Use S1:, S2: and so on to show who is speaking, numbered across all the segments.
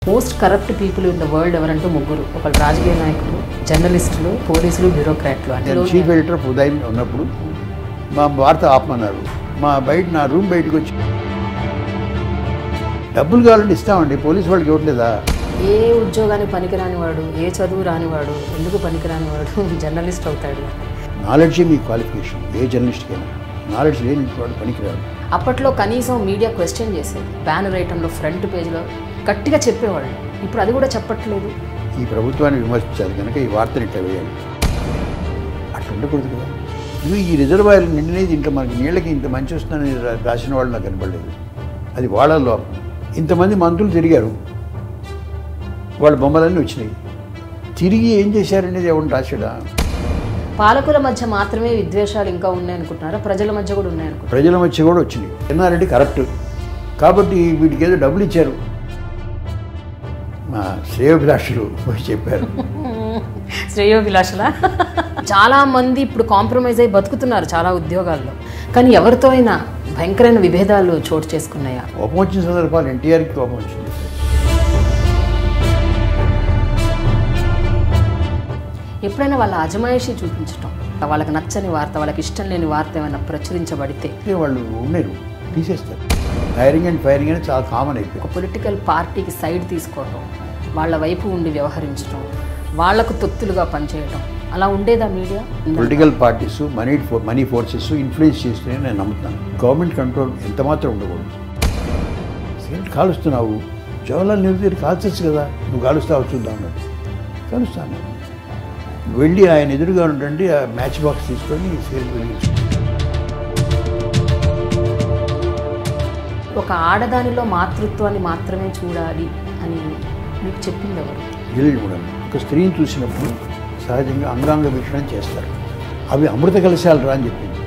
S1: Most corrupt people in the world ఎవరంటే ముగ్గురు. ఒకళ్ళు రాజకీయ నాయకులు, జర్నలిస్టులు, పోలీసులు, బ్యూరోక్రాట్లు. అంటే
S2: చీఫ్ ఎడిటర్ ఆఫ్ ఉదయం ఉన్నప్పుడు మా వార్త ఆపమన్నారు. నా రూమ్ బయటకు వచ్చి డబ్బులు కావాలంటే ఇస్తామండి, పోలీసు వాళ్ళకి ఇవ్వట్లేదా?
S1: ఏ ఉద్యోగానికి పనికిరాని వాడు, ఏ చదువు రానివాడు ఎందుకు పనికిరాని వాడు జర్నలిస్ట్ అవుతాడు?
S2: నాలెడ్జ్ మీ క్వాలిఫికేషన్. ఏ జర్నలిస్ట్కైనా నాలెడ్జ్ లేని వాడు పనికిరాడు.
S1: అప్పట్లో కనీసం మీడియా క్వశ్చన్ చేసేది. బ్యానర్ ఐటంలో ఫ్రంట్ పేజ్లో గట్టిగా చెప్పేవాళ్ళు. ఇప్పుడు అది కూడా చెప్పట్లేదు.
S2: ఈ ప్రభుత్వాన్ని విమర్శించాలి కనుక ఈ వార్తని ఇట్లా వేయాలి. అట్లా ఉండకూడదు కదా. ఇది ఈ రిజర్వాయర్ నిండినది ఇంట్లో మనకి నీళ్ళకి ఇంత మంచి వస్తుందని రాసిన వాళ్ళు నాకు కనపడలేదు. అది వాళ్ళ లోపం. ఇంతమంది మంత్రులు తిరిగారు, వాళ్ళ బొమ్మలన్నీ వచ్చినాయి. తిరిగి ఏం చేశారనేది ఎవరిని రాశాడా?
S1: పాలకుల మధ్య మాత్రమే విద్వేషాలు ఇంకా ఉన్నాయనుకుంటున్నారా? ప్రజల మధ్య కూడా ఉన్నాయనుకుంటున్నారు?
S2: ప్రజల మధ్య కూడా వచ్చినాయి. ఎన్నారంటే కరప్ట్ కాబట్టి వీటికి ఏదో డబ్బులు ఇచ్చారు. మా శ్రేయోభిలాషులు చెప్పారు.
S1: శ్రేయోభిలాషులా? చాలా మంది ఇప్పుడు కాంప్రమైజ్ అయ్యి బతుకుతున్నారు చాలా ఉద్యోగాల్లో. కానీ ఎవరితో అయినా భయంకరమైన విభేదాలు చోటు చేసుకున్నాయా?
S2: కోపం వచ్చిన సందర్భాలు ఎన్టీఆర్కి కోపం వచ్చింది.
S1: ఎప్పుడైనా వాళ్ళ అజమాయిషీ చూపించటం, వాళ్ళకి నచ్చని వార్త, వాళ్ళకి ఇష్టం లేని వార్త ఏమైనా ప్రచురించబడితే
S2: వాళ్ళు ఉన్నారు తీసేస్తారు. హైరింగ్ అండ్ ఫైరింగ్ అనేది చాలా కామన్ అయిపోయింది.
S1: ఒక పొలిటికల్ పార్టీకి సైడ్ తీసుకోవటం, వాళ్ళ వైపు ఉండి వ్యవహరించడం, వాళ్లకు తొత్తులుగా పనిచేయటం, అలా ఉండేదా media?
S2: Political parties money forces influence చేస్తేనే నేను నమ్ముతున్నాను. గవర్నమెంట్ కంట్రోల్ ఎంత మాత్రం ఉండకూడదు. సిగరెట్ కాలుస్తున్నావు, జవహర్లాల్ నెహ్రూ దగ్గర కాల్చచ్చు కదా, నువ్వు కాలుస్తావు చూద్దాం అన్నాడు. కాలుస్తాను. వెళ్ళి ఆయన ఎదురుగా ఉండండి, ఆ మ్యాచ్ బాక్స్ తీసుకొని సిగరెట్ వెలిగించు.
S1: ఒక ఆడదానిలో మాతృత్వాన్ని మాత్రమే చూడాలి అని మీకు చెప్పింది ఎవరు?
S2: తెలియదు కూడా. ఒక స్త్రీని చూసినప్పుడు సహజంగా అంగాంగ వీక్షణం చేస్తారు. అవి అమృత కలశాలు రా అని చెప్పింది.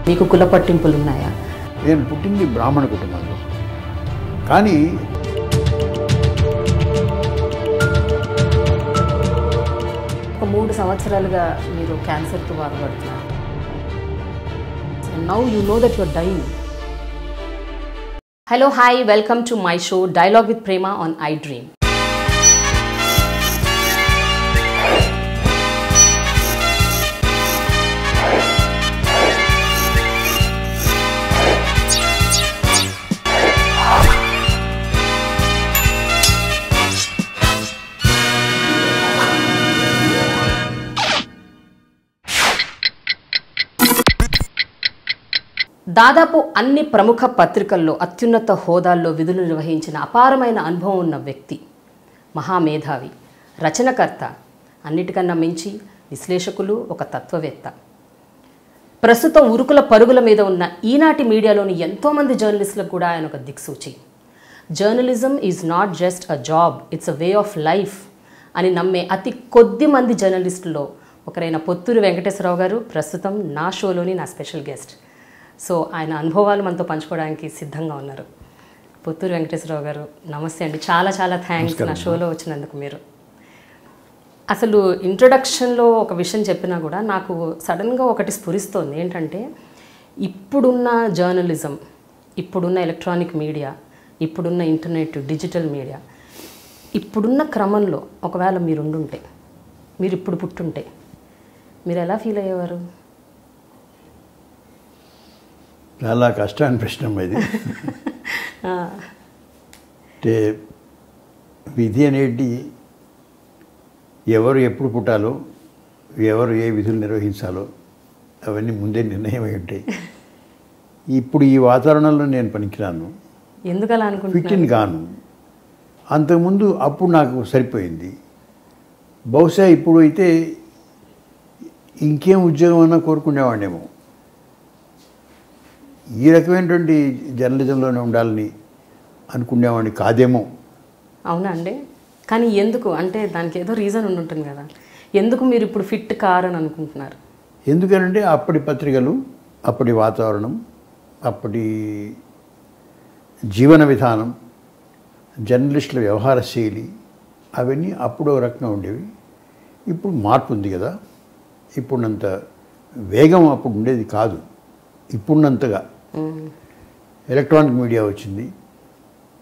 S1: మీకు కుల పట్టింపులు ఉన్నాయా?
S2: నేను పుట్టింది బ్రాహ్మణ కుటుంబంలో. కానీ
S1: ఒక 3 సంవత్సరాలుగా మీరు క్యాన్సర్తో బాధపడుతున్నారు. Now you know that you're dying. Hello, hi, welcome to my show Dialogue with Prema on iDream. దాదాపు అన్ని ప్రముఖ పత్రికల్లో అత్యున్నత హోదాల్లో విధులు నిర్వహించిన అపారమైన అనుభవం ఉన్న వ్యక్తి, మహామేధావి, రచనకర్త, అన్నిటికన్నా మించి విశ్లేషకులు, ఒక తత్వవేత్త. ప్రస్తుతం ఉరుకుల పరుగుల మీద ఉన్న ఈనాటి మీడియాలోని ఎంతోమంది జర్నలిస్టులకు కూడా ఆయన ఒక దిక్సూచి. Journalism is not just a job, it's a way of life అని నమ్మే అతి కొద్ది మంది జర్నలిస్టుల్లో ఒకరైన పొత్తూరి వెంకటేశ్వరరావు గారు ప్రస్తుతం నా షోలోని నా స్పెషల్ గెస్ట్. సో ఆయన అనుభవాలు మనతో పంచుకోవడానికి సిద్ధంగా ఉన్నారు. పొత్తూరి వెంకటేశ్వరరావు గారు, నమస్తే అండి. చాలా చాలా థ్యాంక్స్ నా షోలో వచ్చినందుకు. మీరు అసలు ఇంట్రొడక్షన్లో ఒక విషయం చెప్పినా కూడా నాకు సడన్గా ఒకటి స్ఫురిస్తోంది. ఏంటంటే ఇప్పుడున్న జర్నలిజం, ఇప్పుడున్న ఎలక్ట్రానిక్ మీడియా, ఇప్పుడున్న ఇంటర్నెట్, డిజిటల్ మీడియా, ఇప్పుడున్న క్రమంలో ఒకవేళ మీరుండుంటే, మీరు ఇప్పుడు పుట్టుంటే మీరు ఎలా ఫీల్ అయ్యేవారు?
S2: చాలా కష్టాన్ని ప్రశ్న ఇది. అంటే విధి అనేది ఎవరు ఎప్పుడు పుట్టాలో, ఎవరు ఏ విధులు నిర్వహించాలో అవన్నీ ముందే నిర్ణయం అయి ఉంటాయి. ఇప్పుడు ఈ వాతావరణంలో నేను పనికిరాను,
S1: ఎందుకు అలా అనుకుంటున్నాను,
S2: ఫిట్టిన్ కాను. అంతకుముందు అప్పుడు నాకు సరిపోయింది. బహుశా ఇప్పుడు అయితే ఇంకేం ఉద్యోగం అన్నా కోరుకునేవాడినేమో. ఈ రకమైనటువంటి జర్నలిజంలోనే ఉండాలని అనుకునేవాడిని కాదేమో.
S1: అవునా అండి? కానీ ఎందుకు అంటే దానికి ఏదో రీజన్ ఉంటుంది కదా, ఎందుకు మీరు ఇప్పుడు ఫిట్ కారని అనుకుంటున్నారు?
S2: ఎందుకనంటే అప్పటి పత్రికలు, అప్పటి వాతావరణం, అప్పటి జీవన విధానం, జర్నలిస్టుల వ్యవహార శైలి అవన్నీ అప్పుడు రకంగా ఉండేవి. ఇప్పుడు మార్పు ఉంది కదా, ఇప్పుడున్నంత వేగం అప్పుడు ఉండేది కాదు. ఇప్పుడున్నంతగా ఎలక్ట్రానిక్ మీడియా వచ్చింది,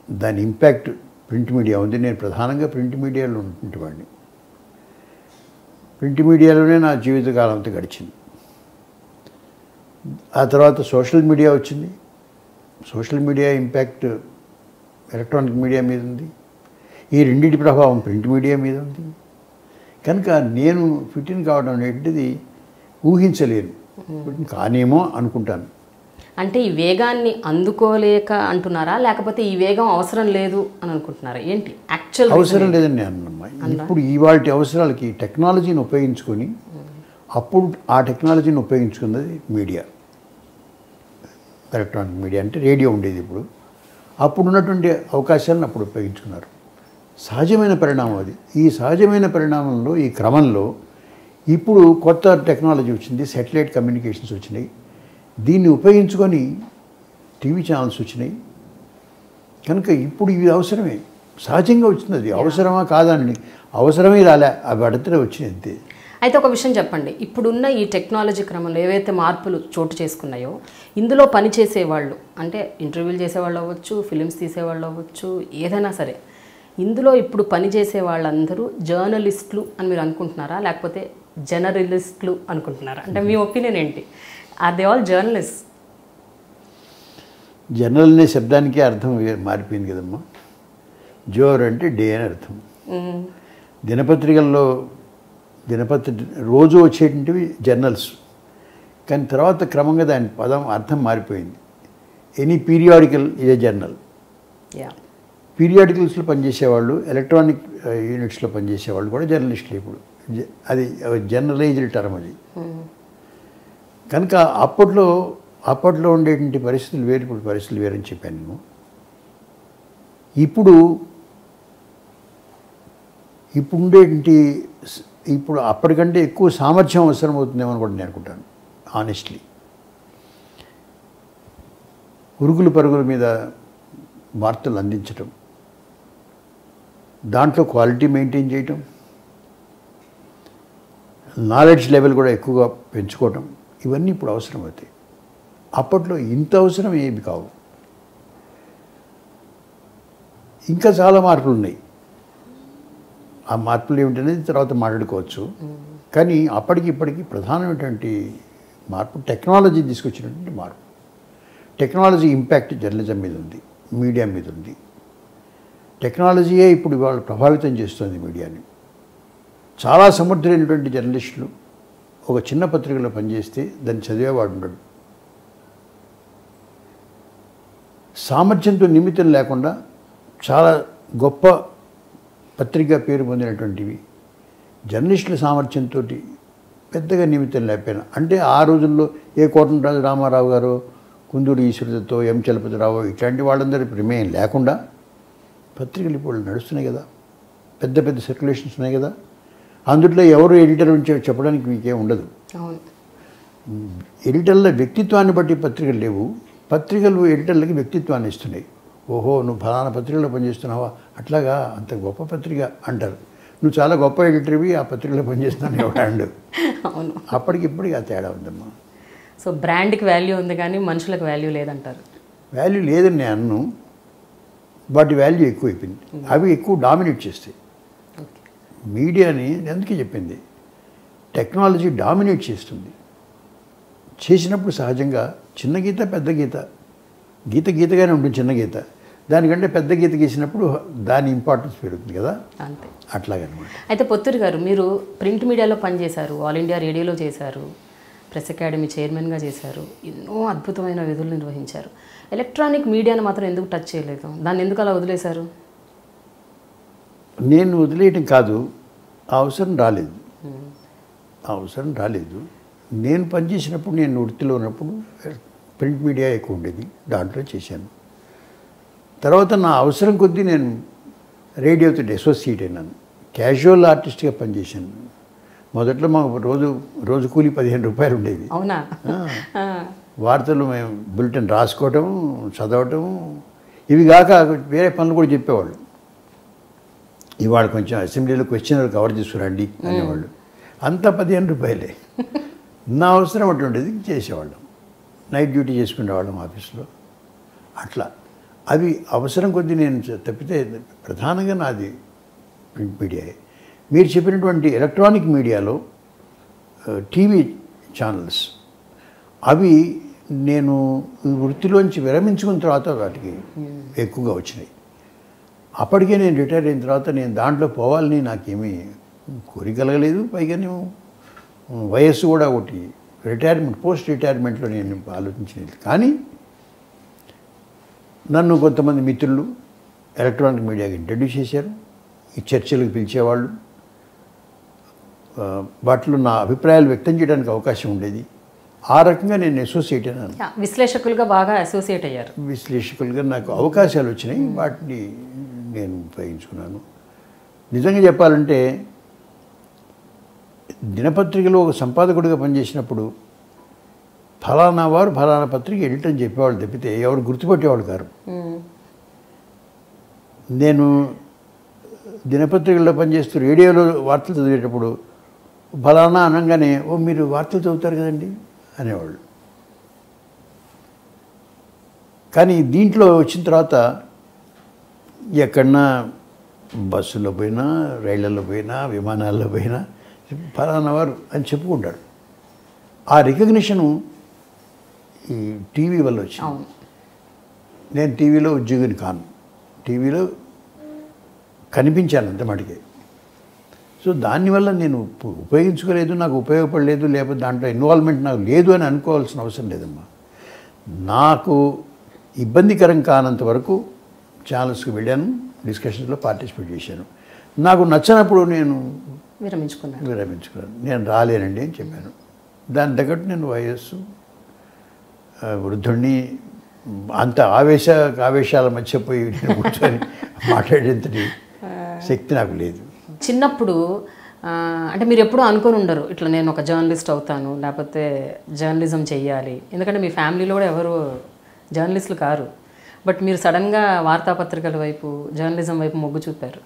S2: దాని ఇంపాక్ట్ ప్రింట్ మీడియా ఉంది. నేను ప్రధానంగా ప్రింట్ మీడియాలో ఉంటుంటేవాడిని. ప్రింట్ మీడియాలోనే నా జీవితకాలం అంతా గడిచింది. ఆ తర్వాత సోషల్ మీడియా వచ్చింది. Social media impact electronic media మీద ఉంది. ఈ రెండింటి ప్రభావం ప్రింట్ మీడియా మీద ఉంది. కనుక నేను ఫిట్ ఇన్ కావడం అనేటిది ఊహించలేను. కానేమో అనుకుంటాను.
S1: అంటే ఈ వేగాన్ని అందుకోలేక అంటున్నారా, లేకపోతే ఈ వేగం అవసరం లేదు అని అనుకుంటున్నారా? ఏంటి యాక్చువల్
S2: అవసరం లేదని నేను అన్నమ్మా. ఇప్పుడు ఇవాళ అవసరాలకి టెక్నాలజీని ఉపయోగించుకొని, అప్పుడు ఆ టెక్నాలజీని ఉపయోగించుకున్నది మీడియా, ఎలక్ట్రానిక్ మీడియా అంటే రేడియో ఉండేది. ఇప్పుడు అప్పుడు ఉన్నటువంటి అవకాశాలను అప్పుడు ఉపయోగించుకున్నారు. సహజమైన పరిణామం అది. ఈ సహజమైన పరిణామంలో, ఈ క్రమంలో ఇప్పుడు కొత్త టెక్నాలజీ వచ్చింది, శాటిలైట్ కమ్యూనికేషన్స్ వచ్చినాయి. దీన్ని ఉపయోగించుకొని టీవీ ఛానల్స్ వచ్చినాయి. కనుక ఇప్పుడు ఇవి అవసరమే, సహజంగా వచ్చింది. అది అవసరమా కాదని అవసరమే రాలే, అవి అడితే వచ్చినాయి అంతే.
S1: అయితే ఒక విషయం చెప్పండి, ఇప్పుడున్న ఈ టెక్నాలజీ క్రమంలో ఏవైతే మార్పులు చోటు చేసుకున్నాయో, ఇందులో పనిచేసేవాళ్ళు అంటే ఇంటర్వ్యూలు చేసేవాళ్ళు అవ్వచ్చు, ఫిలిమ్స్ తీసేవాళ్ళు అవ్వచ్చు, ఏదైనా సరే, ఇందులో ఇప్పుడు పనిచేసే వాళ్ళందరూ జర్నలిస్టులు అని మీరు అనుకుంటున్నారా, లేకపోతే జర్నలిస్టులు అనుకుంటున్నారా? అంటే మీ ఒపీనియన్ ఏంటి? Are they all journalist?
S2: Journal అనే శబ్దానికి అర్థం మారిపోయింది కదమ్మా. జోర్ అంటే డే అని అర్థం. దినపత్రికల్లో రోజు వచ్చేటువంటివి జర్నల్స్. కానీ తర్వాత క్రమంగా దాని పదం అర్థం మారిపోయింది. ఎనీ పీరియాడికల్ ఇదే జర్నల్. పీరియాడికల్స్లో పనిచేసేవాళ్ళు, ఎలక్ట్రానిక్ యూనిట్స్లో పనిచేసేవాళ్ళు కూడా జర్నలిస్టులు. ఇప్పుడు అది జనరలైజ్డ్ టర్మ్ అది. కనుక అప్పట్లో ఉండేటువంటి పరిస్థితులు వేరు, ఇప్పుడు పరిస్థితులు వేరని చెప్పాను నేను. ఇప్పుడు ఉండేటువంటి ఇప్పుడు అప్పటికంటే ఎక్కువ సామర్థ్యం అవసరం అవుతుందేమో అని కూడా నేను అనుకుంటాను ఆనెస్ట్లీ. ఉరుగులు పరుగుల మీద వార్తలు అందించటం, దాంట్లో క్వాలిటీ మెయింటైన్ చేయటం, నాలెడ్జ్ లెవెల్ కూడా ఎక్కువగా పెంచుకోవటం, ఇవన్నీ ఇప్పుడు అవసరం అవుతాయి. అప్పట్లో ఇంత అవసరం ఏమి కావు. ఇంకా చాలా మార్పులు ఉన్నాయి. ఆ మార్పులు ఏమిటనేది తర్వాత మాట్లాడుకోవచ్చు. కానీ అప్పటికి ఇప్పటికి ప్రధానమైనటువంటి మార్పు టెక్నాలజీ తీసుకొచ్చినటువంటి మార్పు. టెక్నాలజీ ఇంపాక్ట్ జర్నలిజం మీద ఉంది, మీడియా మీద ఉంది. టెక్నాలజీయే ఇప్పుడు ఇవాళ ప్రభావితం చేస్తుంది మీడియాని. చాలా సమర్థులైనటువంటి జర్నలిస్టులు ఒక చిన్న పత్రికలో పనిచేస్తే దాన్ని చదివేవాడు ఉండడు. సామర్థ్యంతో నిమిత్తం లేకుండా చాలా గొప్ప పత్రిక పేరు పొందినటువంటివి జర్నలిస్టుల సామర్థ్యంతో పెద్దగా నిమిత్తం లేకపోయినా, అంటే ఆ రోజుల్లో ఏ కోటంరాజు రామారావు గారు, కుందూరు ఈశ్వరదత్తో, ఎం చలపతిరావు ఇట్లాంటి వాళ్ళందరి ప్రమేయం లేకుండా పత్రికలు ఇప్పుడు నడుస్తున్నాయి కదా, పెద్ద పెద్ద సర్క్యులేషన్స్ ఉన్నాయి కదా. అందులో ఎవరు ఎడిటర్ నుంచి చెప్పడానికి మీకేం ఉండదు. ఎడిటర్ల వ్యక్తిత్వాన్ని బట్టి పత్రికలు లేవు, పత్రికలు ఎడిటర్లకి వ్యక్తిత్వాన్ని ఇస్తున్నాయి. ఓహో, నువ్వు ఫలానా పత్రికలో పనిచేస్తున్నావా, అట్లాగా, అంత గొప్ప పత్రిక అంటారు. నువ్వు చాలా గొప్ప ఎడిటర్వి, ఆ పత్రికలో పనిచేస్తున్నాను ఎవడాడు.
S1: అవును,
S2: అప్పటికిప్పటికి ఆ తేడా ఉందమ్మా.
S1: సో బ్రాండ్కి వాల్యూ ఉంది కానీ మనుషులకు వాల్యూ లేదంటారు.
S2: వాల్యూ లేదని నేను అన్ను, వాటి వాల్యూ ఎక్కువైపోయింది. అవి ఎక్కువ డామినేట్ చేస్తాయి మీడియాని. అందుకే చెప్పింది, టెక్నాలజీ డామినేట్ చేస్తుంది. చేసినప్పుడు సహజంగా చిన్న గీత పెద్ద గీత, గీతగానే ఉంటుంది చిన్న గీత, దానికంటే పెద్ద గీత గీసినప్పుడు దాని ఇంపార్టెన్స్ పెరుగుతుంది కదా,
S1: అంతే.
S2: అట్లాగనమాట.
S1: అయితే పొత్తూరి గారు, మీరు ప్రింట్ మీడియాలో పనిచేశారు, ఆల్ ఇండియా రేడియోలో చేశారు, ప్రెస్ అకాడమీ చైర్మన్గా చేశారు, ఎన్నో అద్భుతమైన విధులు నిర్వహించారు. ఎలక్ట్రానిక్ మీడియాను మాత్రం ఎందుకు టచ్ చేయలేదు? దాన్ని ఎందుకు అలా వదిలేశారు?
S2: నేను వదిలేయటం కాదు, ఆ అవసరం రాలేదు. నేను పనిచేసినప్పుడు, నేను వృత్తిలో ఉన్నప్పుడు ప్రింట్ మీడియా ఎక్కువ ఉండేది, దాంట్లో చేశాను. తర్వాత నా అవసరం కొద్దీ నేను రేడియోతో అసోసియేట్ అయినాను, క్యాజువల్ ఆర్టిస్ట్గా పనిచేశాను. మొదట్లో మాకు రోజు కూలి 15 రూపాయలు ఉండేది.
S1: అవునా?
S2: వార్తలు మేము బులెటిన్ రాసుకోవటం, చదవటం, ఇవి కాక వేరే పనులు కూడా చెప్పేవాళ్ళు. ఇవాళ కొంచెం అసెంబ్లీలో క్వశ్చన్ కవర్ చేసుకురండి అనేవాళ్ళు. అంతా 15 రూపాయలే. నా అవసరం అటువంటిది చేసేవాళ్ళం. నైట్ డ్యూటీ చేసుకునేవాళ్ళం ఆఫీస్లో. అట్లా అవి అవసరం కొద్దీ నేను తప్పితే ప్రధానంగా నాది ప్రింట్ మీడియాయే. మీరు చెప్పినటువంటి ఎలక్ట్రానిక్ మీడియాలో టీవీ ఛానల్స్ అవి నేను వృత్తిలోంచి విరమించుకున్న తర్వాత వాటికి ఎక్కువగా వచ్చినాయి. అప్పటికే నేను రిటైర్ అయిన తర్వాత నేను దాంట్లో పోవాలని నాకేమీ కోరిక కలగలేదు. పైగా నేను వయస్సు కూడా ఒకటి రిటైర్మెంట్ పోస్ట్ రిటైర్మెంట్లో నేను ఆలోచించినది. కానీ నన్ను కొంతమంది మిత్రులు ఎలక్ట్రానిక్ మీడియాకి ఇంట్రడ్యూస్ చేశారు. ఈ చర్చలకు పిలిచేవాళ్ళు. వాటిలో నా అభిప్రాయాలు వ్యక్తం చేయడానికి అవకాశం ఉండేది. ఆ రకంగా నేను అసోసియేట్ అయినాను.
S1: విశ్లేషకులుగా బాగా అసోసియేట్ అయ్యారు.
S2: విశ్లేషకులుగా నాకు అవకాశాలు వచ్చినాయి. వాటిని నేను ఉపయోగించుకున్నాను. నిజంగా చెప్పాలంటే దినపత్రికలో ఒక సంపాదకుడిగా పనిచేసినప్పుడు ఫలానా వారు ఫలానా పత్రిక ఎడిటర్ అని చెప్పేవాళ్ళు తప్పితే ఎవరు గుర్తుపెట్టేవాళ్ళు కారు. నేను దినపత్రికల్లో పనిచేస్తూ రేడియోలో వార్తలు చదివేటప్పుడు ఫలానా అనగానే ఓ మీరు వార్తలు చదువుతారు కదండి అనేవాళ్ళు. కానీ దీంట్లో వచ్చిన తర్వాత ఎక్కడన్నా బస్సులో పోయినా, రైళ్లలో పోయినా, విమానాల్లో పోయినా ఫలానా వారు అని చెప్పుకుంటాడు. ఆ రికగ్నిషను ఈ టీవీ వల్ల వచ్చింది. నేను టీవీలో ఉద్యోగిని కాను, టీవీలో కనిపించాను అంత మటుకే. సో దానివల్ల నేను ఉపయోగించుకోలేదు, నాకు ఉపయోగపడలేదు, లేకపోతే దాంట్లో ఇన్వాల్వ్మెంట్ నాకు లేదు అని అనుకోవాల్సిన అవసరం లేదమ్మా. నాకు ఇబ్బందికరం కానంత వరకు ఛానల్స్కి వెళ్ళాను, డిస్కషన్స్లో పార్టిసిపేట్ చేశాను. నాకు నచ్చినప్పుడు నేను విరమించుకున్నాను. నేను రాలేనండి అని చెప్పాను. దాని తగ్గట్టు నేను వయస్సు వృద్ధుడిని అంత ఆవేశాల మధ్య పోయి నేను కూర్చొని మాట్లాడేంతటి శక్తి నాకు లేదు.
S1: చిన్నప్పుడు అంటే మీరు ఎప్పుడూ అనుకొని ఉండరు ఇట్లా నేను ఒక జర్నలిస్ట్ అవుతాను, లేకపోతే జర్నలిజం చెయ్యాలి. ఎందుకంటే మీ ఫ్యామిలీలో కూడా ఎవరు జర్నలిస్టులు కారు. బట్ మీరు సడన్గా వార్తాపత్రికల వైపు, జర్నలిజం వైపు మొగ్గు చూపారు.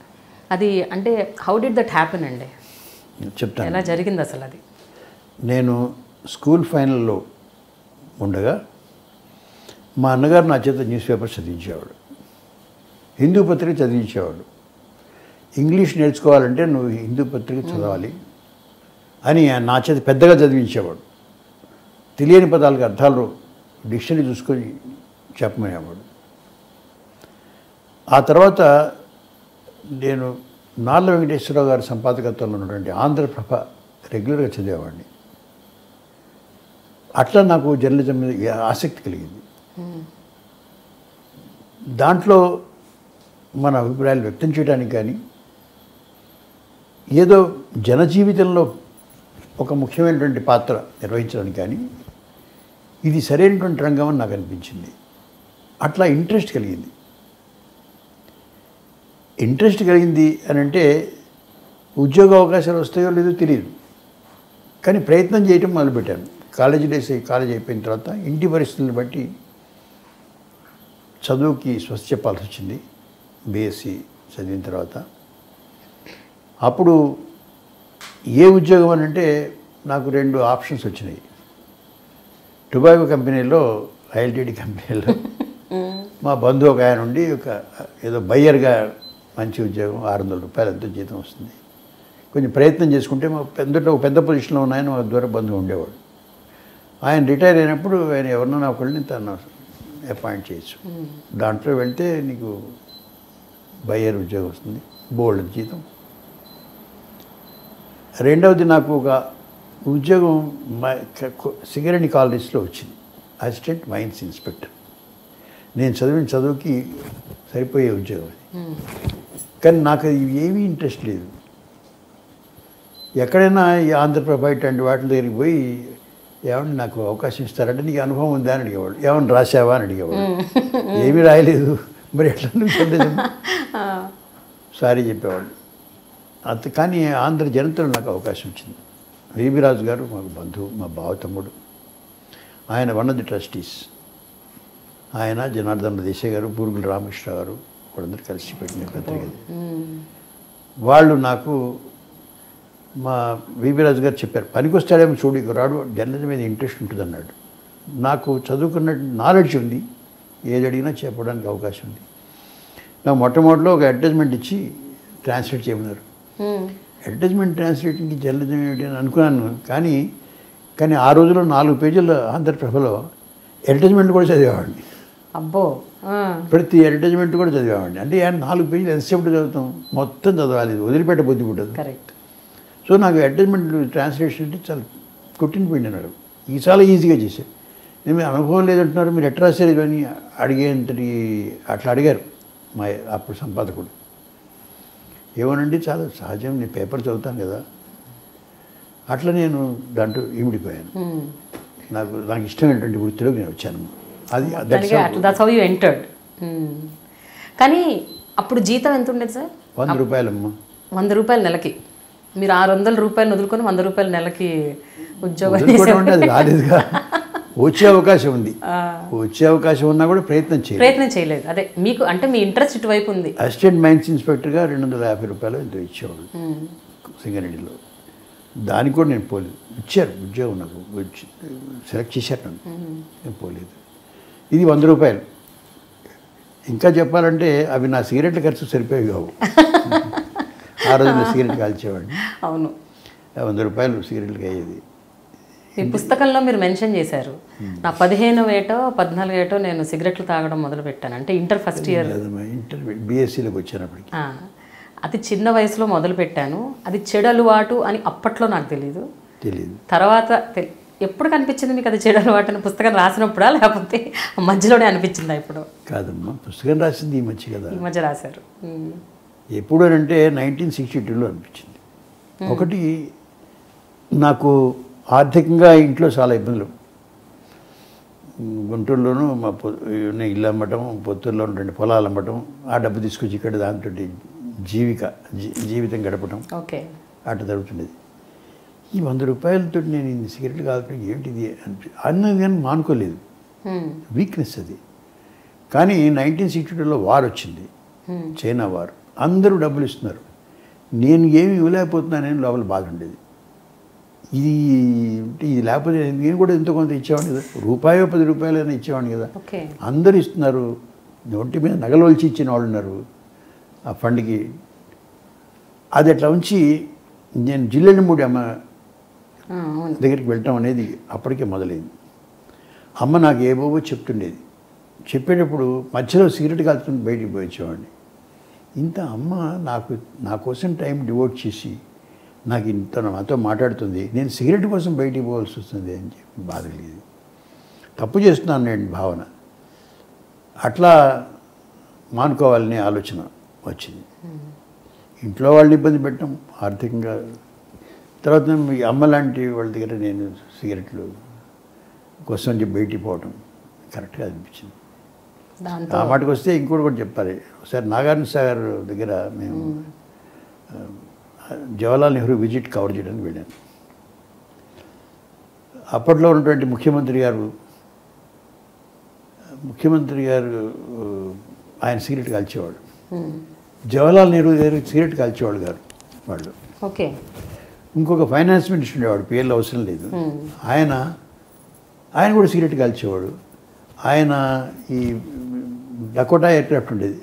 S1: అది అంటే హౌ డిడ్ దట్ హ్యాపెన్ అండి?
S2: చెప్తాను
S1: ఎలా జరిగింది అసలు అది?
S2: నేను స్కూల్ ఫైనల్లో ఉండగా మా అన్నగారు నా చేత న్యూస్ పేపర్ చదివించేవాడు, హిందూ పత్రిక చదివించేవాడు. ఇంగ్లీష్ నేర్చుకోవాలంటే నువ్వు హిందూ పత్రిక చదవాలి అని నా చేత పెద్దగా చదివించేవాడు. తెలియని పదాలకు అర్థాలు డిక్షనరీ చూసుకొని చెప్పమనేవాడు. ఆ తర్వాత నేను నార్ల వెంకటేశ్వరరావు గారి సంపాదకత్వంలో ఉన్నటువంటి ఆంధ్రప్రభ రెగ్యులర్గా చదివేవాడిని. అట్లా నాకు జర్నలిజం మీద ఆసక్తి కలిగింది. దాంట్లో మన అభిప్రాయాలు వ్యక్తం చేయడానికి కానీ, ఏదో జనజీవితంలో ఒక ముఖ్యమైనటువంటి పాత్ర నిర్వహించడానికి కానీ ఇది సరైనటువంటి రంగం అని నాకు అనిపించింది. అట్లా ఇంట్రెస్ట్ కలిగింది అని అంటే ఉద్యోగ అవకాశాలు వస్తాయో లేదో తెలియదు, కానీ ప్రయత్నం చేయటం మొదలుపెట్టాను. కాలేజీ అయిపోయిన తర్వాత ఇంటి పరిస్థితులను బట్టి చదువుకి స్వస్తి చెప్పాల్సి వచ్చింది. బీఎస్సీ చదివిన తర్వాత అప్పుడు ఏ ఉద్యోగం అని అంటే నాకు 2 ఆప్షన్స్ వచ్చినాయి. టొబాకో కంపెనీలో, ఐఎల్టీడీ కంపెనీలో మా బంధువు ఒక ఆయన ఉండి ఏదో బయ్యర్గా మంచి ఉద్యోగం, 600 రూపాయలు ఎంతో జీతం వస్తుంది. కొంచెం ప్రయత్నం చేసుకుంటే మా పెద్ద పొజిషన్లో ఉన్నాయని మా దూర బంధువు ఉండేవాడు. ఆయన రిటైర్ అయినప్పుడు ఆయన ఎవరినైనా ఒకళ్ళని తను అపాయింట్ చేయొచ్చు. దాంట్లో వెళ్తే నీకు బయ్యర్ ఉద్యోగం వస్తుంది, బోల్డ్ జీతం. రెండవది నాకు ఒక ఉద్యోగం సింగరేణి కాలనీస్లో వచ్చింది, అసిస్టెంట్ మైన్స్ ఇన్స్పెక్టర్. నేను చదివిన చదువుకి సరిపోయే ఉద్యోగం అది. కానీ నాకు అది ఏమీ ఇంట్రెస్ట్ లేదు. ఎక్కడైనా ఈ ఆంధ్రప్రభ ఇట్లాంటి వాటి దగ్గరికి పోయి ఏమన్నా నాకు అవకాశం ఇస్తారంటే నీకు అనుభవం ఉందా అని అడిగేవాడు, ఏమన్నా రాసావా అని అడిగేవాడు. ఏమీ రాయలేదు, మరి ఎట్లా నువ్వు చదిలేదు సారీ చెప్పేవాళ్ళు. కానీ ఆంధ్ర జనతలో నాకు అవకాశం వచ్చింది. విబి రాజు గారు మాకు బంధువు, మా బావ తమ్ముడు. ఆయన వన్ ఆఫ్ ది ట్రస్టీస్. ఆయన జనార్దన్ దేశాయ్ గారు, బూరుగుల రామకృష్ణ గారు వాళ్ళందరూ కలిసి పెట్టిన పత్రిక. వాళ్ళు నాకు మా వివి రాజు గారు చెప్పారు, పనికొస్తాడేమో చూడు ఇక రాడు, జర్నలిజం మీద ఇంట్రెస్ట్ ఉంటుంది అన్నాడు. నాకు చదువుకున్న నాలెడ్జ్ ఉంది, ఏది అడిగినా చెప్పడానికి అవకాశం ఉంది. నాకు మొట్టమొదటిలో ఒక అడ్వర్టైజ్మెంట్ ఇచ్చి ట్రాన్స్లేట్ చేయమన్నారు. అడ్వర్టైజ్మెంట్ ట్రాన్స్లేటింగ్కి జర్నలిజం ఏమిటి అని అనుకున్నాను. కానీ ఆ రోజుల్లో 4 పేజీల ఆంధ్రప్రభలో అడ్వర్టైజ్మెంట్ కూడా చదివేవాడిని.
S1: అబ్బో,
S2: ప్రతి అడ్వర్టైజ్మెంట్ కూడా చదివేవాడిని. అంటే 4 పేజీలు ఎంతసేపు చదువుతాం, మొత్తం చదవాలి, వదిలిపెట్ట బుద్ధి పుట్టదు.
S1: కరెక్ట్.
S2: సో నాకు అడ్వర్టైజ్మెంట్ ట్రాన్స్లేషన్ అంటే చాలా కొట్టిన పోయింది అన్నారు. ఇది చాలా ఈజీగా చేశారు. నేను మీ అనుభవం లేదంటున్నారు, మీరు ఎట్లా రాశారు ఇవన్నీ అడిగేంతటి అట్లా అడిగారు మా అప్పుడు సంపాదకుడు. ఏమోనండి చాలా సహజం, నేను పేపర్ చదువుతాను కదా, అట్లా నేను దాంట్లో ఇమిడిపోయాను. నాకు ఇష్టమైనటువంటి వృత్తిలో నేను వచ్చాను. అది
S1: దట్స్ హౌ యు ఎంటర్డ్. కానీ అప్పుడు జీతం ఎంత ఉండేది సార్?
S2: 100 రూపాయలమ్మా.
S1: 100 రూపాయలు నెలకి. మీరు 600 రూపాయలు వదులుకొని 100 రూపాయలు నెలకి ఉద్యోగం
S2: అది రాలేదుగా. వచ్చే అవకాశం ఉంది, వచ్చే అవకాశం ఉన్నా కూడా ప్రయత్నం
S1: చేయలేదు. అదే మీకు అంటే మీ ఇంట్రెస్ట్ ఇటువైపు ఉంది.
S2: అసిస్టెంట్ మైన్స్ ఇన్స్పెక్టర్గా 250 రూపాయలు ఎంతో ఇచ్చేవాళ్ళు సింగరేణిలో. దానికి కూడా నేను పోలేదు. ఇచ్చారు ఉద్యోగం, నాకు సెలెక్ట్ చేశారు నన్ను, నేను పోలేదు. ఇది 100 రూపాయలు. ఇంకా చెప్పాలంటే అవి నా సిగరెట్ల ఖర్చు సరిపోయి కావు. ఆ రోజుల్లో సిగరెట్ కాల్చేవాడిని.
S1: అవును,
S2: 100 రూపాయలు సిగరెట్లకి అయ్యేది.
S1: మీ పుస్తకంలో మీరు మెన్షన్ చేశారు, నా 15వ ఏటో 14వ ఏటో నేను సిగరెట్లు తాగడం మొదలుపెట్టాను. అంటే ఇంటర్ ఫస్ట్ ఇయర్,
S2: బీఎస్సీలోకి వచ్చినప్పటికి.
S1: అతి చిన్న వయసులో మొదలుపెట్టాను. అది చెడు అలవాటు అని అప్పట్లో నాకు తెలియదు. తర్వాత ఎప్పుడు కనిపించింది మీకు అది చెడు అలవాటు అని? పుస్తకం రాసినప్పుడా లేకపోతే మధ్యలోనే అనిపించిందా? ఇప్పుడు
S2: కాదమ్మా, పుస్తకం రాసింది ఈ మధ్య కదా.
S1: ఈ మధ్య రాశారు.
S2: ఎప్పుడు అంటే 1962లో అనిపించింది. ఒకటి, నాకు ఆర్థికంగా ఇంట్లో చాలా ఇబ్బందులు. గుంటూరులోనూ మా ఇల్లు అమ్మటం, పొత్తూరులో 2 పొలాలు అమ్మటం, ఆ డబ్బు తీసుకొచ్చి ఇక్కడ దాంతో జీవితం గడపటం అట్లా జరుగుతుండేది. ఈ 100 రూపాయలతో నేను ఇన్ని సిగరెట్లు కాల్చడం ఏమిటిది అన్నది కానీ మానుకోలేదు. వీక్నెస్ అది. కానీ 1962లో వార్ వచ్చింది, చైనా వార్. అందరూ డబ్బులు ఇస్తున్నారు, నేను ఏమి ఇవ్వలేకపోతున్నానని లోపల బాధ ఉండేది. ఇది లేకపోతే నేను కూడా ఎంతో కొంత ఇచ్చేవాడిని కదా, రూపాయో 10 రూపాయలైనా ఇచ్చేవాడిని కదా. అందరూ ఇస్తున్నారు, ఒంటి మీద నగలు వచ్చి ఇచ్చిన వాళ్ళు ఉన్నారు ఆ ఫండ్కి. అది అట్లా ఉంచి నేను జిల్లెళ్ళమూడి అమ్మ దగ్గరికి వెళ్ళటం అనేది అప్పటికే మొదలైంది. అమ్మ నాకు ఏవోవో చెప్తుండేది. చెప్పేటప్పుడు మధ్యలో సిగరెట్ కాల్చుకుని బయటికి పోయించేవాడిని. ఇంత అమ్మ నా కోసం టైం డివోట్ చేసి నాకు ఇంత నాతో మాట్లాడుతుంది, నేను సిగరెట్ కోసం బయటికి పోవాల్సి వస్తుంది అని చెప్పి బాధ లేదు. తప్పు చేస్తున్నాను నేను భావన. అట్లా మానుకోవాలనే ఆలోచన వచ్చింది. ఇంట్లో వాళ్ళని ఇబ్బంది పెట్టడం ఆర్థికంగా. తర్వాత అమ్మ లాంటి వాళ్ళ దగ్గర నేను సిగరెట్లు కోసం చెప్పి బయటికి పోవటం కరెక్ట్గా అనిపించింది. ఆ మాటకు వస్తే ఇంకోటి కూడా చెప్పాలి. ఒకసారి నాగార్జున సాగర్ దగ్గర మేము జవహర్లాల్ నెహ్రూ విజిట్ కవర్ చేయడానికి వెళ్ళాను. అప్పట్లో ఉన్నటువంటి ముఖ్యమంత్రి గారు ఆయన సిగరెట్ కాల్చేవాడు. జవహర్లాల్ నెహ్రూ గారు సిగరెట్ కాల్చేవాడు గారు వాళ్ళు.
S1: ఓకే.
S2: ఇంకొక ఫైనాన్స్ మినిస్టర్ ఉండేవాడు, పేర్లు అవసరం లేదు. ఆయన కూడా సిగరెట్ కాల్చేవాడు. ఆయన ఈ డకోటా ఎయిర్ క్రాఫ్ట్ ఉండేది,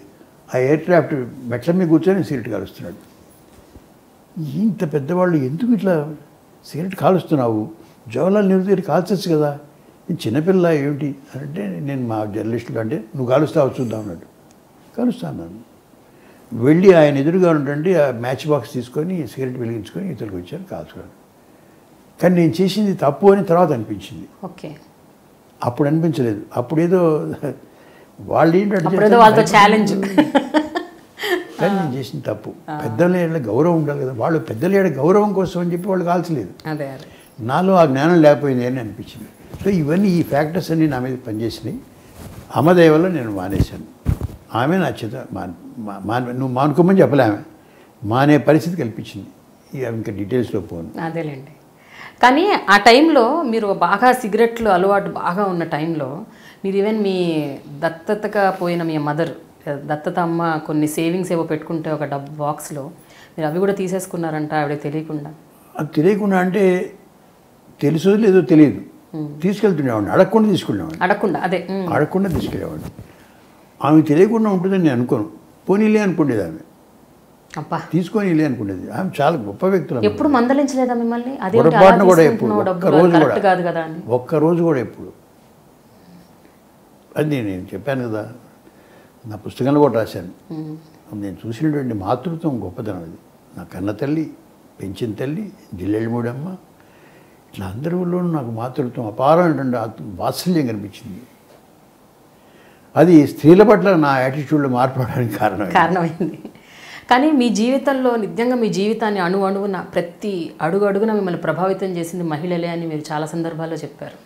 S2: ఆ ఎయిర్ క్రాఫ్ట్ మెట్ల మీద కూర్చొని సిగరెట్ కాలుస్తున్నాడు. ఇంత పెద్దవాళ్ళు ఎందుకు ఇట్లా సిగరెట్ కాలుస్తున్నావు, జవహర్లాల్ నెహ్రూ దగ్గర కాల్చచ్చు కదా, నేను చిన్నపిల్ల ఏమిటి అంటే, నేను మా జర్నలిస్టులు అంటే నువ్వు కాలుస్తావు చూద్దాం అన్నాడు. కాలుస్తాను. వెళ్ళి ఆయన ఎదురుగా ఉండండి ఆ మ్యాచ్ బాక్స్ తీసుకొని సిగరెట్ వెలిగించుకొని ఇతరులకు వచ్చాను, కాల్చుకున్నాను. కానీ నేను చేసింది తప్పు అని తర్వాత అనిపించింది.
S1: ఓకే.
S2: అప్పుడు అనిపించలేదు. అప్పుడేదో వాళ్ళు ఏంటంటే
S1: ఛాలెంజ్,
S2: కానీ నేను చేసిన తప్పు. పెద్దల ఏళ్ళ గౌరవం ఉండాలి కదా, వాళ్ళు పెద్దల ఏళ్ళ గౌరవం కోసం అని చెప్పి వాళ్ళు కాల్చలేదు. నాలో ఆ జ్ఞానం లేకపోయింది అని అనిపించింది. సో ఇవన్నీ ఈ ఫ్యాక్టర్స్ అన్నీ నా మీద పనిచేసినాయి. అమ్మదయ వల్ల నేను మానేశాను. ఆమె నా చేత నువ్వు మానుకోమని చెప్పలే, ఆమె మానే పరిస్థితి కల్పించింది. ఇంకా డీటెయిల్స్లో పోను.
S1: అదేలేండి. కానీ ఆ టైంలో మీరు బాగా సిగరెట్లు అలవాటు బాగా ఉన్న టైంలో మీరు ఈవెన్ మీ దత్తతగా పోయిన మీ మదర్, దత్తత అమ్మ కొన్ని సేవింగ్స్ ఏవో పెట్టుకుంటే ఒక డబ్బు బాక్స్లో మీరు అవి కూడా తీసేసుకున్నారంట ఆవిడకి తెలియకుండా.
S2: అది తెలియకుండా అంటే తెలుసో లేదో తెలియదు, తీసుకెళ్తుండేవాడిని, అడగకుండా తీసుకెళ్ళేవాడిని. అడగకుండా తీసుకెళ్ళేవాడిని. ఆమె తెలియకుండా ఉంటుందని నేను అనుకోను. పోనీలే అనుకునేది ఆమె, తీసుకొనిలే అనుకునేది. ఆమె చాలా గొప్ప వ్యక్తులు.
S1: ఎప్పుడు మందలించలేదా మిమ్మల్ని?
S2: పొరపాటున కూడా ఎప్పుడు ఒక్కరోజు కూడా ఎప్పుడు. అది నేను చెప్పాను కదా, నా పుస్తకంలో కూడా రాశాను. నేను చూసినటువంటి మాతృత్వం గొప్పతనం అది. నా కన్న తల్లి, పెంచిన తల్లి, జిల్లెళ్ళమూడమ్మ, ఇట్లా అందరిలోనూ నాకు మాతృత్వం అపారమైనటువంటి వాత్సల్యం కనిపించింది. అది స్త్రీల పట్ల నా యాటిట్యూడ్లో మార్పడానికి
S1: కారణమైంది. కానీ మీ జీవితంలో నిజంగా మీ జీవితాన్ని అణువున ప్రతి అడుగున మిమ్మల్ని ప్రభావితం చేసింది మహిళలే అని మీరు చాలా సందర్భాల్లో చెప్పారు.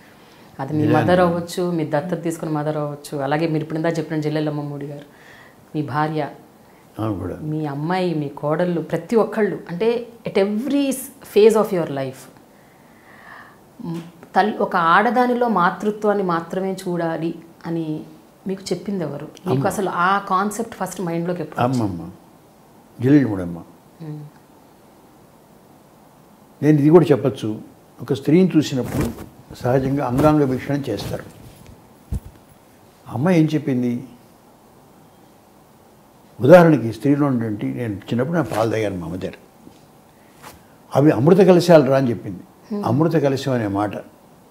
S1: అది మీ మదర్ అవ్వచ్చు, మీ దత్తత తీసుకున్న మదర్ అవ్వచ్చు, అలాగే మీరు ఇప్పుడు ఇందా చెప్పిన జిల్లెళ్ళమ్మడి గారు, మీ భార్య, మీ అమ్మాయి, మీ కోడళ్ళు, ప్రతి ఒక్కళ్ళు. అంటే at every phase of your life ఒక ఆడదానిలో మాతృత్వాన్ని మాత్రమే చూడాలి అని మీకు చెప్పింది ఎవరు? మీకు అసలు ఆ కాన్సెప్ట్ ఫస్ట్ మైండ్లోకి ఎప్పుడు?
S2: అమ్మమ్మ, జిల్లెళ్ళమూడమ్మ. నేను ఇది కూడా చెప్పచ్చు, ఒక స్త్రీని చూసినప్పుడు సహజంగా అంగాంగ వీక్షణ చేస్తారు. అమ్మ ఏం చెప్పింది? ఉదాహరణకి స్త్రీలో ఉన్నటువంటి, నేను చిన్నప్పుడు నా పాలు తాగాను మా మదర్, అవి అమృత కలశాలు రా అని చెప్పింది. అమృత కలశం అనే మాట,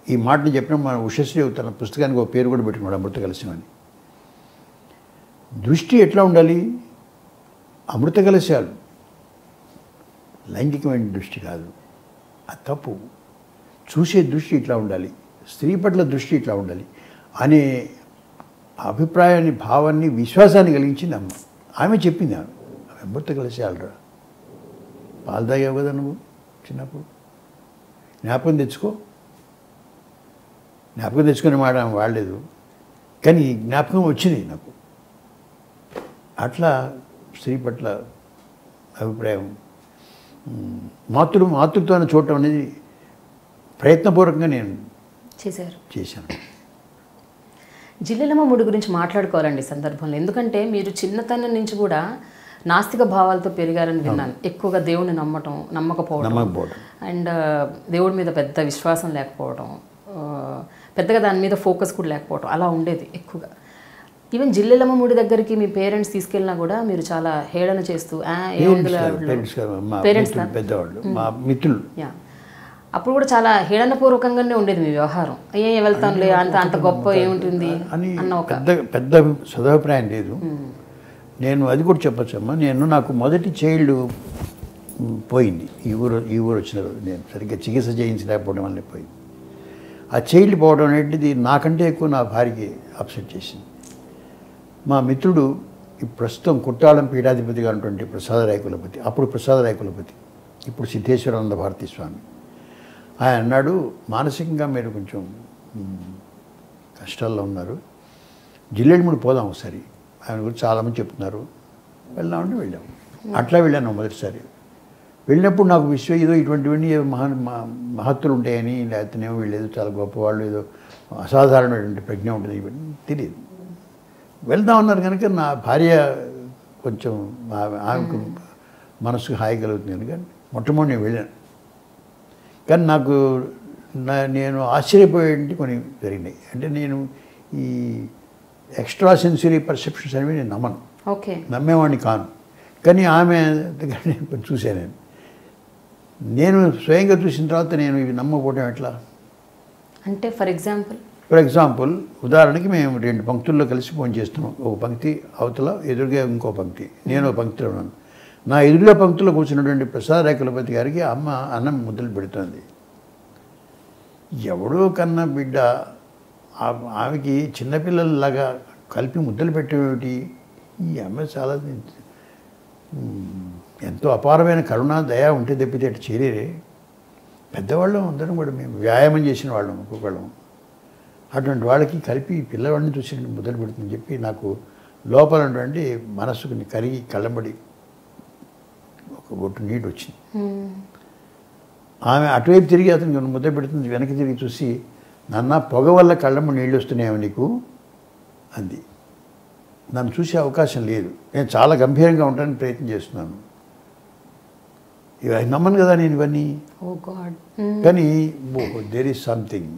S2: ఈ మాటని చెప్పిన మన ఉషశ్రీ తన పుస్తకానికి ఒక పేరు కూడా పెట్టుకున్నాడు, అమృత కలశం అని. దృష్టి ఎట్లా ఉండాలి? అమృత కలశాలు, లైంగికమైన దృష్టి కాదు, అది తప్పు. చూసే దృష్టి ఇట్లా ఉండాలి, స్త్రీ పట్ల దృష్టి ఇట్లా ఉండాలి అనే అభిప్రాయాన్ని, భావాన్ని, విశ్వాసాన్ని కలిగించింది అమ్మ. ఆమె చెప్పింది, ఆమె అమృత కలశాలరా, పాలు తాగావు కదా నువ్వు చిన్నప్పుడు, జ్ఞాపకం తెచ్చుకునే మాట ఆమె వాడలేదు, కానీ జ్ఞాపకం వచ్చింది నాకు. అట్లా స్త్రీ పట్ల అభిప్రాయం, మాతృత్వాన్ని చూడటం అనేది ప్రయత్నపూర్వకంగా నేను చేశాను.
S1: జిల్లెళ్ళమ్మడి గురించి మాట్లాడుకోవాలండి ఈ సందర్భంలో. ఎందుకంటే మీరు చిన్నతనం నుంచి కూడా నాస్తిక భావాలతో పెరిగారని విన్నాను. ఎక్కువగా దేవుడిని నమ్మకపోవడం, అండ్ దేవుడి మీద పెద్ద విశ్వాసం లేకపోవడం, పెద్దగా దాని మీద ఫోకస్ కూడా లేకపోవడం, అలా ఉండేది ఎక్కువగా. ఈవెన్ జిల్లెళ్ళమ్మడి దగ్గరికి మీ పేరెంట్స్ తీసుకెళ్ళినా కూడా మీరు చాలా హేళన చేస్తూ పేరెంట్స్
S2: పెద్దవాళ్ళు, మా మిత్రులు,
S1: అప్పుడు కూడా చాలా హేళనపూర్వకంగానే ఉండేది మీ వ్యవహారం. వెళ్తానులే, అంత గొప్ప ఏముంటుంది అన్న ఒక
S2: పెద్ద సదాభిప్రాయం లేదు. నేను అది కూడా చెప్పచ్చమ్మా, నాకు మొదటి చైల్డ్ పోయింది ఈ ఊరు వచ్చిన రోజు. నేను సరిగ్గా చికిత్స చేయించలేకపోవడం వల్ల పోయింది. ఆ చైల్డ్ పోవడం అనేది నాకంటే ఎక్కువ నా భార్యకి అప్సెట్ చేసింది. మా మిత్రుడు ప్రస్తుతం కుట్టాళం పీఠాధిపతిగా ఉన్నటువంటి ప్రసాదరాయ కులపతి, అప్పుడు ప్రసాదరాయ కులపతి, ఇప్పుడు సిద్ధేశ్వరానంద భారతీ స్వామి, ఆయన అన్నాడు, మానసికంగా మీరు కొంచెం కష్టాల్లో ఉన్నారు, జిల్లెళ్ళమూడి పోదాం ఒకసారి, ఆయన గురించి చాలామంది చెప్తున్నారు, వెళ్దామంటే వెళ్ళాము. అట్లా వెళ్ళాను మొదటిసారి. వెళ్ళినప్పుడు నాకు ఏదో ఇటువంటివన్నీ మహత్తులు ఉంటాయని, లేకపోతేనేమో వీళ్ళేదో చాలా గొప్పవాళ్ళు, ఏదో అసాధారణమైనటువంటి ప్రజ్ఞ ఉంటుంది, ఇవన్నీ తెలియదు. వెళ్దాం అన్నారు కనుక నా భార్య కొంచెం ఆమెకు మనసుకు హాయి కలుగుతుంది కనుక మొట్టమొదటి నేను వెళ్ళాను. కానీ నాకు నేను ఆశ్చర్యపోయేటి కొన్ని జరిగినాయి. అంటే నేను ఈ ఎక్స్ట్రా సెన్సరీ పర్సెప్షన్స్ అనేవి నేను నమ్మను, నమ్మేవాడిని కాను. కానీ ఆమె దగ్గర నేను కొంచెం చూశాను. నేను స్వయంగా చూసిన తర్వాత నేను ఇవి నమ్మకపోవడం ఎట్లా
S1: అంటే? ఫర్
S2: ఎగ్జాంపుల్ ఉదాహరణకి మేము 2 పంక్తుల్లో కలిసి ఫోన్ చేస్తున్నాం. ఒక పంక్తి అవతల, ఎదురుగా ఇంకో పంక్తి, నేను ఒక పంక్తిలో ఉన్నాను. నా ఎదురుగా పంక్తిలో కూర్చున్నటువంటి ప్రసాదరాయ కులపతి గారికి అమ్మ అన్నం ముద్దలు పెడుతుంది. ఎవడో కన్న బిడ్డ ఆమెకి చిన్నపిల్లలలాగా కలిపి ముద్దలు పెట్టేటి. ఈ అమ్మ చాలా ఎంతో అపారమైన కరుణ, దయ ఉంటే తప్పితే అటు చేయలేరే. పెద్దవాళ్ళం అందరం కూడా మేము వ్యాయామం చేసిన వాళ్ళం ఒక్కొక్కళ్ళం. అటువంటి వాళ్ళకి కలిపి పిల్లవాడిని చూసి ముద్దలు పెడుతుందని చెప్పి నాకు లోపల ఉన్నటువంటి మనసుకు కరిగి కళ్ళంబడి ఒక బొట్టు నీటి వచ్చింది. ఆమె అటువైపు తిరిగి అతనికి ముద్ద పెడుతుంది, వెనక్కి తిరిగి చూసి, నాన్న పొగ వల్ల కళ్ళమ్మ నీళ్ళు వస్తున్నాయేమో నీకు అంది. నన్ను చూసే అవకాశం లేదు, నేను చాలా గంభీరంగా ఉండడానికి ప్రయత్నం చేస్తున్నాను. ఇవి నమ్మను కదా నేను ఇవన్నీ.
S1: ఓ గాడ్.
S2: కానీ దేర్ ఈజ్ సంథింగ్,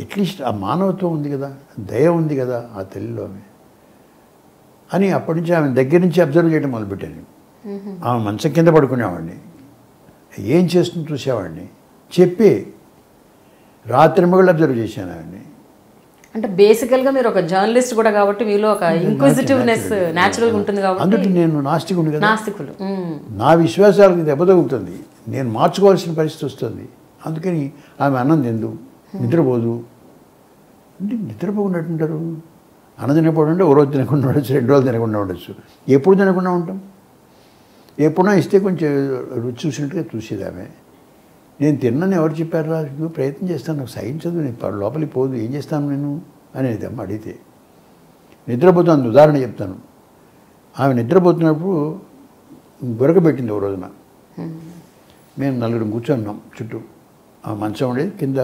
S2: అట్లీస్ట్ ఆ మానవత్వం ఉంది కదా, దయ ఉంది కదా ఆ తల్లిలో ఆమె అని అప్పటి నుంచి ఆమె దగ్గర నుంచి అబ్జర్వ్ చేయడం మొదలుపెట్టాను. ఆమె మంచం కింద పడుకునేవాడిని, ఏం చేస్తుందో చూసేవాడిని, చెప్పి రాత్రి మగళ్ళు అబ్జర్వ్ చేశాను ఆవిడ్ని.
S1: అంటే బేసికల్గా మీరు ఒక జర్నలిస్ట్ కూడా కాబట్టి మీలో ఒక ఇంక్విజిటివ్నెస్ న్యాచురల్గా ఉంటుంది కాబట్టి.
S2: అందుకే నేను నాస్తికుడు కదా,
S1: నాస్తికులు.
S2: నా విశ్వాసాలకు దెబ్బ తగులుతుంది, నేను మార్చుకోవాల్సిన పరిస్థితి వస్తుంది. అందుకని ఆమె అన్నం తిందు, నిద్రపోదు. అంటే నిద్రపోకున్నట్టుంటారు. అన్నం తినకపోవడం అంటే ఓ రోజు తినకుండా ఉండొచ్చు, 2 రోజులు తినకుండా ఉండొచ్చు, ఎప్పుడు తినకుండా ఉంటాం. ఎప్పుడైనా ఇస్తే కొంచెం రుచి చూసినట్టుగా చూసేది ఆమె. నేను తిన్నాను ఎవరు చెప్పారా, నువ్వు ప్రయత్నం చేస్తాను, నాకు సైన్స్ చదువు, నేను లోపలికి పోదు, ఏం చేస్తాను నేను అనేది అమ్మ అడిగితే. నిద్రపోతాను, ఉదాహరణ చెప్తాను. ఆమె నిద్రపోతున్నప్పుడు గొరకబెట్టింది ఓ రోజున. మేము 4 కూర్చున్నాం చుట్టూ, ఆ మంచం ఉండేది కింద,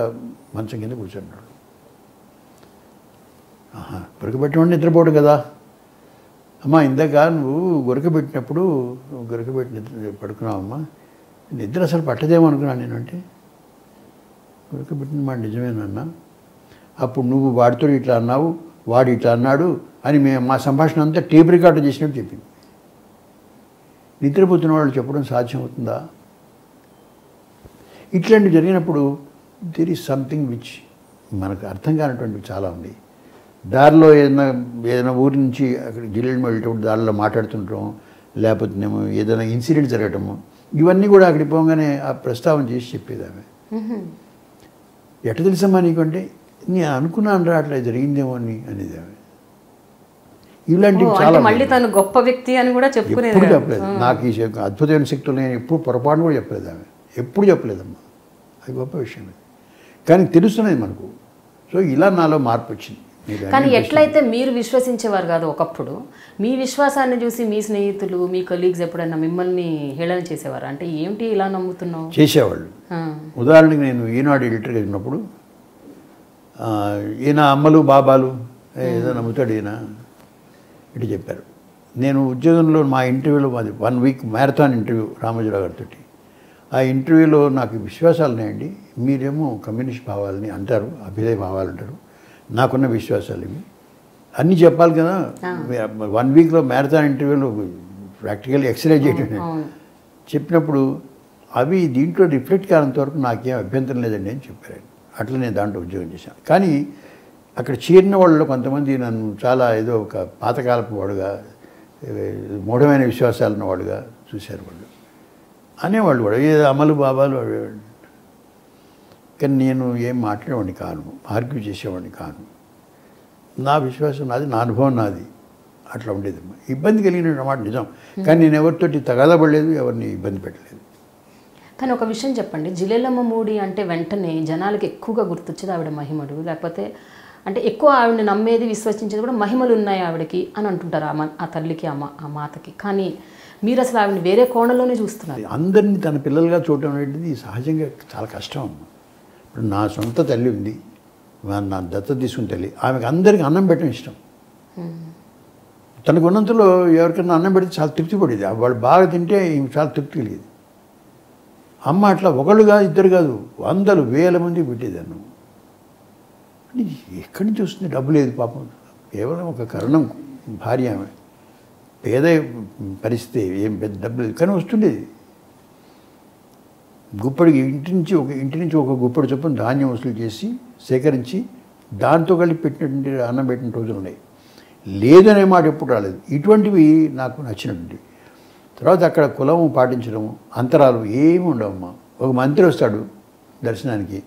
S2: మంచం కింద కూర్చున్నాడు. గొరకబెట్టడం నిద్రపోవడం కదా. అమ్మ ఇందాక నువ్వు గొరకబెట్టినప్పుడు గొరకబెట్టి పడుకున్నావమ్మా, నిద్ర అసలు పట్టదేమో అనుకున్నాను నేను. అంటే గొరకబెట్టిన మాట నిజమేనన్నా, అప్పుడు నువ్వు వాడితో ఇట్లా అన్నావు, వాడు ఇట్లా అన్నాడు అని మేము మా సంభాషణ అంతా టేప్ రికార్డు చేసినట్టు చెప్పింది. నిద్రపోతున్న వాళ్ళు చెప్పడం సాధ్యం అవుతుందా? ఇట్లాంటివి జరిగినప్పుడు దేర్ ఈజ్ సంథింగ్ విచ్ మనకు అర్థం కానటువంటివి చాలా ఉంది. దారిలో ఏదైనా ఊరి నుంచి అక్కడ జిల్లేడు వెళ్ళేటప్పుడు దారిలో మాట్లాడుతుంటాం, లేకపోతే ఏదైనా ఇన్సిడెంట్ జరగటము, ఇవన్నీ కూడా అక్కడికి పోగానే ఆ ప్రస్తావన చేసి చెప్పేది ఆమె. ఎట్ట తెలుసమ్మా నీకంటే, నేను అనుకున్నాను రా అట్లా జరిగిందేమో అని అనేది ఆమె. ఇలాంటివి చాలా.
S1: మళ్ళీ తను గొప్ప వ్యక్తి అని కూడా చెప్పుకునేది.
S2: ఎప్పుడు చెప్పలేదు నాకు ఈ అద్భుతమైన శక్తులు, నేను ఎప్పుడు పొరపాటు కూడా చెప్పలేదు ఆమె, ఎప్పుడు చెప్పలేదమ్మా. అది గొప్ప విషయం. కానీ తెలుస్తున్నది మనకు. సో ఇలా నాలో మార్పు వచ్చింది.
S1: కానీ ఎట్లయితే మీరు విశ్వసించేవారు కాదు ఒకప్పుడు, మీ విశ్వాసాన్ని చూసి మీ స్నేహితులు, మీ కొలీగ్స్ ఎప్పుడైనా మిమ్మల్ని హేళన చేసేవారు? అంటే ఏమిటి ఇలా నమ్ముతున్నావు?
S2: చేసేవాళ్ళు. ఉదాహరణకి నేను ఈనాడు ఎడిటర్గా ఉన్నప్పుడు, ఈయన అమ్మలు బాబాలు ఏదో నమ్ముతాడు ఈయన ఇటు చెప్పారు. నేను ఉద్యోగంలో మా ఇంటర్వ్యూలో, మాది 1 వీక్ మ్యారథాన్ ఇంటర్వ్యూ రామోజీరావు గారితో. ఆ ఇంటర్వ్యూలో నాకు విశ్వాసాలు ఉన్నాయండి, మీరేమో కమ్యూనిస్ట్ భావాలని అంటారు, అభ్యుదయ భావాలు అంటారు, నాకున్న విశ్వాసాలు ఇవి అన్నీ చెప్పాలి కదా. 1 వీక్లో మ్యారథాన్ ఇంటర్వ్యూలో ప్రాక్టికల్ ఎక్సర్సైజ్ చేయడం చెప్పినప్పుడు అవి దీంట్లో రిఫ్లెక్ట్ కానంత వరకు నాకేం అభ్యంతరం లేదండి అని చెప్పారు. అట్లా నేను దాంట్లో ఉద్యోగం చేశాను. కానీ అక్కడ చేరిన వాళ్ళు కొంతమంది నన్ను చాలా ఏదో ఒక పాతకాలపు వాడుగా, మూఢమైన విశ్వాసాలు ఉన్నవాడుగా చూశారు. వాళ్ళు అనేవాళ్ళు కూడా ఏదో అమలు బాబాలు. కానీ నేను ఏం మాట్లాడేవాడిని కాను, ఆర్గ్యూ చేసేవాడిని కాను. నా విశ్వాసం నాది, నా అనుభవం నాది, అట్లా ఉండేదమ్మా. ఇబ్బంది కలిగిన మాట నిజం, కానీ నేను ఎవరితోటి తగాదపడలేదు, ఎవరిని ఇబ్బంది పెట్టలేదు.
S1: కానీ ఒక విషయం చెప్పండి, జిల్లెలమ్మ మూడి అంటే వెంటనే జనాలకి ఎక్కువగా గుర్తొచ్చేది ఆవిడ మహిమలు, లేకపోతే అంటే ఎక్కువ ఆవిడని నమ్మేది, విశ్వసించేది కూడా మహిమలు ఉన్నాయి ఆవిడకి అని అంటుంటారు ఆ తల్లికి, ఆ మాతకి. కానీ మీరు అసలు ఆవిడని వేరే కోణంలోనే చూస్తున్నారు.
S2: అందరినీ తన పిల్లలుగా చూడటం అనేది సహజంగా చాలా కష్టం అమ్మ. ఇప్పుడు నా సొంత తల్లి ఉంది, నా దత్తత తీసుకున్న తల్లి, ఆమెకు అందరికీ అన్నం పెట్టడం ఇష్టం. తనకు ఉన్నంతలో ఎవరికైనా అన్నం పెడితే చాలా తృప్తి పడేది, వాళ్ళు బాగా తింటే చాలా తృప్తి కలిగేది. అమ్మ అట్లా ఒకళ్ళు కాదు, ఇద్దరు కాదు, 100 వేల మంది పెట్టేది అన్నం. ఎక్కడి నుంచి వస్తుంది? డబ్బు లేదు పాపం, కేవలం ఒక కరుణం భార్య ఆమె, పేద పరిస్థితి, ఏం పెద్ద డబ్బు లేదు, కానీ వస్తుండేది. గుప్పడికి ఇంటి నుంచి ఒక గుప్పడి చొప్పున ధాన్యం వసూలు చేసి సేకరించి దాంతో కలిపి పెట్టినటువంటి అన్నం పెట్టిన రోజులు ఉన్నాయి. లేదనే మాట ఎప్పుడు రాలేదు. ఇటువంటివి నాకు నచ్చినటువంటి. తర్వాత అక్కడ కులం పాటించడం, అంతరాలు ఏమి ఉండవమ్మా. ఒక మంత్రి వస్తాడు దర్శనానికి,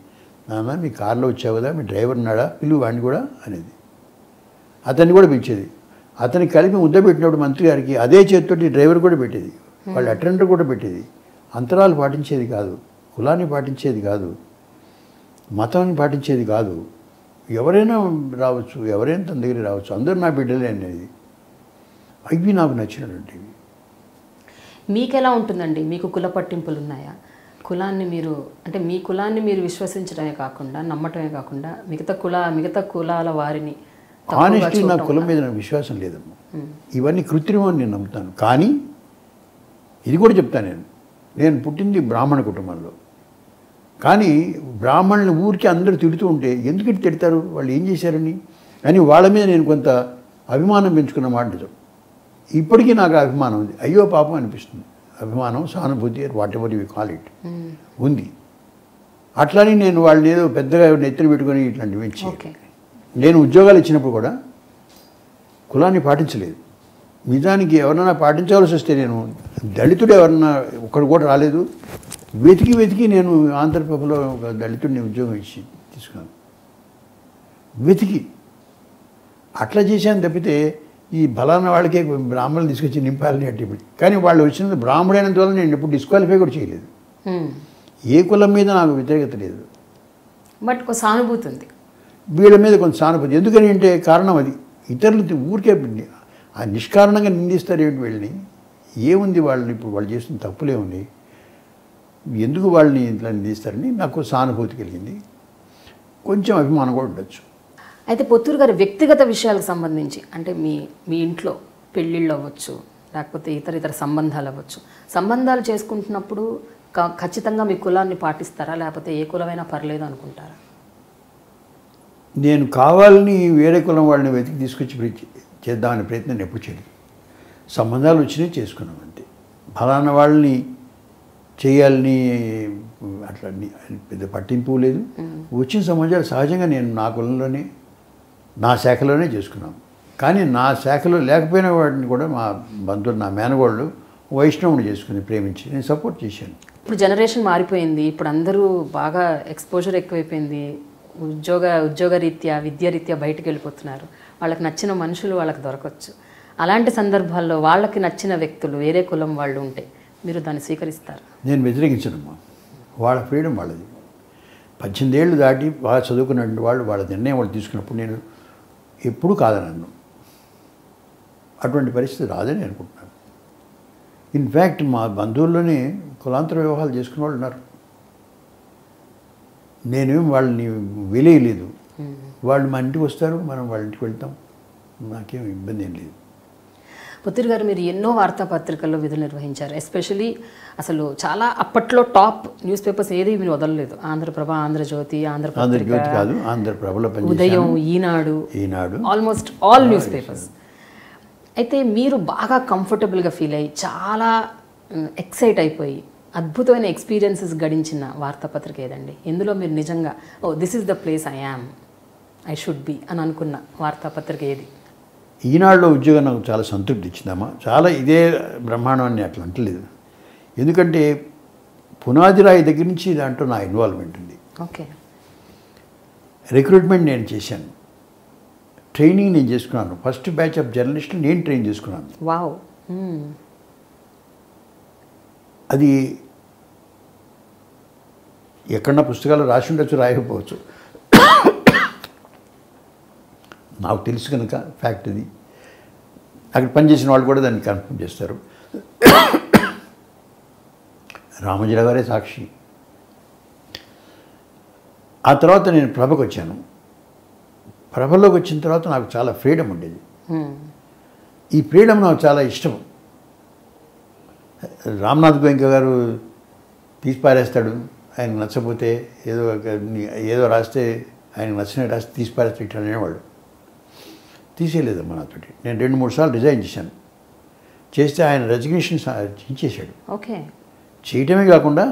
S2: నాన్న మీ కారులో వచ్చావు కదా, మీ డ్రైవర్ ఉన్నాడా, పిలువు వాడిని కూడా అనేది. అతన్ని కూడా పిలిచేది. అతనికి కలిపి ముద్ద పెట్టినప్పుడు మంత్రి గారికి అదే చేతితోటి డ్రైవర్ కూడా పెట్టేది, వాళ్ళ అటెండర్ కూడా పెట్టేది. అంతరాలు పాటించేది కాదు, కులాన్ని పాటించేది కాదు, మతాన్ని పాటించేది కాదు. ఎవరైనా రావచ్చు, ఎవరైనా తన దగ్గర రావచ్చు, అందరూ నా బిడ్డలే అనేది. అవి నాకు నచ్చినటువంటివి.
S1: మీకు ఎలా ఉంటుందండి? మీకు కుల పట్టింపులు ఉన్నాయా? కులాన్ని మీరు అంటే మీ కులాన్ని మీరు విశ్వసించడమే కాకుండా, నమ్మటమే కాకుండా మిగతా కులాల వారిని
S2: ఆనెస్ట్లీ నా కులం మీద నాకు విశ్వాసం లేదమ్మా. ఇవన్నీ కృత్రిమం నేను నమ్ముతాను. కానీ ఇది కూడా చెప్తాను, నేను నేను పుట్టింది బ్రాహ్మణ కుటుంబంలో. కానీ బ్రాహ్మణులు ఊరికి అందరూ తిడుతూ ఉంటే ఎందుకు ఇటు తిడతారు, వాళ్ళు ఏం చేశారని అని వాళ్ళ మీద నేను కొంత అభిమానం పెంచుకున్న మాట నిజం. ఇప్పటికీ నాకు అభిమానం ఉంది. అయ్యో పాపం అనిపిస్తుంది. అభిమానం, సానుభూతి, what ever you call it ఉంది. అట్లని నేను వాళ్ళని ఏదో పెద్దగా నెత్తిన పెట్టుకొని ఇట్లాంటివి ఇచ్చి నేను ఉద్యోగాలు ఇచ్చినప్పుడు కూడా కులాన్ని పాటించలేదు. నిజానికి ఎవరన్నా పాటించాల్సి వస్తే నేను దళితుడు ఎవరన్నా ఒక్కడు కూడా రాలేదు. వెతికి నేను ఆంధ్రప్రభలో ఒక దళితుడిని ఉద్యోగం ఇచ్చి తీసుకున్నాను. వెతికి అట్లా చేశాను తప్పితే ఈ బలాన వాళ్ళకే బ్రాహ్మణులు తీసుకొచ్చి నింపాలని అంటే ఇప్పుడు. కానీ వాళ్ళు వచ్చినది బ్రాహ్మణైనందువల్ల నేను ఎప్పుడు డిస్క్వాలిఫై కూడా చేయలేదు. ఏ కులం మీద నాకు వ్యతిరేకత లేదు,
S1: బట్ సానుభూతి ఉంది
S2: వీళ్ళ మీద కొంత సానుభూతి. ఎందుకని అంటే కారణం అది. ఇతరులు ఊరికే ఆ నిష్కారణంగా నిందిస్తారు ఏమిటి వీళ్ళని? ఏముంది వాళ్ళని, ఇప్పుడు వాళ్ళు చేస్తున్న తప్పులే ఉంది, ఎందుకు వాళ్ళని ఇట్లా నిందిస్తారని నాకు సానుభూతి కలిగింది. కొంచెం అభిమానం కూడా ఉండొచ్చు.
S1: అయితే పొత్తూరు గారి వ్యక్తిగత విషయాలకు సంబంధించి అంటే మీ ఇంట్లో పెళ్ళిళ్ళు అవ్వచ్చు, లేకపోతే ఇతర సంబంధాలు అవ్వచ్చు, సంబంధాలు చేసుకుంటున్నప్పుడు ఖచ్చితంగా మీ కులాన్ని పాటిస్తారా, లేకపోతే ఏ కులమైనా పర్లేదు అనుకుంటారా?
S2: నేను కావాలని వేరే కులం వాళ్ళని వెతికి తీసుకొచ్చి చేద్దామనే ప్రయత్నం ఎప్పుడు చేయలేదు. సంబంధాలు వచ్చినాయి, చేసుకున్నాం అంతే. ఫలానా వాళ్ళని చేయాలని అట్లా పెద్ద పట్టింపు లేదు. వచ్చిన సంబంధాలు సహజంగా నేను నా కులంలోనే, నా శాఖలోనే చేసుకున్నాను. కానీ నా శాఖలో లేకపోయిన వాటిని కూడా మా బంధువులు, నా మేనగోళ్ళు వైష్ణవుని చేసుకుని ప్రేమించి నేను సపోర్ట్ చేశాను.
S1: ఇప్పుడు జనరేషన్ మారిపోయింది. ఇప్పుడు అందరూ బాగా ఎక్స్పోజర్ ఎక్కువైపోయింది. ఉద్యోగ రీత్యా, విద్యారీత్యా బయటకు వెళ్ళిపోతున్నారు. వాళ్ళకి నచ్చిన మనుషులు వాళ్ళకి దొరకవచ్చు. అలాంటి సందర్భాల్లో వాళ్ళకి నచ్చిన వ్యక్తులు వేరే కులం వాళ్ళు ఉంటే మీరు దాన్ని స్వీకరిస్తారు?
S2: నేను వ్యతిరేకించనమ్మా. వాళ్ళ ఫ్రీడమ్ వాళ్ళది. 18 ఏళ్ళు దాటి బాగా చదువుకున్నటువంటి వాళ్ళు వాళ్ళ నిర్ణయం వాళ్ళు తీసుకున్నప్పుడు నేను ఎప్పుడూ కాదనన్ను. అటువంటి పరిస్థితి రాదని అనుకుంటున్నాను. ఇన్ఫ్యాక్ట్ మా బంధువుల్లోనే కులాంతర వివాహాలు చేసుకునే వాళ్ళు ఉన్నారు. నేనేం వాళ్ళని వెలేయలేదు. వాళ్ళు మా ఇంటికి వస్తారు, మనం వాళ్ళ ఇంటికి వెళ్తాం, నాకేం ఇబ్బంది ఏం లేదు.
S1: పొత్తూరు గారు, మీరు ఎన్నో వార్తాపత్రికల్లో విధులు నిర్వహించారు. ఎస్పెషలీ అసలు చాలా అప్పట్లో టాప్ న్యూస్ పేపర్స్ ఏది మీరు వదలలేదు. ఆంధ్రప్రభ, ఆంధ్రజ్యోతి,
S2: ఆంధ్రప్రభలో
S1: ఉదయం, ఈనాడు, ఆల్మోస్ట్ ఆల్ న్యూస్ పేపర్స్. అయితే మీరు బాగా కంఫర్టబుల్గా ఫీల్ అయ్యి చాలా ఎక్సైట్ అయిపోయి అద్భుతమైన ఎక్స్పీరియన్సెస్ గడించిన వార్తాపత్రిక ఏదండి? ఎందులో మీరు నిజంగా this is the place I should be అని అనుకున్న వార్తాపత్రిక ఏది?
S2: ఈనాడులో ఉద్యోగం నాకు చాలా సంతృప్తి ఇచ్చిందమ్మా. చాలా ఇదే బ్రహ్మాండం అని అట్లా అంటలేదు. ఎందుకంటే పునాది రాయి దగ్గర నుంచి దాంట్లో నా ఇన్వాల్వ్మెంట్ ఉంది.
S1: ఓకే.
S2: రిక్రూట్మెంట్ నేను చేశాను, ట్రైనింగ్ నేను చేసుకున్నాను. ఫస్ట్ బ్యాచ్ ఆఫ్ జర్నలిస్టులు నేను ట్రైన్ చేసుకున్నాను.
S1: వావ్.
S2: అది ఎక్కడన్నా పుస్తకాలు రాసి ఉండొచ్చు, రాయకపోవచ్చు. నాకు తెలుసు కనుక ఫ్యాక్ట్ ఇది. అక్కడ పనిచేసిన వాళ్ళు కూడా దాన్ని కన్ఫర్మ్ చేస్తారు. రామోజీరావు గారే సాక్షి. ఆ తర్వాత నేను ప్రభకు వచ్చాను. ప్రభలోకి వచ్చిన తర్వాత నాకు చాలా ఫ్రీడమ్ ఉండేది. ఈ ఫ్రీడమ్ నాకు చాలా ఇష్టం. రామ్నాథ్ గోయంకా గారు తీసి పారేస్తాడు, ఆయనకు నచ్చకపోతే ఏదో రాస్తే ఆయనకు నచ్చినట్టు రాస్తే తీసి పారేస్తే ఇట్లా అనేవాళ్ళు. తీసేయలేదమ్మా నాతోటి. నేను 2-3 సార్లు రిజైన్ చేశాను. చేస్తే ఆయన రెసిగ్నేషన్ ఇచ్చేశాడు.
S1: ఓకే.
S2: చేయటమే కాకుండా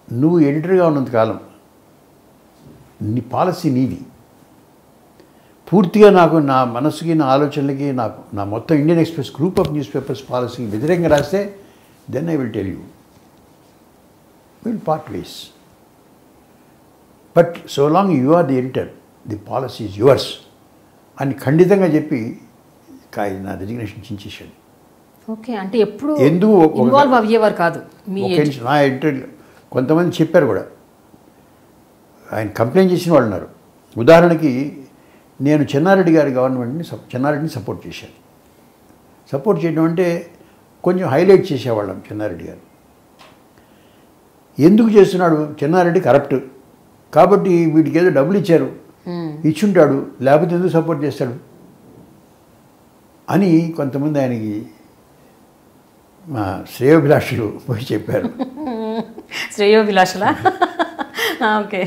S2: నువ్వు ఎడిటర్గా ఉన్నంతకాలం నీ పాలసీ నీది, పూర్తిగా నాకు నా మనసుకి, నా ఆలోచనలకి, నా మొత్తం Indian Express group of newspapers పాలసీకి వ్యతిరేకంగా రాస్తే then I will tell you, will part ways. But so long you are the editor, the policy is yours అని ఖండితంగా చెప్పి నా రెసిగ్నేషన్ చించేశాడు.
S1: ఓకే. అంటే ఎప్పుడు ఎందుకు ఇన్వాల్వ్ అయ్యేవారు కాదు
S2: నా ఎడిటర్. కొంతమంది చెప్పారు కూడా, ఆయన కంప్లైంట్ చేసిన వాళ్ళు ఉన్నారు. ఉదాహరణకి నేను చెన్నారెడ్డి గారి చెన్నారెడ్డిని సపోర్ట్ చేశాను. సపోర్ట్ చేయడం అంటే కొంచెం హైలైట్ చేసేవాళ్ళం. చెన్నారెడ్డి గారు ఎందుకు చేస్తున్నాడు, చెన్నారెడ్డి కరప్ట్ కాబట్టి వీటికి ఏదో డబ్బులు ఇచ్చారు, ఇచ్చుంటాడు, లేకపోతే ఎందుకు సపోర్ట్ చేస్తాడు. అని కొంతమంది ఆయనకి మా శ్రేయోభిలాషులు పోయి చెప్పారు.
S1: శ్రేయోభిలాషలా? ఓకే.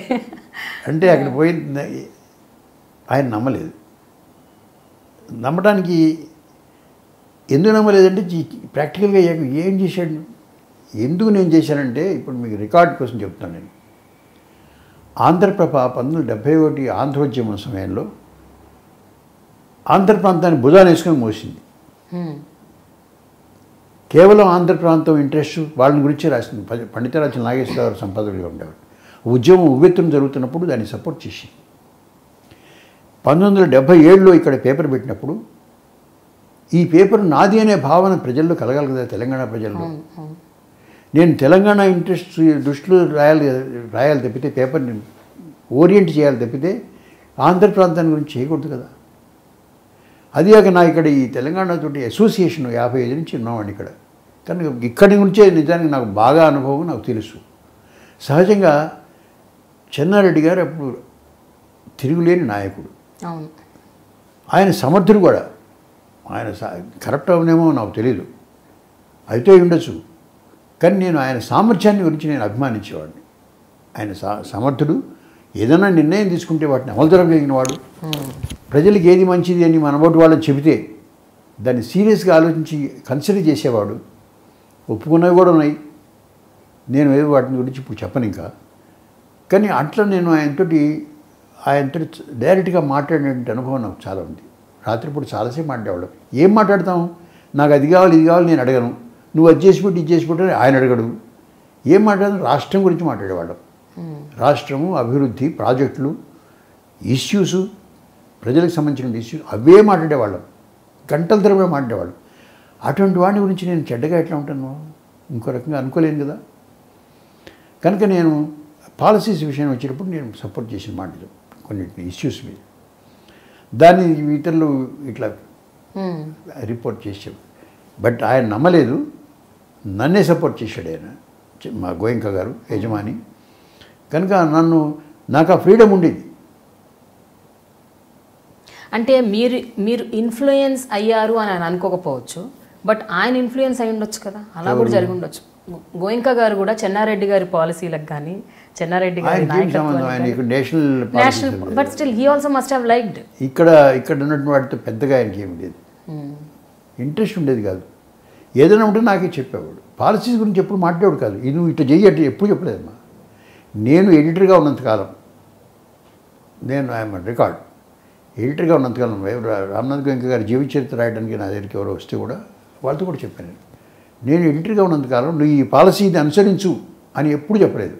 S2: అంటే అక్కడ పోయి ఆయన నమ్మలేదు. నమ్మడానికి ఎందుకు నమ్మలేదంటే ప్రాక్టికల్గా ఏం చేశాడు, ఎందుకు నేను చేశానంటే ఇప్పుడు మీకు రికార్డ్ కోసం చెప్తాను నేను. ఆంధ్రప్రభ 1971 ఆంధ్రోద్యమం సమయంలో ఆంధ్ర ప్రాంతాన్ని భుజాన్ని వేసుకొని మోసింది. కేవలం ఆంధ్ర ప్రాంతం ఇంట్రెస్ట్ వాళ్ళని గురించి రాసింది. పండితరాజు నాగేశ్వరరావు సంపాదకులుగా ఉండేవాడు. ఉద్యమం ఉవ్వెత్తున జరుగుతున్నప్పుడు దాన్ని సపోర్ట్ చేసి 1977లో ఇక్కడ పేపర్ పెట్టినప్పుడు ఈ పేపర్ నాది అనే భావన ప్రజల్లో కలగాలి కదా, తెలంగాణ ప్రజల్లో. నేను తెలంగాణ ఇంట్రెస్ట్ దృష్టిలో రాయాలి తప్పితే, పేపర్ని ఓరియంట్ చేయాలి తప్పితే ఆంధ్ర ప్రాంతాన్ని గురించి చేయకూడదు కదా. అది కాక నా ఇక్కడ ఈ తెలంగాణతోటి అసోసియేషన్ 55 నుంచి ఉన్నామండి ఇక్కడ. కానీ ఇక్కడి నుంచే నిజానికి నాకు బాగా అనుభవం నాకు తెలుసు. సహజంగా చెన్నారెడ్డి గారు అప్పుడు తిరుగులేని నాయకుడు. ఆయన సమర్థుడు కూడా. ఆయన కరప్ట్ అవనేమో నాకు తెలీదు, అయితే ఉండొచ్చు. కానీ నేను ఆయన సామర్థ్యాన్ని గురించి నేను అభిమానించేవాడిని. ఆయన సమర్థుడు. ఏదైనా నిర్ణయం తీసుకుంటే వాటిని అమలు జరగలిగిన వాడు. ప్రజలకు ఏది మంచిది అని మనబోటి వాళ్ళని చెబితే దాన్ని సీరియస్గా ఆలోచించి కన్సిడర్ చేసేవాడు. ఒప్పుకున్నవి కూడా ఉన్నాయి, నేను ఏదో వాటిని గురించి ఇప్పుడు చెప్పను ఇంకా. కానీ అట్లా నేను ఆయనతో డైరెక్ట్గా మాట్లాడినటువంటి అనుభవం నాకు చాలా ఉంది. రాత్రిపూట చాలాసేపు మాట్లాడేవాడు. ఏం మాట్లాడతాం, నాకు అది కావాలి ఇది కావాలి నేను అడగను, నువ్వు అది చేసిపెట్టి ఇది చేసిపెట్టు ఆయన అడగడు. ఏం మాట్లాడదాం, రాష్ట్రం గురించి మాట్లాడేవాళ్ళం. రాష్ట్రము, అభివృద్ధి, ప్రాజెక్టులు, ఇష్యూస్, ప్రజలకు సంబంధించిన ఇష్యూస్ అవే మాట్లాడేవాళ్ళం. గంటల తరబడి మాట్లాడేవాళ్ళం. అటువంటి వాడి గురించి నేను చెడ్డగా ఎట్లా ఉంటాను, ఇంకో రకంగా అనుకోలేను కదా. కనుక నేను పాలసీస్ విషయం వచ్చేటప్పుడు నేను సపోర్ట్ చేసిన మాటలు కొన్నింటిని ఇష్యూస్ మీద. దాన్ని ఇతరులు ఇట్లా రిపోర్ట్ చేసాడు. బట్ ఆయన నమ్మలేదు, నన్నే సపోర్ట్ చేశాడు ఆయన, మా గోయంక గారు యజమాని. కనుక నాకు ఆ ఫ్రీడమ్ ఉండేది.
S1: అంటే మీరు ఇన్ఫ్లుయెన్స్ అయ్యారు అని ఆయన అనుకోకపోవచ్చు, బట్ ఆయన ఇన్ఫ్లుయెన్స్ అయి ఉండొచ్చు కదా, అలా కూడా జరిగి ఉండొచ్చు. గోయంక గారు కూడా చెన్నారెడ్డి గారి పాలసీలకు కానీ చెన్నారెడ్డి గారి national, but still he also must have liked.
S2: ఇక్కడ ఉన్నటువంటి వాటితో పెద్దగా ఆయనకి ఏమి లేదు, ఇంట్రెస్ట్ ఉండేది కాదు. ఏదైనా ఉంటే నాకే చెప్పేవాడు. పాలసీస్ గురించి ఎప్పుడు మాట్లాడాడు కాదు. ఇది నువ్వు ఇట్లా చెయ్యి అంటే ఎప్పుడు చెప్పలేదమ్మా. నేను ఎడిటర్గా ఉన్నంతకాలం, నేను ఐఎమ్ రికార్డ్ ఎడిటర్గా ఉన్నంతకాలం రామ్నాథ్ గోయంక గారి జీవిత చరిత్ర రాయడానికి నా దగ్గరికి ఎవరో వస్తే కూడా వాళ్ళతో కూడా చెప్పాను. నేను ఎడిటర్గా ఉన్నంతకాలం నువ్వు ఈ పాలసీని అనుసరించు అని ఎప్పుడు చెప్పలేదు.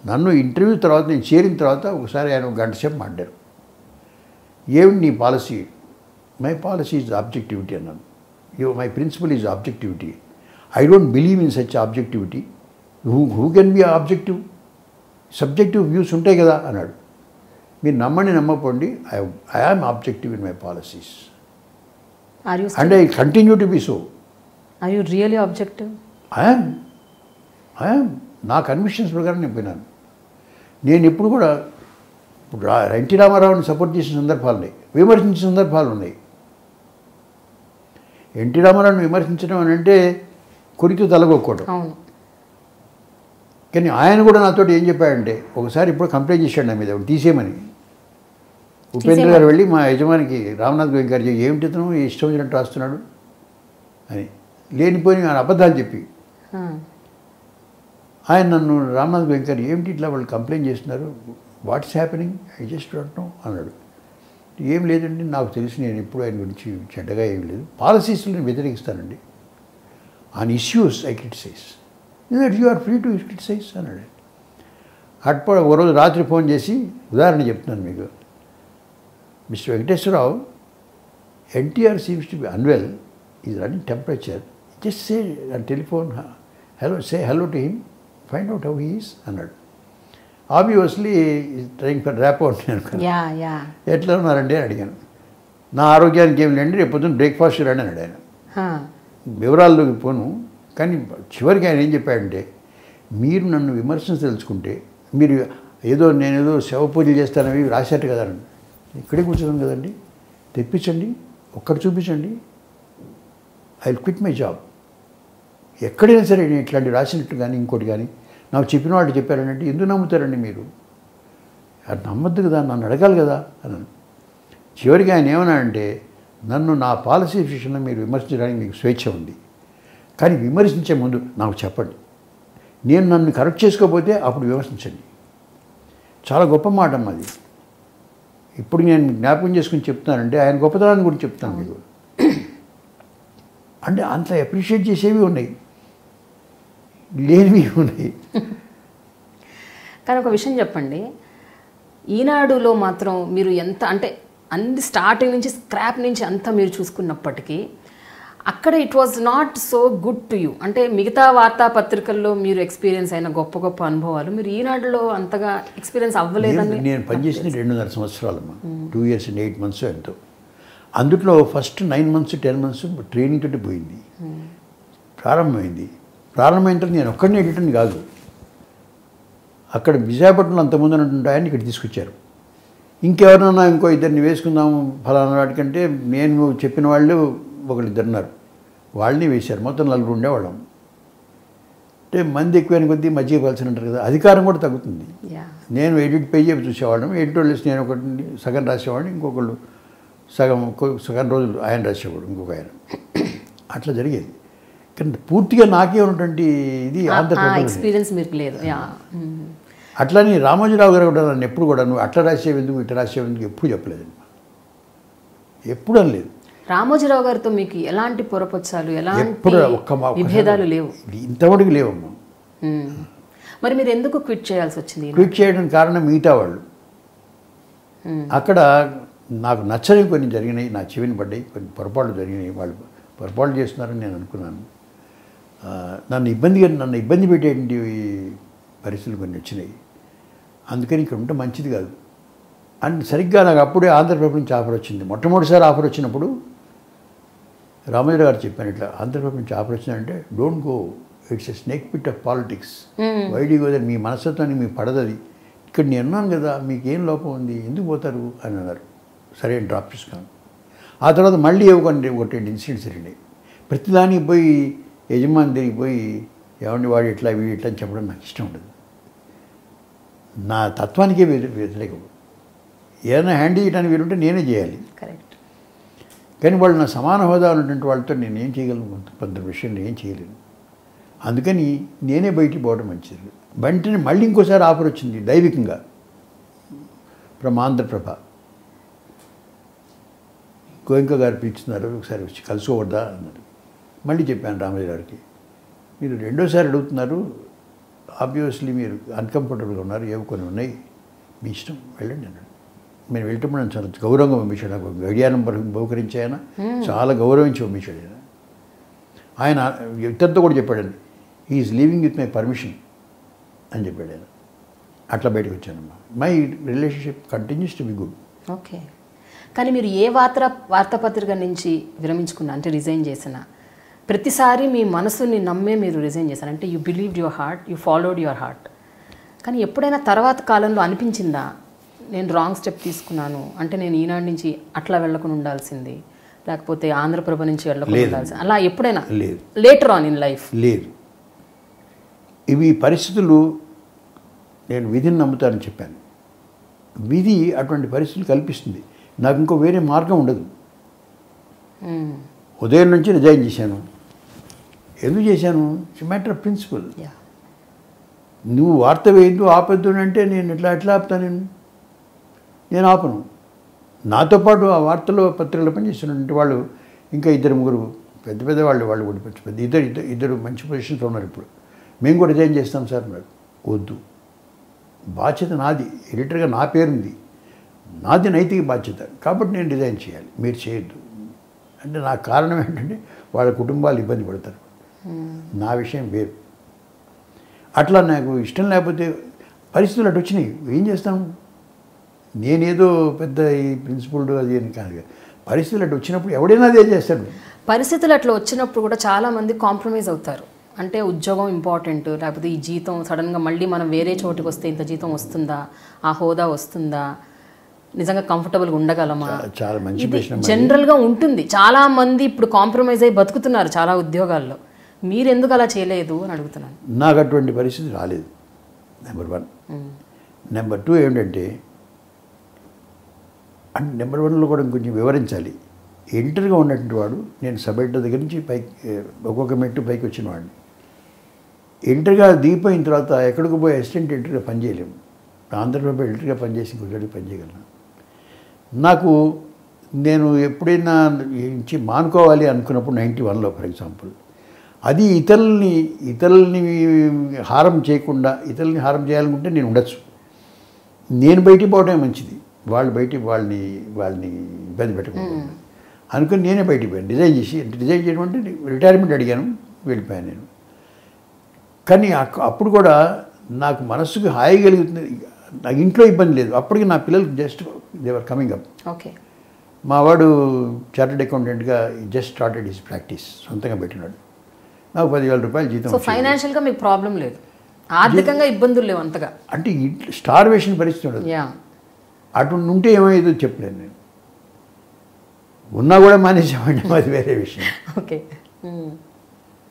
S2: నన్ను ఇంటర్వ్యూ తర్వాత నేను చేరిన తర్వాత ఒకసారి ఆయన 1 గంట సేపు మాట్లాడారు. ఏమిటి నీ policy? My policy is objectivity అన్నాను. My principle is objectivity. I don't believe in such objectivity. Who can be objective? Subjective views ఉంటాయి కదా అన్నాడు. మీరు నమ్మండి నమ్మకండి, I am objective in my policies and I continue to be so.
S1: Are you really objective?
S2: I am నా కన్విక్షన్స్ ప్రకారం నేను పోయినాను. నేను ఎప్పుడు కూడా ఇప్పుడు ఎన్టీ రామారావుని సపోర్ట్ చేసిన సందర్భాలు ఉన్నాయి, విమర్శించిన సందర్భాలు ఉన్నాయి. ఎన్టీ రామారావుని విమర్శించడం అని అంటే కొరికితో తలగొక్కోవడం. కానీ ఆయన కూడా నాతో ఏం చెప్పాడంటే, ఒకసారి ఇప్పుడు కంప్లైంట్ చేశాడు నా మీద తీసేయమని. ఉపేంద్ర గారు వెళ్ళి మా యజమానికి రామ్నాథ్ గోయంక గారు ఏమిటి ఇతను ఇష్టం వచ్చినట్టు రాస్తున్నాడు అని లేనిపోయి ఆయన అబద్ధాలు చెప్పి ఆయన నన్ను రామ్నాథ్ గోయంక గారు ఏమిటి ఇట్లా వాళ్ళు కంప్లైంట్ చేస్తున్నారు, what's happening, I just don't know అన్నాడు. ఏం లేదండి, నాకు తెలిసి నేను ఎప్పుడు ఆయన గురించి చెడ్డగా ఏం లేదు, పాలసీస్లో నేను వ్యతిరేకిస్తానండి, on issues I criticise, you are free to criticise అన్నాడు. అట్పో ఓ రోజు రాత్రి ఫోన్ చేసి ఉదాహరణ చెప్తున్నాను మీకు. Mr Venkateswara Rao, NTR seems to be unwell, is running temperature, just say on telephone hello, say hello to him, find out how he is అన్నాడు. Obviously trying for rapport అంటే అనుకున్నాను. ఎట్లా ఉన్నారండి అని అడిగాను. నా ఆరోగ్యానికి ఏమి లేండి, రేపు పొద్దున్న బ్రేక్ఫాస్ట్ రండి అన్నాడు ఆయన. వివరాల్లోకి పోను, కానీ చివరికి ఆయన ఏం చెప్పాడంటే, మీరు నన్ను విమర్శించదలుచుకుంటే మీరు నేనేదో శవ పూజలు చేస్తానవి రాశారు కదా అని, ఇక్కడే కూర్చున్నాను కదండి, తెప్పించండి, ఒక్కటి చూపించండి, I will quit my job ఎక్కడైనా సరే నేను ఇట్లాంటి రాసినట్టు కానీ ఇంకోటి కానీ నాకు చెప్పిన వాళ్ళు చెప్పారంటే ఎందుకు నమ్ముతారండి మీరు? అది నమ్మద్దు కదా, నన్ను అడగాలి కదా అన్నాను. చివరికి ఆయన ఏమన్నాడంటే, నన్ను నా పాలసీ విషయంలో మీరు విమర్శించడానికి మీకు స్వేచ్ఛ ఉంది, కానీ విమర్శించే ముందు నాకు చెప్పండి, నేను నన్ను కరెక్ట్ చేసుకోకపోతే అప్పుడు విమర్శించండి. చాలా గొప్ప మాట అమ్మ అది. ఇప్పుడు నేను జ్ఞాపకం చేసుకుని చెప్తున్నానంటే ఆయన గొప్పతనాన్ని గురించి చెప్తాను మీకు. అంటే అంత అప్రిషియేట్ చేసేవి ఉన్నాయి, లేనివి ఉన్నాయి.
S1: కానీ ఒక విషయం చెప్పండి, ఈనాడులో మాత్రం మీరు ఎంత అంటే అన్ని స్టార్టింగ్ నుంచి స్క్రాప్ నుంచి అంతా మీరు చూసుకున్నప్పటికీ అక్కడ it was not so good to you. అంటే మిగతా వార్తాపత్రికల్లో మీరు ఎక్స్పీరియన్స్ అయిన గొప్ప గొప్ప అనుభవాలు మీరు ఈనాడులో అంతగా ఎక్స్పీరియన్స్ అవ్వలేదని.
S2: నేను పనిచేసింది 2.5 సంవత్సరాలమ్మా, 2 years and 8 months ఎంతో. అందుట్లో ఫస్ట్ 9 months 10 months ట్రైనింగ్ తోటి పోయింది. ప్రారంభమైంది. ప్రారంభమైన తర్వాత నేను ఒక్కడిని ఎడిటర్ని కాదు, అక్కడ విశాఖపట్నంలో అంతమంది ఉన్నటువంటి ఆయన ఇక్కడ తీసుకొచ్చారు. ఇంకెవరన్నా ఇంకో ఇద్దరిని వేసుకుందాము ఫలానా వాటికంటే నేను చెప్పిన వాళ్ళు ఒకళ్ళు ఇద్దరున్నారు, వాళ్ళని వేశారు. మొత్తం 4 ఉండేవాళ్ళం. అంటే మంది ఎక్కువైన కొద్దీ మజ్జిగ పలచని అంటారు కదా, అధికారం కూడా తగ్గుతుంది. నేను ఎడిట్ పేజీ చూసేవాళ్ళం, ఎడిటోర్ లిస్ట్ నేను ఒకటి సగం రాసేవాడిని, ఇంకొకళ్ళు సగం రోజులు ఆయన రాసేవాడు, ఇంకొక ఆయన. అట్లా జరిగేది. కానీ పూర్తిగా నాకే ఉన్నటువంటి ఇది
S1: ఎక్స్పీరియన్స్ మీకు లేదు.
S2: అట్లని రామోజీరావు గారు కూడా నన్ను ఎప్పుడు కూడా నువ్వు అట్లా రాసేందుకు ఇట్లా రాసేందుకు ఎప్పుడు చెప్పలేదండి, ఎప్పుడు అనలేదు.
S1: రామోజీరావు గారితో మీకు ఎలాంటి పొరపచ్చాలు, ఎలాంటి విభేదాలు లేవు?
S2: ఇంతవరకు లేవమ్మా.
S1: మరి మీరు ఎందుకు క్విట్ చేయాల్సి వచ్చింది?
S2: క్విట్ చేయడానికి కారణం మిగతా వాళ్ళు. అక్కడ నాకు నచ్చని కొన్ని జరిగినాయి, నా చెవిని పడ్డాయి, కొన్ని పొరపాట్లు జరిగినాయి. వాళ్ళు పొరపాటు చేస్తున్నారని నేను అనుకున్నాను. నన్ను ఇబ్బంది పెట్టేటువంటి పరిస్థితులు కొన్ని వచ్చినాయి. అందుకని ఇక్కడ ఉంటే మంచిది కాదు అండ్ సరిగ్గా నాకు అప్పుడే ఆంధ్రప్రభ నుంచి ఆఫర్ వచ్చింది. మొట్టమొదటిసారి ఆఫర్ వచ్చినప్పుడు రామోజీరావు గారు చెప్పాను, ఇట్లా ఆంధ్రప్రభ నుంచి ఆఫర్ వచ్చిందంటే don't go, it's a snake pit of politics, YD గోదని మీ మనస్తత్వానికి మీకు పడదది, ఇక్కడ నేను అన్నాను కదా మీకేం లోపం ఉంది, ఎందుకు పోతారు అని అన్నారు. సరే డ్రాప్ చేసుకున్నాను. ఆ తర్వాత మళ్ళీ ఒకటి ఇన్సిడెంట్స్ జరిగినాయి. ప్రతిదానికి పోయి యజమాని దగ్గరికి పోయి ఏమండి వాడు ఇట్లా వీడు ఇట్లా అని చెప్పడం నాకు ఇష్టం ఉండదు. నా తత్వానికే వ్యతిరేకం. ఏదైనా హ్యాండిల్ చేయడానికి వీరుంటే నేనే చేయాలి.
S1: కరెక్ట్.
S2: కానీ వాళ్ళు నా సమాన హోదా ఉన్నటువంటి వాళ్ళతో నేను ఏం చేయగలను, కొంత విషయంలో ఏం చేయలేను. అందుకని నేనే బయటికి పోవడం మంచిది. వెంటనే మళ్ళీ ఇంకోసారి ఆఫర్ వచ్చింది దైవికంగా ఫ్రమ్ ఆంధ్రప్రభ. గోయంక గారు పిలుస్తున్నారు, ఒకసారి వచ్చి కలుసుకోవద్దా అన్నారు. మళ్ళీ చెప్పాను రామోజీ గారికి, మీరు రెండోసారి అడుగుతున్నారు, ఆబ్వియస్లీ మీరు అన్కంఫర్టబుల్గా ఉన్నారు, ఏవో కొన్ని ఉన్నాయి, మీ ఇష్టం వెళ్ళండి అన్నాడు. నేను వెళ్ళటప్పుడు నన్ను చాలా గౌరవంగా పంపించాడు. నాకు గడియారం బహుకరించి ఆయన చాలా గౌరవించి పంపించాడు. ఆయన ఇతరుతో కూడా చెప్పాడండి, is leaving with my permission అని చెప్పాడు ఆయన. అట్లా బయటకు వచ్చానమ్మా. My relationship continues to be good.
S1: Okay. కానీ మీరు ఏ వార్తాపత్రిక నుంచి విరమించుకున్నా అంటే రిజైన్ చేసినా ప్రతిసారి మీ మనసుని నమ్మే మీరు రిజైన్ చేశారు. అంటే you believed your heart, you followed your heart. కానీ ఎప్పుడైనా తర్వాత కాలంలో అనిపించిందా నేను రాంగ్ స్టెప్ తీసుకున్నాను, అంటే నేను ఈనాడు నుంచి అట్లా వెళ్ళకుండా ఉండాల్సింది, లేకపోతే ఆంధ్రప్రభ నుంచి వెళ్ళకుండా ఉండాల్సింది, అలా ఎప్పుడైనా
S2: లేదు
S1: లేటర్ ఆన్ ఇన్ లైఫ్?
S2: లేదు. ఇవి పరిస్థితులు, నేను విధిని నమ్ముతానని చెప్పాను. విధి అటువంటి పరిస్థితులు కల్పిస్తుంది. నాకు ఇంకో వేరే మార్గం ఉండదు. ఉదయం నుంచి రిజైన్ చేశాను. ఎందుకు చేశాను? It's matter of principle. నువ్వు వార్త వేయద్దు ఆపద్దు అంటే నేను ఎట్లా ఆపుతాను? నేను ఆపను. నాతో పాటు ఆ వార్తలో పత్రికలు పనిచేస్తున్నటువంటి వాళ్ళు ఇంకా 2-3 పెద్ద వాళ్ళు ఓడిపోవచ్చు. ఇద్దరు మంచి పొజిషన్స్లో ఉన్నారు. ఇప్పుడు మేము కూడా రిజైన్ చేస్తాం సార్ అన్నారు. వద్దు, బాధ్యత నాది, ఎడిటర్గా నా పేరుంది, నాది నైతిక బాధ్యత, కాబట్టి నేను రిజైన్ చేయాలి, మీరు చేయొద్దు అంటే నా కారణం ఏంటంటే వాళ్ళ కుటుంబాలు ఇబ్బంది పడతారు, నా విషయం వేరు. అట్లా నాకు ఇష్టం లేకపోతే పరిస్థితులు అటు వచ్చినాయి, ఏం చేస్తాం? నేనేదో పెద్ద ఈ ప్రిన్సిపల్డ్ అది అని కాదు, పరిస్థితులు అటు వచ్చినప్పుడు ఎవడైనా అదే చేస్తాడు.
S1: పరిస్థితులు అట్లా వచ్చినప్పుడు కూడా చాలామంది కాంప్రమైజ్ అవుతారు. అంటే ఉద్యోగం ఇంపార్టెంట్, లేకపోతే ఈ జీతం సడన్గా మళ్ళీ మనం వేరే చోటుకి వస్తే ఇంత జీతం వస్తుందా, ఆ హోదా వస్తుందా, నిజంగా కంఫర్టబుల్గా ఉండగలమా,
S2: చాలా మంచి ప్రశ్న.
S1: జనరల్గా ఉంటుంది. చాలామంది ఇప్పుడు కాంప్రమైజ్ అయ్యి బతుకుతున్నారు చాలా ఉద్యోగాల్లో. మీరు ఎందుకు అలా చేయలేదు అని అడుగుతున్నాను.
S2: నాకు అటువంటి పరిస్థితి రాలేదు, నెంబర్ 1. నెంబర్ 2 ఏంటంటే, అంటే నెంబర్ 1లో కూడా కొంచెం వివరించాలి. ఎడిటర్గా ఉన్నటువంటి వాడు, నేను సబ్ ఎడిటర్ దగ్గర నుంచి పైకి ఒక్కొక్క మెట్టు పైకి వచ్చిన వాడిని. ఎడిటర్గా దిగిపోయిన తర్వాత ఎక్కడికి పోయి అసిస్టెంట్ ఎడిటర్గా పనిచేయలేము. ఆంధ్రప్రభ ఎడిటర్గా పనిచేసి ఇంకొకటి పనిచేయగలను. నాకు నేను ఎప్పుడైనా నుంచి మానుకోవాలి అనుకున్నప్పుడు 91లో ఫర్ ఎగ్జాంపుల్, అది ఇతరుల్ని హారం చేయకుండా, ఇతరుల్ని హారం చేయాలనుకుంటే నేను ఉండొచ్చు. నేను బయటికి పోవడమే మంచిది, వాళ్ళని ఇబ్బంది పెట్టకుండా అనుకుని నేనే బయటికి పోయాను. రిజైన్ చేయడం అంటే రిటైర్మెంట్ అడిగాను, వెళ్ళిపోయాను నేను. కానీ అప్పుడు కూడా నాకు మనస్సుకు హాయి కలుగుతుంది, నాకు ఇంట్లో ఇబ్బంది లేదు. అప్పటికి నా పిల్లలు just they were coming up.
S1: Okay.
S2: మా వాడు చార్టెడ్ అకౌంటెంట్గా జస్ట్ స్టార్టెడ్ హిస్ ప్రాక్టీస్, సొంతంగా పెట్టినాడు. నాకు 10,000 రూపాయలు జీతం.
S1: సో ఫైనాన్షియల్గా మీకు ప్రాబ్లం లేదు, ఆర్థికంగా ఇబ్బందులు లేవు అంతగా.
S2: అంటే స్టార్వేషన్ పరిస్థితి ఉండదు. అటువంటి ఉంటే ఏమయ్యేదో చెప్పలేను నేను. ఉన్నా కూడా మానేసామండి, అది వేరే విషయం.
S1: ఓకే.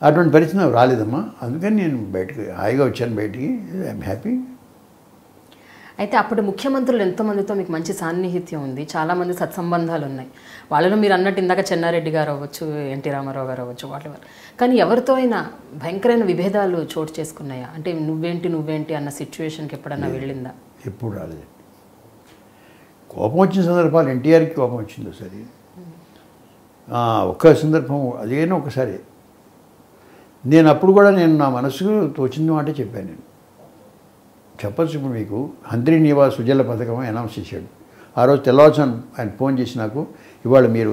S2: అటువంటి పరిస్థితి నాకు రాలేదమ్మా. అందుకని నేను బయటకు హాయిగా వచ్చాను బయటికి. I'm happy.
S1: అయితే అప్పుడు ముఖ్యమంత్రులు ఎంతోమందితో మీకు మంచి సాన్నిహిత్యం ఉంది, చాలామంది సత్సంబంధాలు ఉన్నాయి. వాళ్ళలో మీరు అన్నట్టు ఇందాక చెన్నారెడ్డి గారు అవ్వచ్చు, ఎన్టీ రామారావు గారు అవ్వచ్చు, వాళ్ళు. కానీ ఎవరితో అయినా భయంకరమైన విభేదాలు చోటు చేసుకున్నాయా? అంటే నువ్వేంటి అన్న సిచ్యువేషన్కి ఎప్పుడన్నా వెళ్ళిందా?
S2: ఎప్పుడు రాలేదు. కోపం వచ్చిన సందర్భాలు, ఎన్టీఆర్కి కోపం వచ్చింది ఒకసారి, ఒక్క సందర్భం, అదేనో ఒకసారి. నేను అప్పుడు కూడా నా మనసుకు తోచింది మాట చెప్పాను. నేను చెప్పచ్చు ఇప్పుడు మీకు. హంద్రీ నివాస్ సుజల పథకం అనౌన్స్ చేశాడు. ఆ రోజు తెల్లవారుజామున ఆయన ఫోన్ చేసి నాకు, ఇవాళ మీరు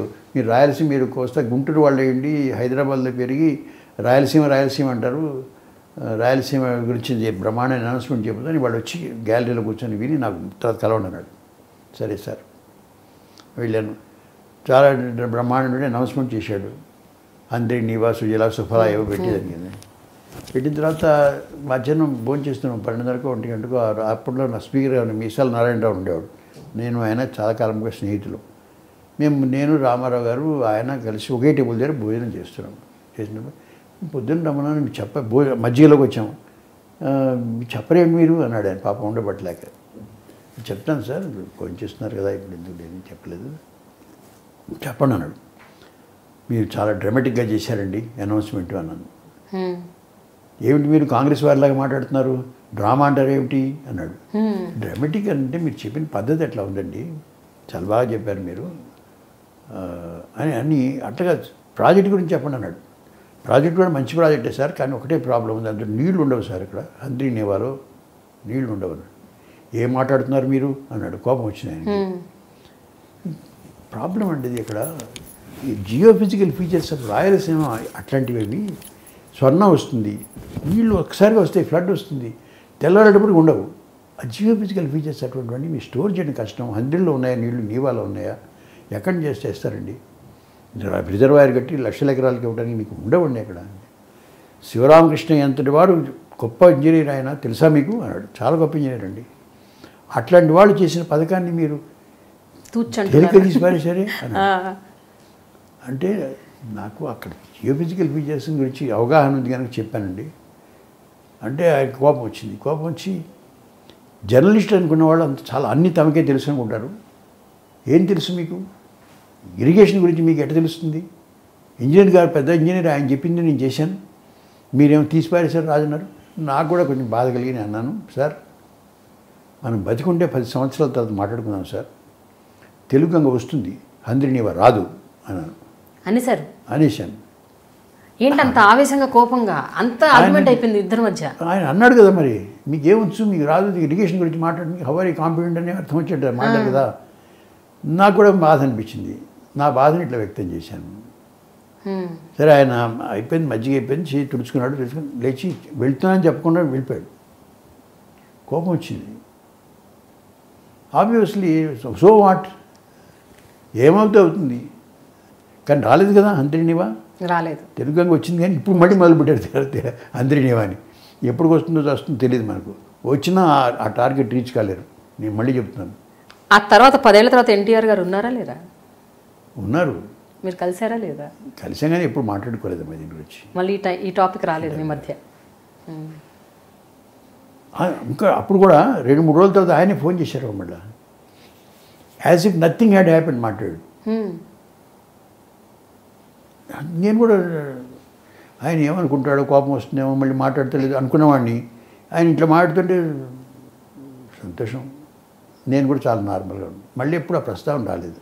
S2: రాయలసీమ, మీరు కోస్తా గుంటూరు వాళ్ళు అయ్యండి, హైదరాబాద్లో పెరిగి రాయలసీమ అంటారు, రాయలసీమ గురించి బ్రహ్మాండమైన అనౌన్స్మెంట్ చెబుతాను, వాళ్ళు వచ్చి గ్యాలరీలో కూర్చొని విని నాకు తర్వాత కలవండి అన్నాడు. సరే సార్ వెళ్ళాను. చాలా బ్రహ్మాండమైన అనౌన్స్మెంట్ చేశాడు. హంద్రీ నివాస్ సుజల సుఫలా ఏవో పెట్టేదాన్ని. పెట్టిన తర్వాత మధ్యాహ్నం భోజనం చేస్తున్నాం 12:30 1 గంటకు. అప్పట్లో నా స్పీకర్ మీసాల నారాయణరావు ఉండేవాడు. నేను ఆయన చాలా కాలంగా స్నేహితులు. నేను రామారావు గారు ఆయన కలిసి ఒకే టేబుల్ దగ్గర భోజనం చేసినప్పుడు పొద్దున్న రమ్మన్నా మీరు మధ్యలోకి వచ్చాము, చెప్పరేంటి మీరు అన్నాడు ఆయన. పాపం ఉండబట్టలేక. చెప్తాను సార్, ఫోన్ చేస్తున్నారు కదా, ఇప్పుడు ఎందుకు లేదని చెప్పలేదు. చెప్పండి అన్నాడు. మీరు చాలా డ్రామాటిక్గా చేశారండి అనౌన్స్మెంట్ అన్నాను. ఏమిటి మీరు కాంగ్రెస్ వారిలాగా మాట్లాడుతున్నారు, డ్రామా అంటారు ఏమిటి అన్నాడు. డ్రామాటిక్ అంటే మీరు చెప్పిన పద్ధతి ఎట్లా ఉందండి, చాలా బాగా చెప్పారు మీరు అని అట్లా ప్రాజెక్ట్ గురించి చెప్పండి అన్నాడు. ప్రాజెక్ట్ కూడా మంచి ప్రాజెక్టే సార్, కానీ ఒకటే ప్రాబ్లం ఉంది, అందులో నీళ్లు ఉండవు సార్, ఇక్కడ హంద్రీ నేవాలో నీళ్లు ఉండవు అన్నాడు. ఏం మాట్లాడుతున్నారు మీరు అన్నాడు. కోపం వచ్చింది ఆయన. ప్రాబ్లం అండి ఇది. ఇక్కడ ఈ జియోఫిజికల్ ఫీచర్స్ ఆఫ్ రాయలసీమ అట్లాంటివి. స్వర్ణం వస్తుంది, నీళ్ళు ఒకసారిగా వస్తాయి, ఫ్లడ్ వస్తుంది, తెల్లారేటప్పుడు ఉండవు. ఆ జియోఫిజికల్ ఫీచర్స్ అటువంటివన్నీ మీరు స్టోర్ చేయడం కష్టం. హంద్రీలో ఉన్నాయా నీళ్లు, నీవాలో ఉన్నాయా, ఎక్కడి నుంచి చేస్తారండి? రిజర్వాయర్ కట్టి లక్షల ఎకరాలకి ఇవ్వడానికి మీకు ఉండవండి అక్కడ. శివరామకృష్ణ ఎంతటి వాడు గొప్ప ఇంజనీర్ ఆయన, తెలుసా మీకు అన్నాడు. చాలా గొప్ప ఇంజనీర్ అండి. అట్లాంటి వాళ్ళు చేసిన పథకాన్ని మీరు తేలిక తీసిపారేసరే అన్నాడు. అంటే నాకు అక్కడ జియోఫిజికల్ ఫీచర్స్ గురించి అవగాహన ఉంది కనుక చెప్పానండి. అంటే ఆయనకు కోపం వచ్చింది. కోపం వచ్చి, జర్నలిస్ట్ అనుకున్న వాళ్ళు అంత చాలా అన్నీ తమకే తెలుసు అనుకుంటారు. ఏం తెలుసు మీకు, ఇరిగేషన్ గురించి మీకు ఎట్లా తెలుస్తుంది? ఇంజనీర్ గారు పెద్ద ఇంజనీర్, ఆయన చెప్పింది నేను చేశాను, మీరేమో తీసిపారేశారు రాజన్నారు. నాకు కూడా కొంచెం బాధ కలిగి నేను అన్నాను, సార్ మనం బతికుంటే 10 సంవత్సరాల తర్వాత మాట్లాడుకుందాం సార్, తెలుగు గంగ వస్తుంది, హంద్రీ నీవా రాదు అన్నాను. అనేశాను.
S1: ఏంటంత ఆవేశంగా, కోపంగా, అంత ఆర్గ్యుమెంట్ అయిపోయింది ఇద్దరి మధ్య.
S2: ఆయన అన్నాడు కదా, మరి మీకేమొచ్చు, మీకు రాదు, ఇరిగేషన్ గురించి మాట్లాడి హవరీ కాన్ఫిడెంట్ అని అర్థం వచ్చేట మాట్లాడు కదా. నాకు కూడా బాధ అనిపించింది. నా బాధని ఇట్లా వ్యక్తం చేశాను. సరే ఆయన అయిపోయింది, మజ్జిగ అయిపోయింది, చేయి తుడుచుకున్నాడు, లేచి వెళ్తున్నానని చెప్పకుండా వెళ్ళిపోయాడు. కోపం వచ్చింది. ఆబ్వియస్లీ సో వాట్, అవుతుంది, కానీ రాలేదు కదా హంద్రీ నీవా,
S1: రాలేదు.
S2: తెలుగు గంగ వచ్చింది, కానీ ఇప్పుడు మళ్ళీ మొదలుపెట్టారు హంద్రీ నీవా అని. ఎప్పుడు వస్తుందో తెలియదు మనకు. వచ్చినా ఆ టార్గెట్ రీచ్ కాలేరు. నేను మళ్ళీ చెప్తున్నాను.
S1: ఆ తర్వాత 10 ఏళ్ల తర్వాత ఎన్టీఆర్ గారు ఉన్నారా లేరా?
S2: ఉన్నారు.
S1: మీరు కలిసారా లేదా?
S2: కలిసాం కానీ ఎప్పుడు మాట్లాడుకోలేదమ్మా దీని గురించి.
S1: మళ్ళీ ఈ టాపిక్ రాలేదు మీ మధ్య?
S2: ఇంకా అప్పుడు కూడా 2-3 రోజుల తర్వాత ఆయనే ఫోన్ చేశారు మళ్ళీ, as if nothing had happen మాట్లాడు. నేను కూడా ఆయన ఏమనుకుంటాడో, కోపం వస్తుందేమో, మళ్ళీ మాట్లాడతలేదు అనుకున్నవాడిని. ఆయన ఇట్లా మాట్లాడుతుంటే సంతోషం. నేను కూడా చాలా నార్మల్గా ఉన్నాను. మళ్ళీ ఎప్పుడు ఆ ప్రస్తావన రాలేదు.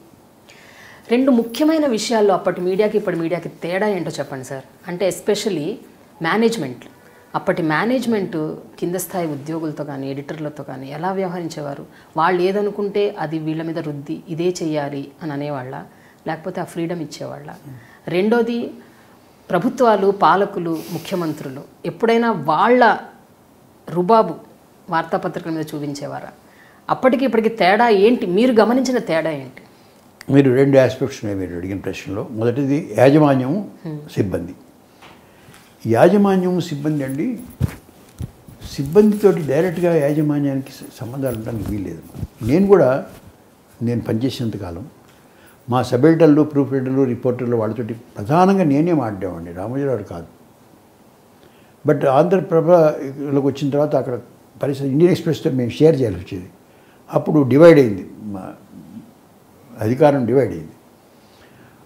S1: 2 ముఖ్యమైన విషయాల్లో అప్పటి మీడియాకి ఇప్పటి మీడియాకి తేడా ఏంటో చెప్పండి సార్. అంటే ఎస్పెషలీ మేనేజ్మెంట్. అప్పటి మేనేజ్మెంట్ కింద స్థాయి ఉద్యోగులతో కానీ ఎడిటర్లతో కానీ ఎలా వ్యవహరించేవారు? వాళ్ళు ఏదనుకుంటే అది వీళ్ళ మీద రుద్ది ఇదే చెయ్యాలి అని అనేవాళ్ళ, లేకపోతే ఆ ఫ్రీడమ్ ఇచ్చేవాళ్ళ? రెండోది, ప్రభుత్వాలు, పాలకులు, ముఖ్యమంత్రులు ఎప్పుడైనా వాళ్ళ రుబాబు వార్తాపత్రికల మీద చూపించేవారా? అప్పటికి ఇప్పటికి తేడా ఏంటి? మీరు గమనించిన తేడా ఏంటి?
S2: మీరు 2 ఆస్పెక్ట్స్ ఉన్నాయి మీరు అడిగిన ప్రశ్నలో. మొదటిది యాజమాన్యం, సిబ్బంది. యాజమాన్యం, సిబ్బంది అండి, సిబ్బందితోటి డైరెక్ట్గా యాజమాన్యానికి సంబంధాలు ఉండడానికి వీల్లేదు. నేను పనిచేసినంతకాలం మా సబ్ ఎడిటర్లు, ప్రూఫ్ రీడర్లు, రిపోర్టర్లు వాళ్ళతోటి ప్రధానంగా నేనే మాట్లాడేవాడిని, రామోజీరావు కాదు. బట్ ఆంధ్రప్రభలోకి వచ్చిన తర్వాత అక్కడ పరిస్థితి ఇండియన్ ఎక్స్ప్రెస్తో మేము షేర్ చేయాల్సి వచ్చేది. అప్పుడు డివైడ్ అయింది, మా అధికారం డివైడ్ అయింది.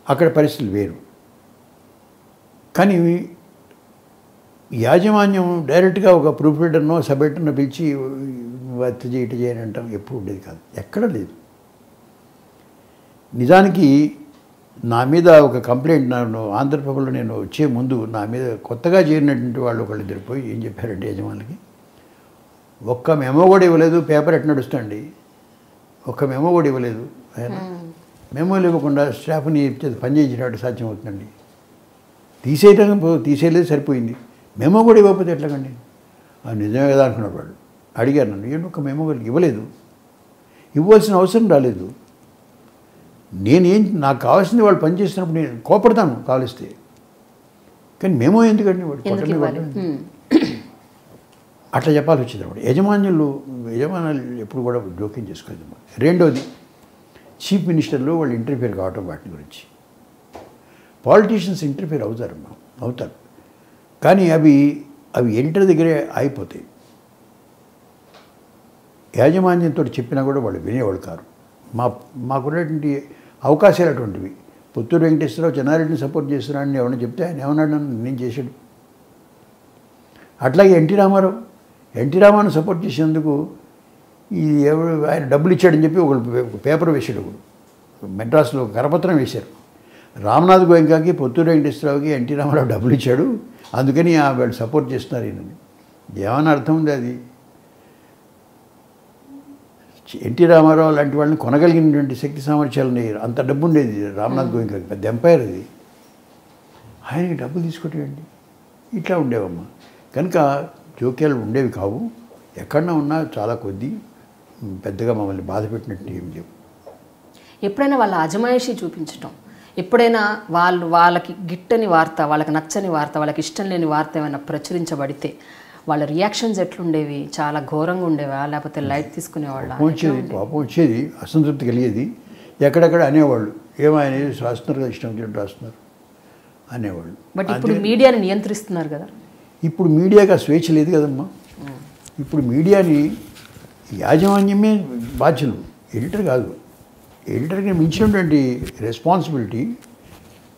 S2: అక్కడ పరిస్థితులు వేరు. కానీ యాజమాన్యం డైరెక్ట్గా ఒక ప్రూఫ్ రీడర్నో సబ్ ఎడిటర్నో పిలిచి వర్క్ చేయి, ఇటు చేయని అంటాం ఎప్పుడు ఉండేది కాదు, ఎక్కడ లేదు. నిజానికి నా మీద ఒక కంప్లైంట్, నన్ను ఆంధ్రప్రభలో నేను వచ్చే ముందు నా మీద కొత్తగా చేరినటువంటి వాళ్ళు ఒకళ్ళు ఇద్దరు పోయి ఏం చెప్పారంటే యజమానికి, ఒక్క మెమో కూడా ఇవ్వలేదు, పేపర్ ఎట్లా నడుస్తుంది, ఒక్క మెమో కూడా ఇవ్వలేదు. ఆయన మెమోలు ఇవ్వకుండా స్టాఫ్ని పని చేయించినట్టు సాధ్యం అవుతుందండి. తీసేయలేదు, సరిపోయింది. మెమో కూడా ఇవ్వకపోతే ఎట్లాగండి? నిజమే కదా అనుకున్నాడు వాళ్ళు. అడిగారు నన్ను, ఏంటి ఒక మెమో ఇవ్వలేదు, ఇవ్వాల్సిన అవసరం రాలేదు. నాకు కావాల్సింది వాళ్ళు పనిచేస్తున్నప్పుడు నేను కోపడతాను కావలిస్తే, కానీ మెమో ఎందుకండి వాడు అట్లా చెప్పాల్సి వచ్చింది. అప్పుడు యజమానులు ఎప్పుడు కూడా జోక్యం చేసుకోలేదు. రెండోది, చీఫ్ మినిస్టర్లు వాళ్ళు ఇంటర్ఫియర్ కావటం, వాటి గురించి పాలిటీషియన్స్ ఇంటర్ఫియర్ అవుతారు, కానీ అవి ఎడిటర్ దగ్గరే అయిపోతాయి. యాజమాన్యంతో చెప్పినా కూడా వాళ్ళు వినేవాళ్ళు కారు. మాకున్నటువంటి అవకాశాలు అటువంటివి. పుత్తూరు వెంకటేశ్వరరావు చెన్నారెడ్డిని సపోర్ట్ చేస్తున్నాడని ఎవరైనా చెప్తే ఆయన ఏమన్నాడు, నన్ను నేను చేశాడు. అట్లాగే ఎన్టీ రామారావును సపోర్ట్ చేసేందుకు ఆయన డబ్బులు ఇచ్చాడని చెప్పి ఒకళ్ళు పేపర్ వేసాడు. ఒకడు మెడ్రాస్లో కరపత్రం వేశారు, రామ్నాథ్ గోయంకాకి, పుత్తూరు వెంకటేశ్వరరావుకి ఎన్టీ రామారావు డబ్బులు ఇచ్చాడు, అందుకని వాళ్ళు సపోర్ట్ చేస్తున్నారు ఈయనని. ఏమన్నా అర్థం ఉంది అది? ఎన్టీ రామారావు లాంటి వాళ్ళని కొనగలిగినటువంటి శక్తి సామర్థ్యాలని, అంత డబ్బు ఉండేది రామ్నాథ్ గోయంకాకి, పెద్ద ఎంపైర్ అది. ఆయనకి డబ్బులు తీసుకొట్టేయండి, ఇట్లా ఉండేవమ్మా. కనుక జోక్యాలు ఉండేవి కావు. ఎక్కడన్నా ఉన్నా చాలా కొద్ది, పెద్దగా మమ్మల్ని బాధ పెట్టినట్టు ఏం లేవు.
S1: ఎప్పుడైనా వాళ్ళ అజమాయిషీ చూపించటం, ఎప్పుడైనా వాళ్ళకి గిట్టని వార్త, వాళ్ళకి నచ్చని వార్త, వాళ్ళకి ఇష్టం లేని వార్త ఏమైనా ప్రచురించబడితే వాళ్ళ రియాక్షన్స్ ఎట్లుండేవి? చాలా ఘోరంగా ఉండేవా, లేకపోతే లైట్ తీసుకునేవాళ్ళ?
S2: పాపం వచ్చేది, అసంతృప్తి కలిగేది. ఎక్కడెక్కడ అనేవాళ్ళు, ఏమైనా రాస్తున్నారు కదా, ఇష్టం వచ్చినట్టు రాస్తున్నారు అనేవాళ్ళు.
S1: బట్ ఇప్పుడు మీడియాని నియంత్రిస్తున్నారు కదా.
S2: ఇప్పుడు మీడియాకి ఆ స్వేచ్ఛ లేదు కదమ్మా. ఇప్పుడు మీడియాని యాజమాన్యమే బాధ్యులు, ఎడిటర్ కాదు. ఎడిటర్కి మించినటువంటి రెస్పాన్సిబిలిటీ,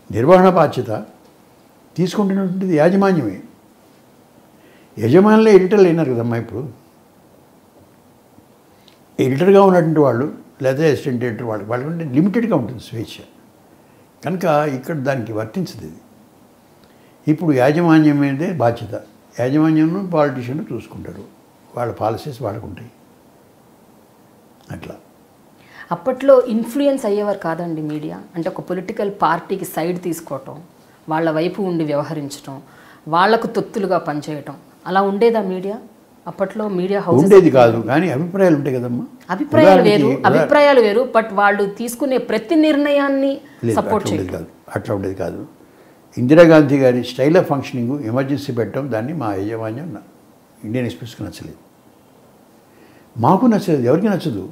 S2: నిర్వహణ బాధ్యత తీసుకుంటున్నటువంటిది యాజమాన్యమే. యజమానులే ఎడిటర్లు అయినారు కదమ్మా. ఇప్పుడు ఎడిటర్గా ఉన్నటువంటి వాళ్ళు లేదా అసిస్టెంట్ ఎడిటర్ వాళ్ళకంటే లిమిటెడ్గా ఉంటుంది స్వేచ్ఛ. కనుక ఇక్కడ దానికి వర్తించదు ఇది. ఇప్పుడు యాజమాన్యం మీదే బాధ్యత. యాజమాన్యంను పాలిటీషియన్లు చూసుకుంటారు, వాళ్ళ పాలసీస్ వాళ్ళకు ఉంటాయి. అట్లా
S1: అప్పట్లో ఇన్ఫ్లుయెన్స్ అయ్యేవారు కాదండి మీడియా. అంటే ఒక పొలిటికల్ పార్టీకి సైడ్ తీసుకోవటం, వాళ్ళ వైపు ఉండి వ్యవహరించటం, వాళ్లకు తొత్తులుగా పనిచేయటం, అలా ఉండేదా మీడియా అప్పట్లో? మీడియా హౌస్
S2: ఉండేది కాదు, కానీ అభిప్రాయాలు ఉంటాయి కదమ్మా.
S1: అభిప్రాయాలు వేరు, బట్ వాళ్ళు తీసుకునే ప్రతి నిర్ణయాన్ని సపోర్ట్ చేయలేదు
S2: కాదు, అట్లా ఉండేది కాదు. ఇందిరాగాంధీ గారి స్టైల్ ఆఫ్ ఫంక్షనింగ్, ఎమర్జెన్సీ పెట్టడం, దాన్ని మా యాజమాన్యం ఇండియన్ ఎక్స్ప్రెస్కి నచ్చలేదు, మాకు నచ్చలేదు, ఎవరికి నచ్చదు.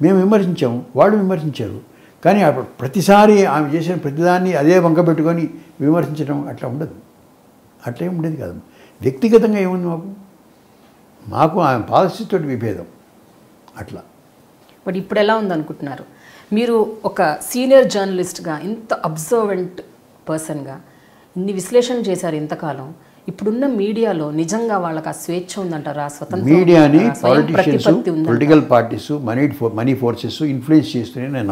S2: మేము విమర్శించాము, వాళ్ళు విమర్శించారు, కానీ అప్పుడు ప్రతిసారి ఆమె చేసిన ప్రతిదాన్ని అదే వంక పెట్టుకొని విమర్శించడం అట్లా ఉండదు. అట్లా ఏమి ఉండేది కాదు. వ్యక్తిగతంగా ఏముంది మాకు ఆమె పాలసీతో విభేదం అట్లా.
S1: బట్ ఇప్పుడు ఎలా ఉందనుకుంటున్నారు మీరు? ఒక సీనియర్ జర్నలిస్ట్గా, ఇంత అబ్జర్వెంట్ పర్సన్గా ఇన్ని విశ్లేషణలు చేశారు ఇంతకాలం. ఇప్పుడున్న మీడియాలో నిజంగా వాళ్ళకి ఆ స్వేచ్ఛ ఉందంటారా? స్వతంత్రం,
S2: మీడియాని politicians, political parties, money forces influence చేస్తూనే నేను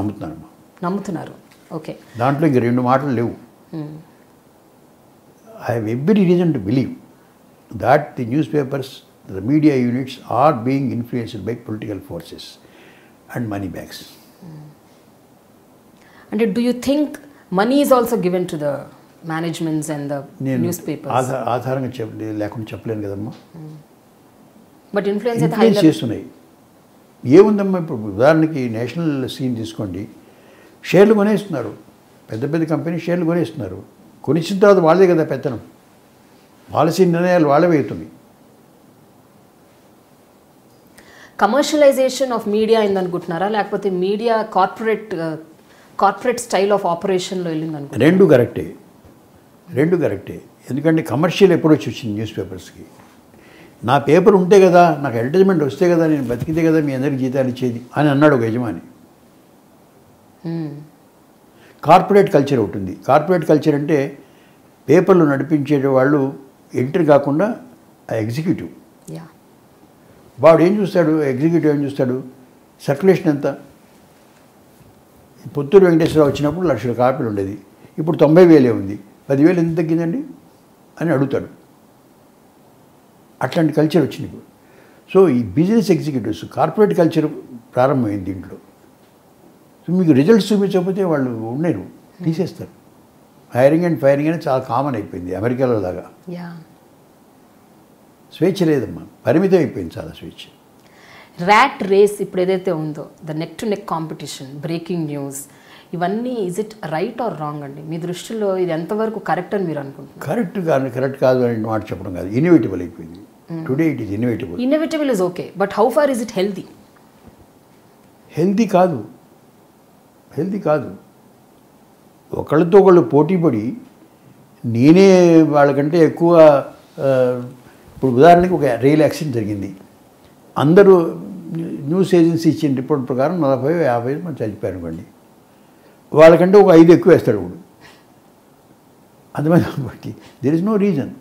S2: నమ్ముతున్నారు. ఓకే, దాంట్లో ఇంక రెండు మాటలు లేవు. I have every reason to believe that the newspapers, the media units are being influenced by political forces and money bags.
S1: And do you think money is also given to the managements and the newspapers?
S2: ఆధారంగా లేకుండా చెప్పలేను కదమ్మా.
S1: But influence
S2: చేస్తున్నాయి. ఏముందమ్మా, ఇప్పుడు ఉదాహరణకి national scene తీసుకోండి, షేర్లు కొనేస్తున్నారు. పెద్ద పెద్ద కంపెనీ షేర్లు కొనేస్తున్నారు. కొనిచ్చిన తర్వాత వాళ్ళే కదా పెత్తనం. పాలసీ నిర్ణయాలు వాళ్ళే అవుతుంది.
S1: కమర్షియలైజేషన్ ఆఫ్ మీడియా అయిందనుకుంటున్నారా, లేకపోతే మీడియా కార్పొరేట్ స్టైల్ ఆఫ్ ఆపరేషన్లో వెళ్ళిందనుకుంటున్నారా?
S2: రెండు కరెక్టే. ఎందుకంటే కమర్షియల్ అప్రోచ్ వచ్చింది న్యూస్ పేపర్స్కి. నా పేపర్ ఉంటే కదా, నాకు అడ్వర్టైజ్మెంట్ వస్తే కదా, నేను బతికితే కదా మీ అందరికి జీతాలు ఇచ్చేది అని అన్నాడు ఒక యజమాని. కార్పొరేట్ కల్చర్ ఉంటుంది. కార్పొరేట్ కల్చర్ అంటే పేపర్లు నడిపించే వాళ్ళు ఎడిటర్ కాకుండా ఆ ఎగ్జిక్యూటివ్. వాడు ఏం చూస్తాడు, ఎగ్జిక్యూటివ్ ఏం చూస్తాడు, సర్క్యులేషన్ ఎంత. పుత్తూరు వెంకటేశ్వరరావు వచ్చినప్పుడు 1,00,000 కాపీలు ఉండేది, ఇప్పుడు 90,000 ఉంది, 10,000 ఎంత తగ్గిందండి అని అడుగుతాడు. అట్లాంటి కల్చర్ వచ్చింది ఇప్పుడు. సో ఈ బిజినెస్ ఎగ్జిక్యూటివ్స్ కార్పొరేట్ కల్చర్ ప్రారంభమైంది దీంట్లో. సో మీకు రిజల్ట్స్ చూపించకపోతే వాళ్ళు ఉండరు, తీసేస్తారు. హైరింగ్ అండ్ ఫైరింగ్ అనేది చాలా కామన్ అయిపోయింది అమెరికాలో లాగా. స్వేచ్ఛ లేదమ్మా, పరిమితం అయిపోయింది చాలా స్వేచ్ఛ.
S1: ర్యాట్ రేస్ ఇప్పుడు ఏదైతే ఉందో, the neck to neck competition, breaking news, ఇవన్నీ is it right or wrong అండి మీ దృష్టిలో? ఇది ఎంతవరకు కరెక్ట్ అని మీరు అనుకుంటున్నారు?
S2: కరెక్ట్ కాదు అని మాట చెప్పడం కాదు, ఇన్నోవేటిబుల్ అయిపోయింది. Today it is inevitable.
S1: Inevitable is okay, but how far is it healthy?
S2: Healthy కాదు. ఒకళ్ళతో ఒకళ్ళు పోటీపడి నేనే వాళ్ళకంటే ఎక్కువ. ఇప్పుడు ఉదాహరణకి ఒక రైలు యాక్సిడెంట్ జరిగింది, అందరూ న్యూస్ ఏజెన్సీ ఇచ్చిన రిపోర్ట్ ప్రకారం 40-50 మంది చనిపోయారు అనుకోండి, వాళ్ళకంటే ఒక 5 ఎక్కువ వేస్తాడు ఇప్పుడు. అంతమంది బట్టి దెర్ ఇస్ నో రీజన్.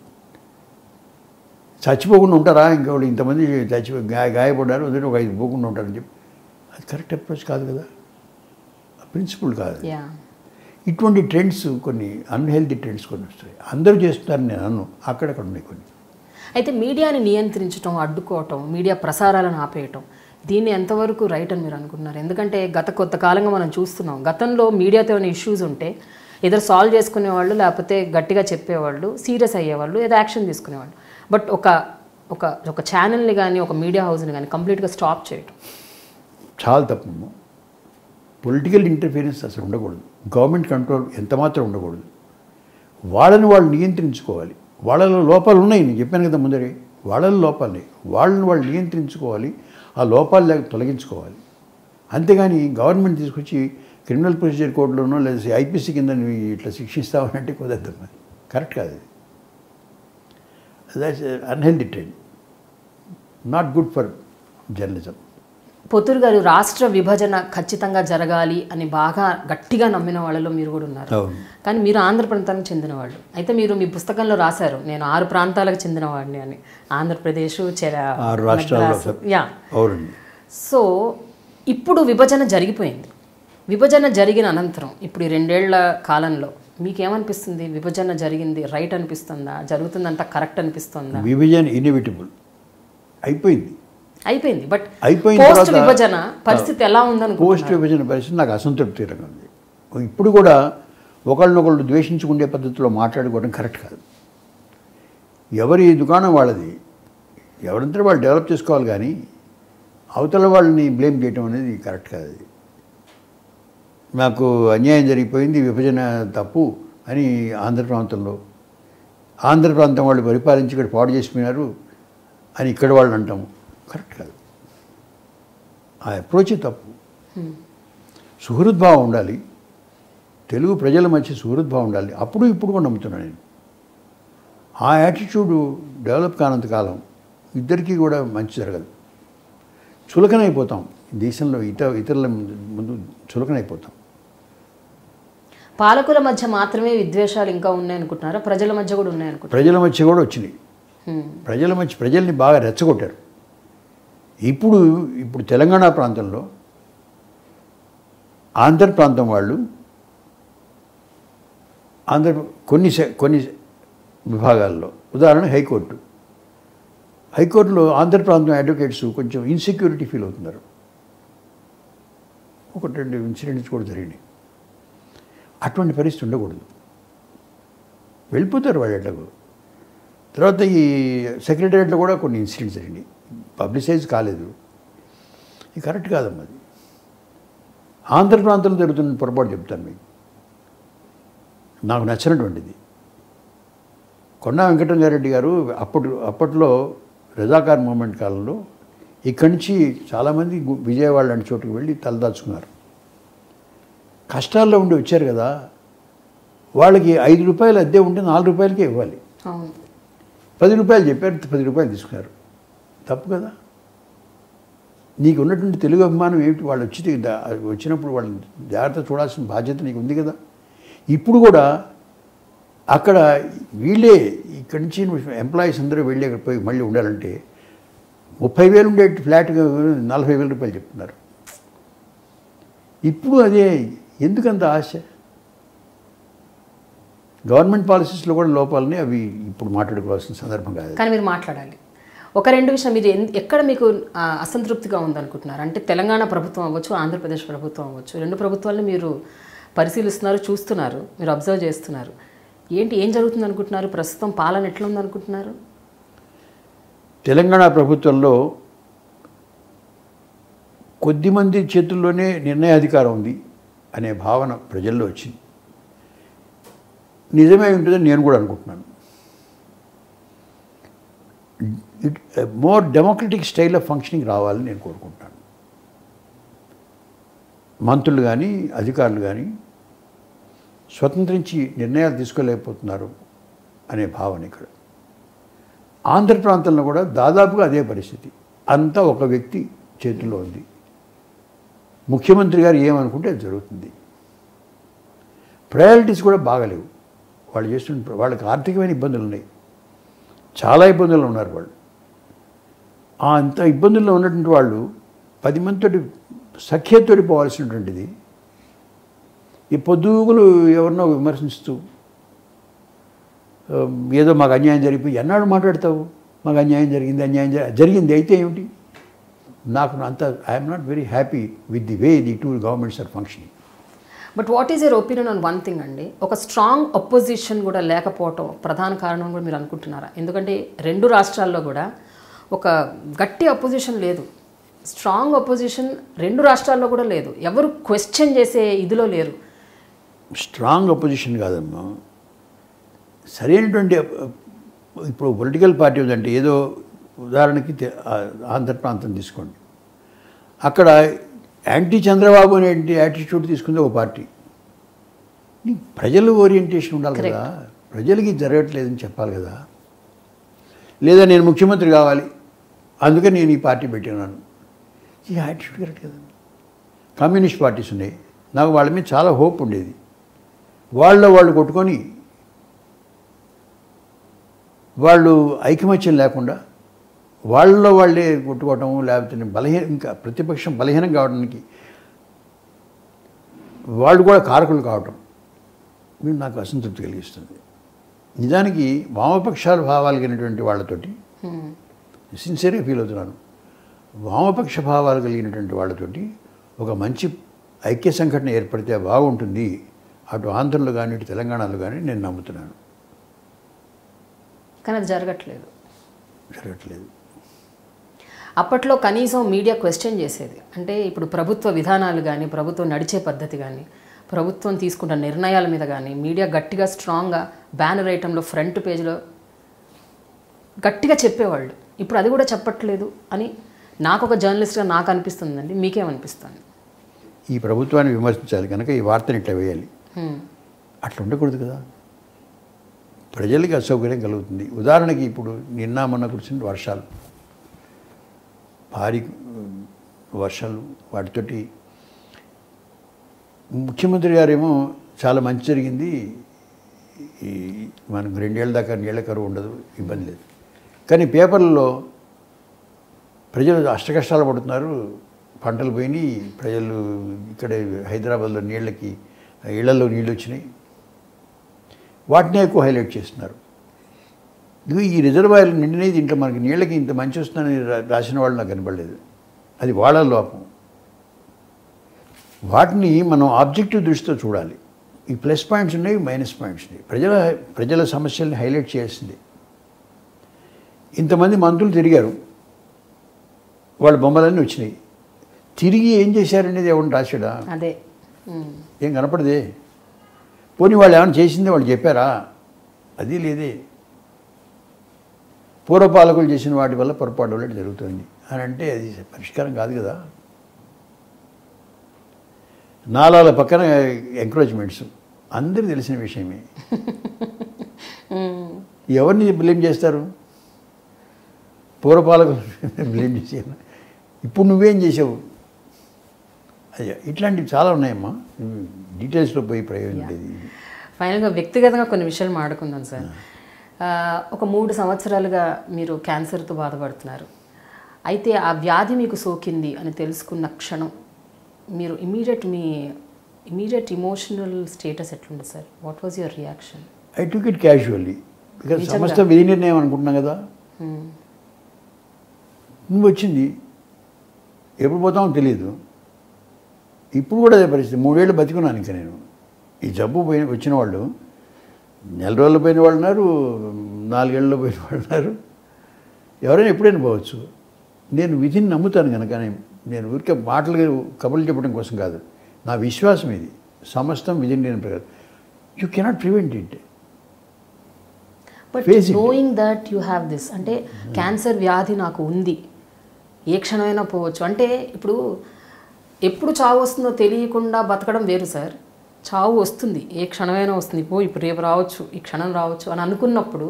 S2: చచ్చిపోకుండా ఉంటారా ఇంకోటి, ఇంతమంది గాయపడ్డారు, అందులో ఒక 5 పోకుండా ఉంటారని చెప్పి, అది కరెక్ట్ అప్రోచ్ కాదు కదా, ప్రిన్సిపల్ కాదు. ఇటువంటి ట్రెండ్స్, కొన్ని అన్హెల్తీ ట్రెండ్స్ కొన్ని వస్తాయి. అందరూ చేస్తున్నారని నేను అన్ను, అక్కడక్కడ ఉన్నాయి కొన్ని.
S1: అయితే మీడియాని నియంత్రించడం, అడ్డుకోవటం, మీడియా ప్రసారాలను ఆపేయటం, దీన్ని ఎంతవరకు రైట్ అని మీరు అనుకుంటున్నారు? ఎందుకంటే గత కొంతకాలంగా మనం చూస్తున్నాం, గతంలో మీడియాతో ఏమైనా ఇష్యూస్ ఉంటే ఏదో సాల్వ్ చేసుకునేవాళ్ళు, లేకపోతే గట్టిగా చెప్పేవాళ్ళు, సీరియస్ అయ్యేవాళ్ళు, ఏదో యాక్షన్ తీసుకునేవాళ్ళు. బట్ ఒక ఛానల్ని కానీ ఒక మీడియా హౌస్ని కానీ కంప్లీట్గా స్టాప్ చేయటం
S2: చాలా తప్పు. పొలిటికల్ ఇంటర్ఫీరెన్స్ అసలు ఉండకూడదు. గవర్నమెంట్ కంట్రోల్ ఎంత మాత్రం ఉండకూడదు. వాళ్ళని వాళ్ళు నియంత్రించుకోవాలి. వాళ్ళలో లోపాలు ఉన్నాయి, నేను చెప్పాను కదా ముందరే, వాళ్ళలో లోపాలు, వాళ్ళని వాళ్ళు నియంత్రించుకోవాలి, ఆ లోపాలు తొలగించుకోవాలి. అంతేగాని గవర్నమెంట్ తీసుకొచ్చి క్రిమినల్ ప్రొసీజర్ కోడ్లోనో లేదా ఐపీసీ కింద నువ్వు ఇట్లా శిక్షిస్తావనంటే కుదరదు, కరెక్ట్ కాదు. That's unhealthy trend, not good for journalism.
S1: Potturu గారు, రాష్ట్ర విభజన ఖచ్చితంగా జరగాలి అని బాగా గట్టిగా నమ్మిన వాళ్ళలో మీరు కూడా ఉన్నారు. కానీ మీరు ఆంధ్ర ప్రాంతానికి చెందిన వాళ్ళు. అయితే మీరు మీ పుస్తకంలో రాశారు, నేను 6 ప్రాంతాలకు చెందిన వాడిని అని. ఆంధ్రప్రదేశ్, సో ఇప్పుడు విభజన జరిగిపోయింది. విభజన జరిగిన అనంతరం ఇప్పుడు ఈ 2 ఏళ్ల కాలంలో మీకేమనిపిస్తుంది? విభజన జరిగింది రైట్ అనిపిస్తుందా? జరుగుతుందంతా కరెక్ట్ అనిపిస్తుందా?
S2: విభజన ఇన్ఎవిటబుల్ అయిపోయింది.
S1: బట్ పోస్ట్ విభజన పరిస్థితి ఎలా ఉందని?
S2: పోస్ట్ విభజన పరిస్థితి నాకు అసంతృప్తికరంగా ఉంది. ఇప్పుడు కూడా ఒకళ్ళనొకళ్ళు ద్వేషించుకునే పద్ధతిలో మాట్లాడుకోవడం కరెక్ట్ కాదు. ఎవరి దుకాణం వాళ్ళది, ఎవరంతా వాళ్ళు డెవలప్ చేసుకోవాలి, కానీ అవతల వాళ్ళని బ్లేమ్ చేయడం అనేది కరెక్ట్ కాదు. అది నాకు అన్యాయం జరిగిపోయింది, విభజన తప్పు అని ఆంధ్ర ప్రాంతం వాళ్ళు పరిపాలించి ఇక్కడ పాడు చేసిపోయినారు అని ఇక్కడ వాళ్ళు అంటాము, కరెక్ట్ కాదు. ఆ అప్రోచ్ తప్పు. సుహృద్భావం ఉండాలి, తెలుగు ప్రజల మధ్య సుహృద్భావం ఉండాలి. అప్పుడు ఇప్పుడు కూడా నమ్ముతున్నాను నేను. ఆ యాటిట్యూడ్ డెవలప్ కానంత కాలం ఇద్దరికీ కూడా మంచి జరగదు. చులకనైపోతాం దేశంలో, ఇతరుల ముందు చులకనైపోతాం.
S1: పాలకుల మధ్య మాత్రమే విద్వేషాలు ఇంకా ఉన్నాయనుకుంటున్నారా? ప్రజల మధ్య కూడా ఉన్నాయనుకుంటున్నారు?
S2: ప్రజల మధ్య కూడా వచ్చినాయి. ప్రజల్ని బాగా రెచ్చగొట్టారు. ఇప్పుడు తెలంగాణ ప్రాంతంలో ఆంధ్ర ప్రాంతం వాళ్ళు కొన్ని విభాగాల్లో, ఉదాహరణ హైకోర్టులో ఆంధ్ర ప్రాంతం అడ్వకేట్స్ కొంచెం ఇన్సెక్యూరిటీ ఫీల్ అవుతున్నారు. 1-2 ఇన్సిడెంట్స్ కూడా జరిగినాయి. అటువంటి పరిస్థితి ఉండకూడదు. వెళ్ళిపోతారు వాళ్ళు ఎట్లాగో. తర్వాత ఈ సెక్రటేరియట్లో కూడా కొన్ని ఇన్సిడెంట్స్ జరిగినాయి, పబ్లిసైజ్ కాలేదు. ఇది కరెక్ట్ కాదమ్మా. అది ఆంధ్ర ప్రాంతంలో జరుగుతున్న పొరపాటు చెప్తాను మీకు, నాకు నచ్చినటువంటిది. కొండా వెంకటరంగారెడ్డి గారు అప్పట్లో రజాకార్ మూమెంట్ కాలంలో ఇక్కడి నుంచి చాలామంది విజయవాడ లాంటి చోటుకు వెళ్ళి తలదాచుకున్నారు. కష్టాల్లో ఉండి వచ్చారు కదా, వాళ్ళకి 5 రూపాయలు అద్దె ఉంటే 4 రూపాయలకే ఇవ్వాలి. 10 రూపాయలు చెప్పారు, 10 రూపాయలు తీసుకున్నారు. తప్పు కదా. నీకు ఉన్నటువంటి తెలుగు అభిమానం ఏమిటి? వాళ్ళు వచ్చినప్పుడు వాళ్ళని జాగ్రత్త చూడాల్సిన బాధ్యత నీకు ఉంది కదా. ఇప్పుడు కూడా అక్కడ వీళ్ళే ఇక్కడి నుంచి ఎంప్లాయీస్ అందరూ వెళ్ళి అక్కడ పోయి మళ్ళీ ఉండాలంటే 30,000 ఉండే ఫ్లాట్ 40,000 రూపాయలు చెప్తున్నారు. ఇప్పుడు అదే ఎందుకంత ఆశ? గవర్నమెంట్ పాలసీస్లో కూడా లోపాలని అవి ఇప్పుడు మాట్లాడుకోవాల్సిన సందర్భం కాదు.
S1: కానీ మీరు మాట్లాడాలి. 1-2 విషయం మీరు ఎక్కడ మీకు అసంతృప్తిగా ఉందనుకుంటున్నారు? అంటే తెలంగాణ ప్రభుత్వం అవ్వచ్చు, ఆంధ్రప్రదేశ్ ప్రభుత్వం అవ్వచ్చు, 2 ప్రభుత్వాలను మీరు పరిశీలిస్తున్నారు, చూస్తున్నారు, మీరు అబ్జర్వ్ చేస్తున్నారు. ఏం జరుగుతుంది అనుకుంటున్నారు? ప్రస్తుతం పాలన ఎట్లా ఉందనుకుంటున్నారు?
S2: తెలంగాణ ప్రభుత్వంలో కొద్దిమంది చేతుల్లోనే నిర్ణయాధికారం ఉంది అనే భావన ప్రజల్లో వచ్చింది. నిజమే ఉంటుందని నేను కూడా అనుకుంటున్నాను. More democratic style of functioning రావాలని నేను కోరుకుంటున్నాను. మంత్రులు కానీ అధికారులు కానీ స్వతంత్రించి నిర్ణయాలు తీసుకోలేకపోతున్నారు అనే భావన ఇక్కడ. ఆంధ్ర ప్రాంతంలో కూడా దాదాపుగా అదే పరిస్థితి. అంతా ఒక వ్యక్తి చేతుల్లో ఉంది. ముఖ్యమంత్రి గారు ఏమనుకుంటే అది జరుగుతుంది. ప్రయారిటీస్ కూడా బాగలేవు. వాళ్ళకి ఆర్థికమైన ఇబ్బందులు ఉన్నాయి, చాలా ఇబ్బందులు ఉన్నారు వాళ్ళు. అంత ఇబ్బందుల్లో ఉన్నటువంటి వాళ్ళు 10 మందితోటి సఖ్యతోటి పోవాల్సినటువంటిది ఈ పొద్దుగులు ఎవరినో విమర్శిస్తూ ఏదో మాకు అన్యాయం జరిగిపోయి ఎన్నాడు మాట్లాడతావు? మాకు అన్యాయం జరిగింది అయితే ఏమిటి? నాకు అంత I'm not very happy with the way the 2 governments are functioning.
S1: But what is your opinion on one thing అండి? ఒక స్ట్రాంగ్ అపోజిషన్ కూడా లేకపోవటం ప్రధాన కారణం కూడా మీరు అనుకుంటున్నారా? ఎందుకంటే 2 రాష్ట్రాల్లో కూడా ఒక గట్టి అపోజిషన్ లేదు, స్ట్రాంగ్ అపోజిషన్ 2 రాష్ట్రాల్లో కూడా లేదు. ఎవరు క్వశ్చన్ చేసే ఇదిలో లేరు.
S2: స్ట్రాంగ్ అపోజిషన్ కాదమ్మా, సరైనటువంటి ఇప్పుడు పొలిటికల్ పార్టీ ఉందంటే, ఏదో ఉదాహరణకి ఆంధ్ర ప్రాంతం తీసుకోండి, అక్కడ యాంటీ చంద్రబాబు అనే యాటిట్యూడ్ తీసుకుంది ఒక పార్టీ. ప్రజలు ఓరియంటేషన్ ఉండాలి కదా, ప్రజలకి జరగట్లేదని చెప్పాలి కదా. లేదా నేను ముఖ్యమంత్రి కావాలి అందుకే నేను ఈ పార్టీ పెట్టినాను, ఈ యాటిట్యూడ్ కరెక్ట్ కదా. కమ్యూనిస్ట్ పార్టీస్ ఉన్నాయి, నాకు వాళ్ళ మీద చాలా హోప్ ఉండేది. వాళ్ళు కొట్టుకొని వాళ్ళు ఐకమత్యం లేకుండా వాళ్ళే కొట్టుకోవటం, లేకపోతే ఇంకా ప్రతిపక్షం బలహీనం కావడానికి వాళ్ళు కూడా కారకులు కావటం మీరు నాకు అసంతృప్తి కలిగిస్తుంది. నిజానికి వామపక్షాల భావాలు కలిగినటువంటి వాళ్ళతోటి సిన్సియర్గా ఫీల్ అవుతున్నాను. వామపక్ష భావాలు కలిగినటువంటి వాళ్ళతోటి ఒక మంచి ఐక్య సంఘటన ఏర్పడితే బాగుంటుంది, అటు ఆంధ్రలో కానీ ఇటు తెలంగాణలో కానీ నేను నమ్ముతున్నాను.
S1: కానీ అది జరగట్లేదు. అప్పట్లో కనీసం మీడియా క్వశ్చన్ చేసేది. అంటే ఇప్పుడు ప్రభుత్వ విధానాలు కానీ, ప్రభుత్వం నడిచే పద్ధతి కానీ, ప్రభుత్వం తీసుకున్న నిర్ణయాల మీద కానీ మీడియా గట్టిగా స్ట్రాంగ్గా బ్యానర్ ఐటంలో ఫ్రంట్ పేజ్లో గట్టిగా చెప్పేవాళ్ళు. ఇప్పుడు అది కూడా చెప్పట్లేదు అని నాకు ఒక జర్నలిస్ట్గా నాకు అనిపిస్తుందండి. మీకేమనిపిస్తుంది?
S2: ఈ ప్రభుత్వాన్ని విమర్శించాలి కనుక ఈ వార్తని ఇట్లా వేయాలి. అట్లా ఉండకూడదు కదా. ప్రజలకి అసౌకర్యం కలుగుతుంది. ఉదాహరణకి ఇప్పుడు నిన్న మొన్న కురిసిన వర్షాలు, భారీ వర్షాలు, వాటితోటి ముఖ్యమంత్రి గారేమో చాలా మంచి జరిగింది, ఈ మనకు 2 ఏళ్ళ దాకా నీళ్ళ కరువు ఉండదు, ఇబ్బంది లేదు. కానీ పేపర్లలో ప్రజలు అష్టకష్టాలు పడుతున్నారు, పంటలు పోయినాయి, ప్రజలు ఇక్కడ హైదరాబాద్లో నీళ్ళకి ఇళ్లలో నీళ్ళు వచ్చినాయి, వాటినే ఎక్కువ హైలైట్ చేస్తున్నారు. ఇది ఈ రిజర్వాయర్లు నిండినది, దీంట్లో మనకి నీళ్ళకి ఇంత మంచి వస్తుందని రాసిన వాళ్ళు నాకు కనపడలేదు. అది వాళ్ళ లోపం. వాటిని మనం ఆబ్జెక్టివ్ దృష్టితో చూడాలి. ఈ ప్లస్ పాయింట్స్ ఉన్నాయి, మైనస్ పాయింట్స్ ఉన్నాయి. ప్రజల సమస్యల్ని హైలైట్ చేయాల్సిందే. ఇంతమంది మంత్రులు తిరిగారు, వాళ్ళ బొమ్మలన్నీ వచ్చినాయి, తిరిగి ఏం చేశారనేది ఎవరిని రాశాడా?
S1: అదే
S2: ఏం కనపడదే. పోనీ వాళ్ళు ఏమైనా చేసిందే వాళ్ళు చెప్పారా? అది లేదే. పూర్వపాలకులు చేసిన వాటి వల్ల పొరపాటు వల్ల జరుగుతుంది అని అంటే అది పరిష్కారం కాదు కదా. నాలాల పక్కన ఎంకరేజ్మెంట్స్ అందరికీ తెలిసిన విషయమే. ఎవరిని బ్లేమ్ చేస్తారు? పూర్వపాలకులు బ్లేమ్ చేసాను. ఇప్పుడు నువ్వేం చేసావు? అయ్యా, ఇట్లాంటివి చాలా ఉన్నాయమ్మా. డీటెయిల్స్లో పోయి ప్రయోజనం లేదు.
S1: ఫైనల్గా వ్యక్తిగతంగా కొన్ని విషయాలు మాట్లాడుకుందాం సార్. ఒక 3 సంవత్సరాలుగా మీరు క్యాన్సర్తో బాధపడుతున్నారు. అయితే ఆ వ్యాధి మీకు సోకింది అని తెలుసుకున్న క్షణం మీరు ఇమీడియట్ ఇమోషనల్ స్టేటస్ ఎట్లుంది sir? What was your reaction?
S2: I took it casually. Because సమస్త విధి నిర్ణయం అనుకుంటున్నాం కదా. నువ్వు వచ్చింది, ఎప్పుడు పోతామో తెలియదు. ఇప్పుడు కూడా అదే పరిస్థితి. 3 ఏళ్ళు బతికున్నాను ఇంకా నేను. ఈ జబ్బు వచ్చిన వాళ్ళు 4 రోజులు పోయిన వాళ్ళు ఉన్నారు, 4 ఏళ్ళలో పోయిన వాళ్ళు ఉన్నారు. ఎవరైనా ఎప్పుడైనా పోవచ్చు. నేను విధిని నమ్ముతాను కనుక నేను ఊరికే మాటలు కబుర్లు చెప్పడం కోసం కాదు, నా విశ్వాసం ఇది. సమస్తం విధిని నేను ప్రకారం. You cannot prevent it.
S1: But knowing that you have this, అంటే క్యాన్సర్ వ్యాధి నాకు ఉంది, ఏ క్షణమైనా పోవచ్చు. అంటే ఇప్పుడు ఎప్పుడు చావు వస్తుందో తెలియకుండా బతకడం వేరు సార్. చావు వస్తుంది, ఏ క్షణమైనా వస్తుంది. ఇప్పుడు రేపు రావచ్చు, ఈ క్షణం రావచ్చు అని అనుకున్నప్పుడు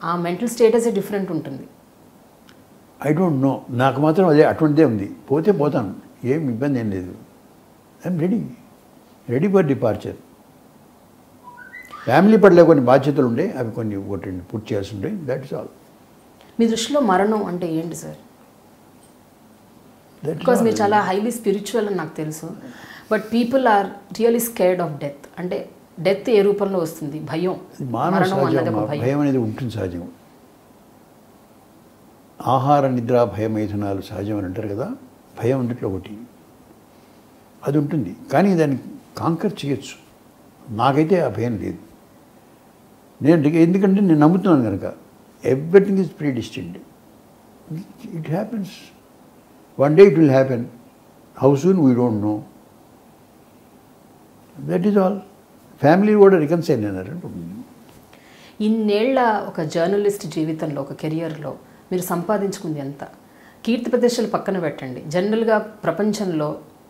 S1: ఆ మెంటల్ స్టేటసే డిఫరెంట్ ఉంటుంది.
S2: I don't know. నాకు మాత్రం అదే అటువంటిదే ఉంది. పోతే పోతాను, ఏం ఇబ్బంది ఏం లేదు. I'm ready for departure. Family పట్ల కొన్ని బాధ్యతలు ఉండే, అవి కొన్ని పూర్తి చేయాల్సి ఉంటాయి. That is all.
S1: మీ దృష్టిలో మరణం అంటే ఏంటి సార్? బికాజ్ మీరు చాలా హైలీ స్పిరిచువల్ అని నాకు తెలుసు. But people are really scared of death. అంటే డెత్ ఏ రూపంలో వస్తుంది? భయం.
S2: భయం అనేది ఉంటుంది సహజం. ఆహార నిద్ర భయమైథునాలు సహజం అని అంటారు కదా. భయం అందుట్లో ఒకటి, అది ఉంటుంది. కానీ దాన్ని కాంకర్ చేయొచ్చు. నాకైతే ఆ భయం లేదు. ఎందుకంటే నేను నమ్ముతున్నాను కనుక. Everything is predestined. It happens. One day it will happen. How soon we don't know. That is all. Family కూడా రికన్సైల్ అయినారు.
S1: ఇన్నేళ్ల ఒక జర్నలిస్ట్ జీవితంలో, ఒక కెరియర్లో మీరు సంపాదించుకుంది ఎంత? కీర్తి ప్రతిష్టలు పక్కన పెట్టండి. జనరల్గా ప్రపంచంలో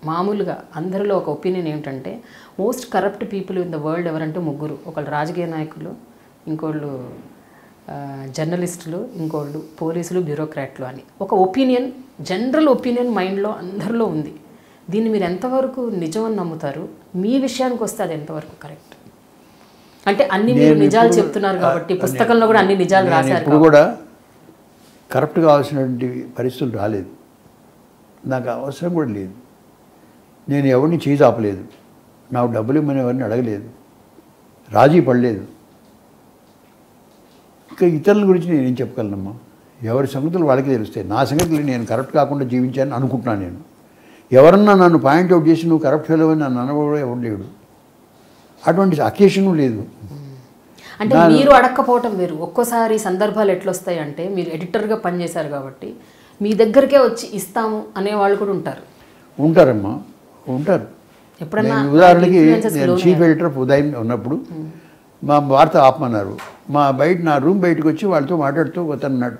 S1: మామూలుగా అందరిలో ఒక ఒపీనియన్ ఏమిటంటే most corrupt people in the world ఎవరంటే 3. ఒకళ్ళు రాజకీయ నాయకులు, ఇంకోళ్ళు జర్నలిస్టులు, ఇంకోళ్ళు పోలీసులు, బ్యూరోక్రాట్లు అని ఒక ఒపీనియన్, జనరల్ ఒపీనియన్ మైండ్లో అందరిలో ఉంది. దీన్ని మీరు ఎంతవరకు నిజం అని నమ్ముతారు? మీ విషయానికి వస్తే అది ఎంతవరకు కరెక్ట్? అంటే అన్ని మీరు నిజాలు చెప్తున్నారు కాబట్టి, పుస్తకంలో కూడా అన్ని నిజాలు రాశారు.
S2: ఇప్పుడు కూడా కరప్ట్ కావాల్సినటువంటి పరిస్థితులు రాలేదు. నాకు అవసరం కూడా లేదు. నేను ఎవరిని చేయి ఆపలేదు. నాకు డబ్బులు ఇమ్మని ఎవరిని అడగలేదు, రాజీ పడలేదు. ఇంకా ఇతరుల గురించి నేనేం చెప్పగలనమ్మా? ఎవరి సంగతులు వాళ్ళకి తెలుస్తాయి. నా సంగతులు నేను కరప్ట్ కాకుండా జీవించాలని అనుకుంటున్నాను. నేను ఎవరన్నా నన్ను పాయింట్అవుట్ చేసి నువ్వు కరప్ట్ ఫెలో అని నన్ను అనవడం ఎవరు లేడు. అటువంటి అకేషను లేదు.
S1: అంటే మీరు అడగకపోవటం వేరు. ఒక్కోసారి సందర్భాలు ఎట్లొస్తాయి అంటే మీరు ఎడిటర్గా పనిచేశారు కాబట్టి మీ దగ్గరకే వచ్చి ఇస్తాము అనేవాళ్ళు కూడా
S2: ఉంటారమ్మా, ఉంటారు. ఎప్పుడన్నా ఉదాహరణకి నేను చీఫ్ ఎడిటర్ ఉదయం ఉన్నప్పుడు మా వార్త ఆపమన్నారు. నా రూమ్ బయటకు వచ్చి వాళ్ళతో మాట్లాడుతూ అతన్నాడు,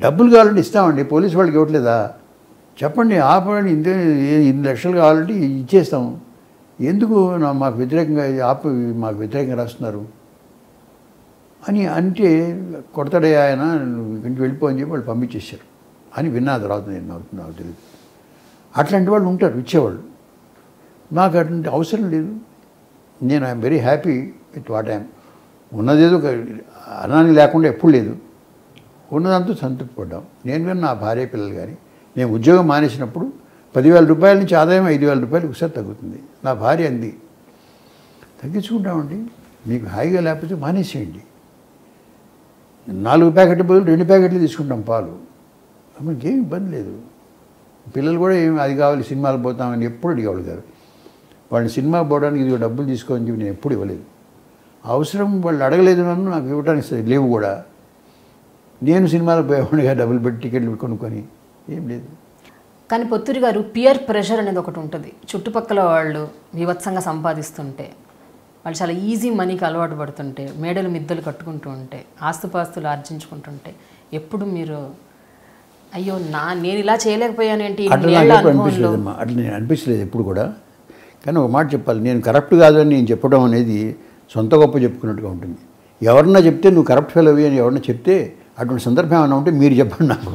S2: డబ్బులు కావాలంటే ఇస్తామండి, పోలీసు వాళ్ళకి ఇవ్వట్లేదా? చెప్పండి ఆపండి, ఇన్ని లక్షలు కావాలంటే ఇచ్చేస్తాం, ఎందుకు మాకు వ్యతిరేకంగా మాకు వ్యతిరేకంగా రాస్తున్నారు అని అంటే కొడతాడే ఆయన, ఇంటికి వెళ్ళిపో అని చెప్పి వాళ్ళు పంపించేశారు అని విన్నా. తర్వాత నాకు తెలియదు. అట్లాంటి వాళ్ళు ఉంటారు ఇచ్చేవాళ్ళు. నాకు అట్లాంటి అవసరం లేదు. నేను I'm very happy with what I'm. ఉన్నదేదో అనాన్ని లేకుండా ఎప్పుడు లేదు, ఉన్నదంతా సంతృప్తి పడ్డాం. నేను కానీ నా భార్య పిల్లలు కానీ. నేను ఉద్యోగం మానేసినప్పుడు 10,000 రూపాయల నుంచి ఆదాయం 5,000 రూపాయలు ఒకసారి తగ్గుతుంది. నా భార్య అంది, తగ్గించుకుంటామండి, మీకు హాయిగా లేకపోతే మానేసేయండి, 4 ప్యాకెట్ల బదులు 2 ప్యాకెట్లు తీసుకుంటాం పాలు, మనకేం ఇబ్బంది లేదు. పిల్లలు కూడా ఏమి అది కావాలి సినిమాలు పోతామని ఎప్పుడు అడిగేవాళ్ళు కాదు. వాళ్ళని సినిమా పోవడానికి ఇది డబ్బులు తీసుకోని చెప్పి నేను ఎప్పుడు ఇవ్వలేదు. అవసరం వాళ్ళు అడగలేదు, నన్ను నాకు ఇవ్వడానికి లేవు కూడా. నేను సినిమాలు పోయేవాడిగా డబ్బులు పెట్టి టికెట్లు కొనుక్కొని ఏం లేదు.
S1: కానీ పొత్తూరి గారు, పియర్ ప్రెషర్ అనేది ఒకటి ఉంటుంది. చుట్టుపక్కల వాళ్ళు వివత్సంగా సంపాదిస్తుంటే, వాళ్ళు చాలా ఈజీ మనీకి అలవాటు పడుతుంటే, మేడలు మిద్దలు కట్టుకుంటూ ఉంటే, ఆస్తుపాస్తులు ఆర్జించుకుంటుంటే, ఎప్పుడు మీరు అయ్యో నేను ఇలా చేయలేకపోయానేంటి
S2: అనిపించలేదమ్మా. అట్లా నేను అనిపించలేదు ఎప్పుడు కూడా. కానీ ఒక మాట చెప్పాలి, నేను కరప్ట్ కాదని నేను చెప్పడం అనేది సొంత గొప్ప చెప్పుకున్నట్టుగా ఉంటుంది. ఎవరన్నా చెప్తే నువ్వు కరప్ట్ ఫెయిల్ అయ్యి అని ఎవరన్నా చెప్తే అటువంటి సందర్భం ఏమైనా ఉంటే మీరు చెప్పండి నాకు.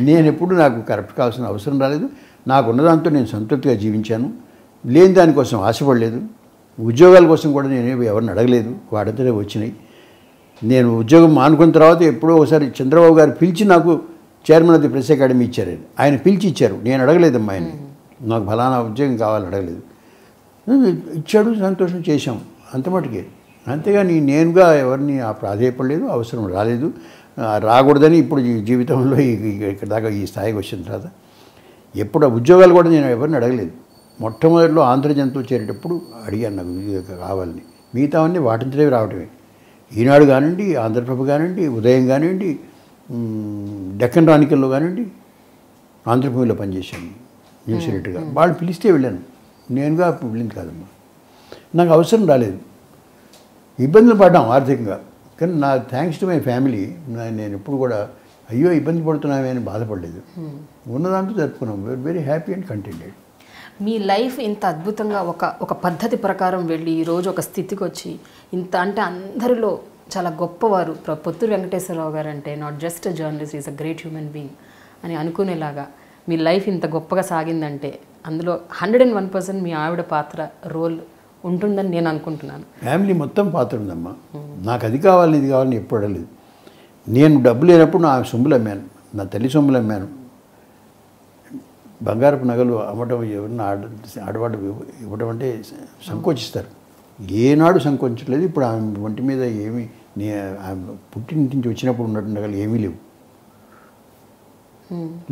S2: నేను ఎప్పుడు నాకు కరప్ట్ కావాల్సిన అవసరం రాలేదు. నాకు ఉన్నదాంతో నేను సంతృప్తిగా జీవించాను. లేని దానికోసం ఆశపడలేదు. ఉద్యోగాల కోసం కూడా నేను ఎవరిని అడగలేదు, వాడంతనే వచ్చినాయి. నేను ఉద్యోగం మానుకున్న తర్వాత ఎప్పుడో ఒకసారి చంద్రబాబు గారు పిలిచి నాకు chairman of the press academy ఇచ్చారు. ఆయన పిలిచి ఇచ్చారు, నేను అడగలేదమ్మా ఆయన. నాకు ఫలానా ఉద్యోగం కావాలని అడగలేదు, ఇచ్చాడు, సంతోషం చేశాం, అంత మటుకే. అంతేగాని నేనుగా ఎవరిని ప్రాధేయపడలేదు, అవసరం రాలేదు, రాకూడదని ఇప్పుడు జీవితంలో ఇక్కడ దాకా ఈ స్థాయికి వచ్చిన తర్వాత ఎప్పుడు ఉద్యోగాలు కూడా నేను ఎవరిని అడగలేదు. మొట్టమొదటిలో ఆంధ్రజనతో చేరేటప్పుడు అడిగాను నాకు ఉద్యోగం కావాలని. మిగతావన్నీ వాటించలేవి రావటమే. ఈనాడు కానివ్వండి, ఆంధ్రప్రభ కానివ్వండి, ఉదయం కానివ్వండి, డెక్కన్ రానికల్లో కానివ్వండి, ఆంధ్రభూమిలో పనిచేశాను న్యూస్ ఎడిటర్గా. వాళ్ళు పిలిస్తే వెళ్ళాను, నేనుగా వెళ్ళింది కాదమ్మా. నాకు అవసరం రాలేదు. ఇబ్బందులు పడ్డాం ఆర్థికంగా, కానీ నా థ్యాంక్స్ టు మై ఫ్యామిలీ నేను ఎప్పుడు కూడా అయ్యో ఇబ్బంది పడుతున్నామే అని బాధపడలేదు. ఉన్నదాంతో జరుపుకున్నాం. Very happy and contented.
S1: మీ లైఫ్ ఇంత అద్భుతంగా ఒక పద్ధతి ప్రకారం వెళ్ళి ఈరోజు ఒక స్థితికి వచ్చి ఇంత అంటే అందరిలో చాలా గొప్పవారు పొత్తూరి వెంకటేశ్వరరావు గారు అంటే not just a journalist, is a great human being అని అనుకునేలాగా మీ లైఫ్ ఇంత గొప్పగా సాగిందంటే అందులో 101% మీ ఆవిడ పాత్ర రోల్ ఉంటుందని నేను అనుకుంటున్నాను.
S2: ఫ్యామిలీ మొత్తం పాత్ర ఉందమ్మా. నాకు అది కావాలని ఇది కావాలని ఎప్పుడు అడగలేదు. నేను డబ్బు లేనప్పుడు నా సొమ్ములు అమ్మాను, నా తల్లి సొమ్ములు అమ్మాను. బంగారపు నగలు అమ్మటం ఎవరిని ఆడవాడు ఇవ్వడం అంటే సంకోచిస్తారు. ఏనాడు సంకోచించలేదు. ఇప్పుడు ఆమె ఒంటి మీద ఏమీ ఆమె పుట్టింటి నుంచి వచ్చినప్పుడు ఉన్నట్టు నగలు ఏమీ లేవు.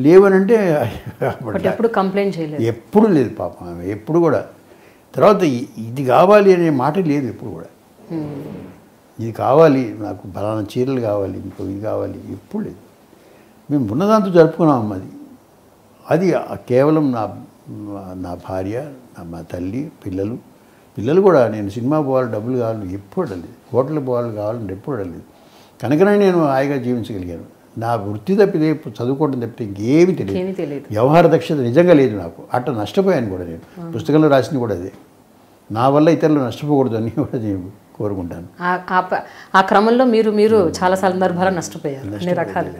S2: లేవనంటే
S1: ఎప్పుడు కంప్లైంట్ చేయలేదు,
S2: ఎప్పుడు లేదు పాపం ఆమె ఎప్పుడు కూడా. తర్వాత ఇది కావాలి అనే మాట లేదు ఎప్పుడు కూడా. ఇది కావాలి నాకు, ఫలానా చీరలు కావాలి, ఇంకో ఇది కావాలి, ఎప్పుడు లేదు. మేము ఉన్నదాంతో జరుపుకున్నాం. అది కేవలం నా భార్య, మా తల్లి, పిల్లలు కూడా. నేను సినిమా పోవాలి, డబ్బులు కావాలి ఎప్పుడు అడలేదు, హోటల్కి పోవాలి కావాలని ఎప్పుడు అడలేదు. కనుకనే నేను హాయిగా జీవించగలిగాను. నా వృత్తి తప్పితే చదువుకోవడం తప్పితే ఇంకేమీ తెలియదు. వ్యవహార దక్షత నిజంగా లేదు నాకు. అట్లా నష్టపోయాను కూడా. నేను పుస్తకంలో రాసింది కూడా అదే. నా వల్ల ఇతరులు నష్టపోకూడదు అని కూడా నేను కోరుకుంటాను.
S1: ఆ క్రమంలో మీరు చాలా సందర్భాలు నష్టపోయారు, అన్ని రకాలు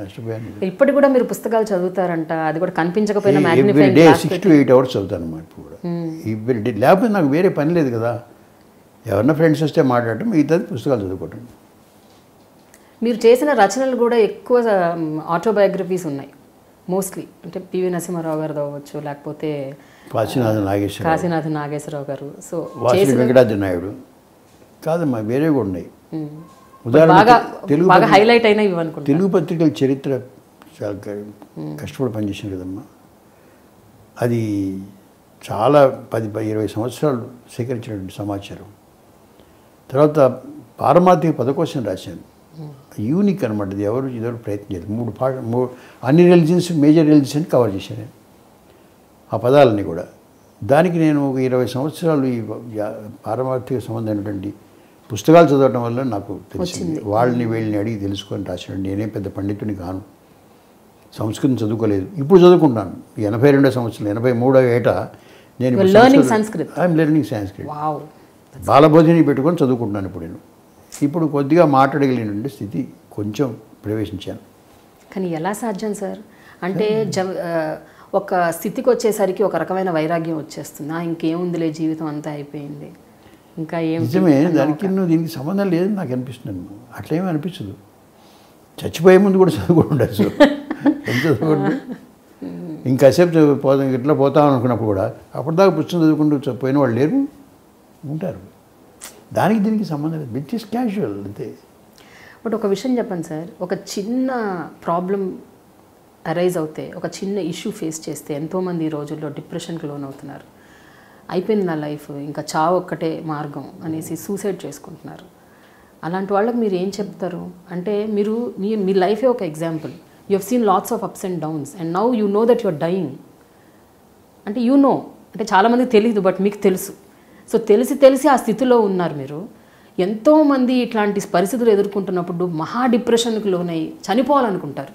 S2: నష్టపోయాను.
S1: ఇప్పటికి కూడా మీరు పుస్తకాలు చదువుతారంట, అది కూడా కనిపించకపోయినా
S2: 6 to 8 hours చదువుతాను అన్నమాట ఇప్పుడు కూడా. Every day. లేకపోతే నాకు వేరే పని లేదు కదా. ఎవరన్నా ఫ్రెండ్స్ వస్తే మాట్లాడటం, మిగతాది పుస్తకాలు చదువుకోవటం.
S1: మీరు చేసిన రచనలు కూడా ఎక్కువ ఆటోబయోగ్రఫీస్ ఉన్నాయి మోస్ట్లీ. అంటే పివి నరసింహారావు గారు అవ్వచ్చు, లేకపోతే కాశీనాథ నాగేశ్వరరావు గారు, సో
S2: వెంకటాద్రి నాయుడు కాదమ్మా, వేరే కూడా ఉన్నాయి.
S1: బాగా హైలైట్ అయినా ఇవ్వనుకుంటా.
S2: తెలుగు పత్రికల చరిత్ర చాలా కష్టపడి పనిచేసాను కదమ్మా. అది చాలా 10-20 సంవత్సరాలు సేకరించినటువంటి సమాచారం. తర్వాత పారమార్థిక పదకోశం రాశాను. యూనిక్ అనమాట. ఇది ఎవరు ప్రయత్నం చేయలేదు. 3 అన్ని రిలీజియన్స్, మేజర్ రిలీజియన్స్ కవర్ చేశాను నేను ఆ పదాలని కూడా. దానికి నేను ఒక 20 సంవత్సరాలు ఈ పారమార్థిక సంబంధమైనటువంటి పుస్తకాలు చదవటం వల్ల నాకు తెలిసింది. వీళ్ళని అడిగి తెలుసుకొని రాశాను. నేనేం పెద్ద పండితుని కాను, సంస్కృతం చదువుకోలేదు, ఇప్పుడు చదువుకుంటాను. 82 సంవత్సరాలు, 83వ ఏట నేను
S1: learning Sanskrit.
S2: I'm learning Sanskrit.
S1: Wow.
S2: Balabodhini పెట్టుకొని చదువుకుంటున్నాను ఇప్పుడు నేను. ఇప్పుడు కొద్దిగా మాట్లాడగలిగిన స్థితి కొంచెం ప్రవేశించాను.
S1: కానీ ఎలా సాధ్యం సార్? అంటే ఒక స్థితికి వచ్చేసరికి ఒక రకమైన వైరాగ్యం వచ్చేస్తుంది. ఇంకేముందిలే, జీవితం అంతా అయిపోయింది, ఇంకా ఏం.
S2: నిజమే, దానికి దీనికి సంబంధం లేదని నాకు అనిపిస్తుంది. అట్లేమీ అనిపించదు. చచ్చిపోయే ముందు కూడా చదువుకుంటూ ఉండొచ్చు. ఎంత చదువుకుంటూ ఇంకాసేపు ఇట్లా పోతాం అనుకున్నప్పుడు కూడా అప్పటిదాకా పుస్తకం చదువుకుంటూ పోయిన వాళ్ళు లేరు, ఉంటారు. దానికి దీనికి సంబంధం లేదు. విచ్ ఇస్ క్యాజువల్ అంతే.
S1: బట్ ఒక విషయం చెప్పండి సార్, ఒక చిన్న ప్రాబ్లం అరైజ్ అవుతే, ఒక చిన్న ఇష్యూ ఫేస్ చేస్తే ఎంతోమంది ఈ రోజుల్లో డిప్రెషన్కి లోన్ అవుతున్నారు. అయిపోయింది నా లైఫ్, ఇంకా చావు ఒక్కటే మార్గం అనేసి సూసైడ్ చేసుకుంటున్నారు. అలాంటి వాళ్ళకి మీరు ఏం చెప్తారు? అంటే మీ లైఫే ఒక example. You have seen lots of ups and downs and now you know that you're dying. అంటే అంటే చాలామందికి తెలియదు, బట్ మీకు తెలుసు. సో తెలిసి ఆ స్థితిలో ఉన్నారు మీరు. ఎంతోమంది ఇట్లాంటి పరిస్థితులు ఎదుర్కొంటున్నప్పుడు మహా డిప్రెషన్కి లోనై చనిపోవాలనుకుంటారు.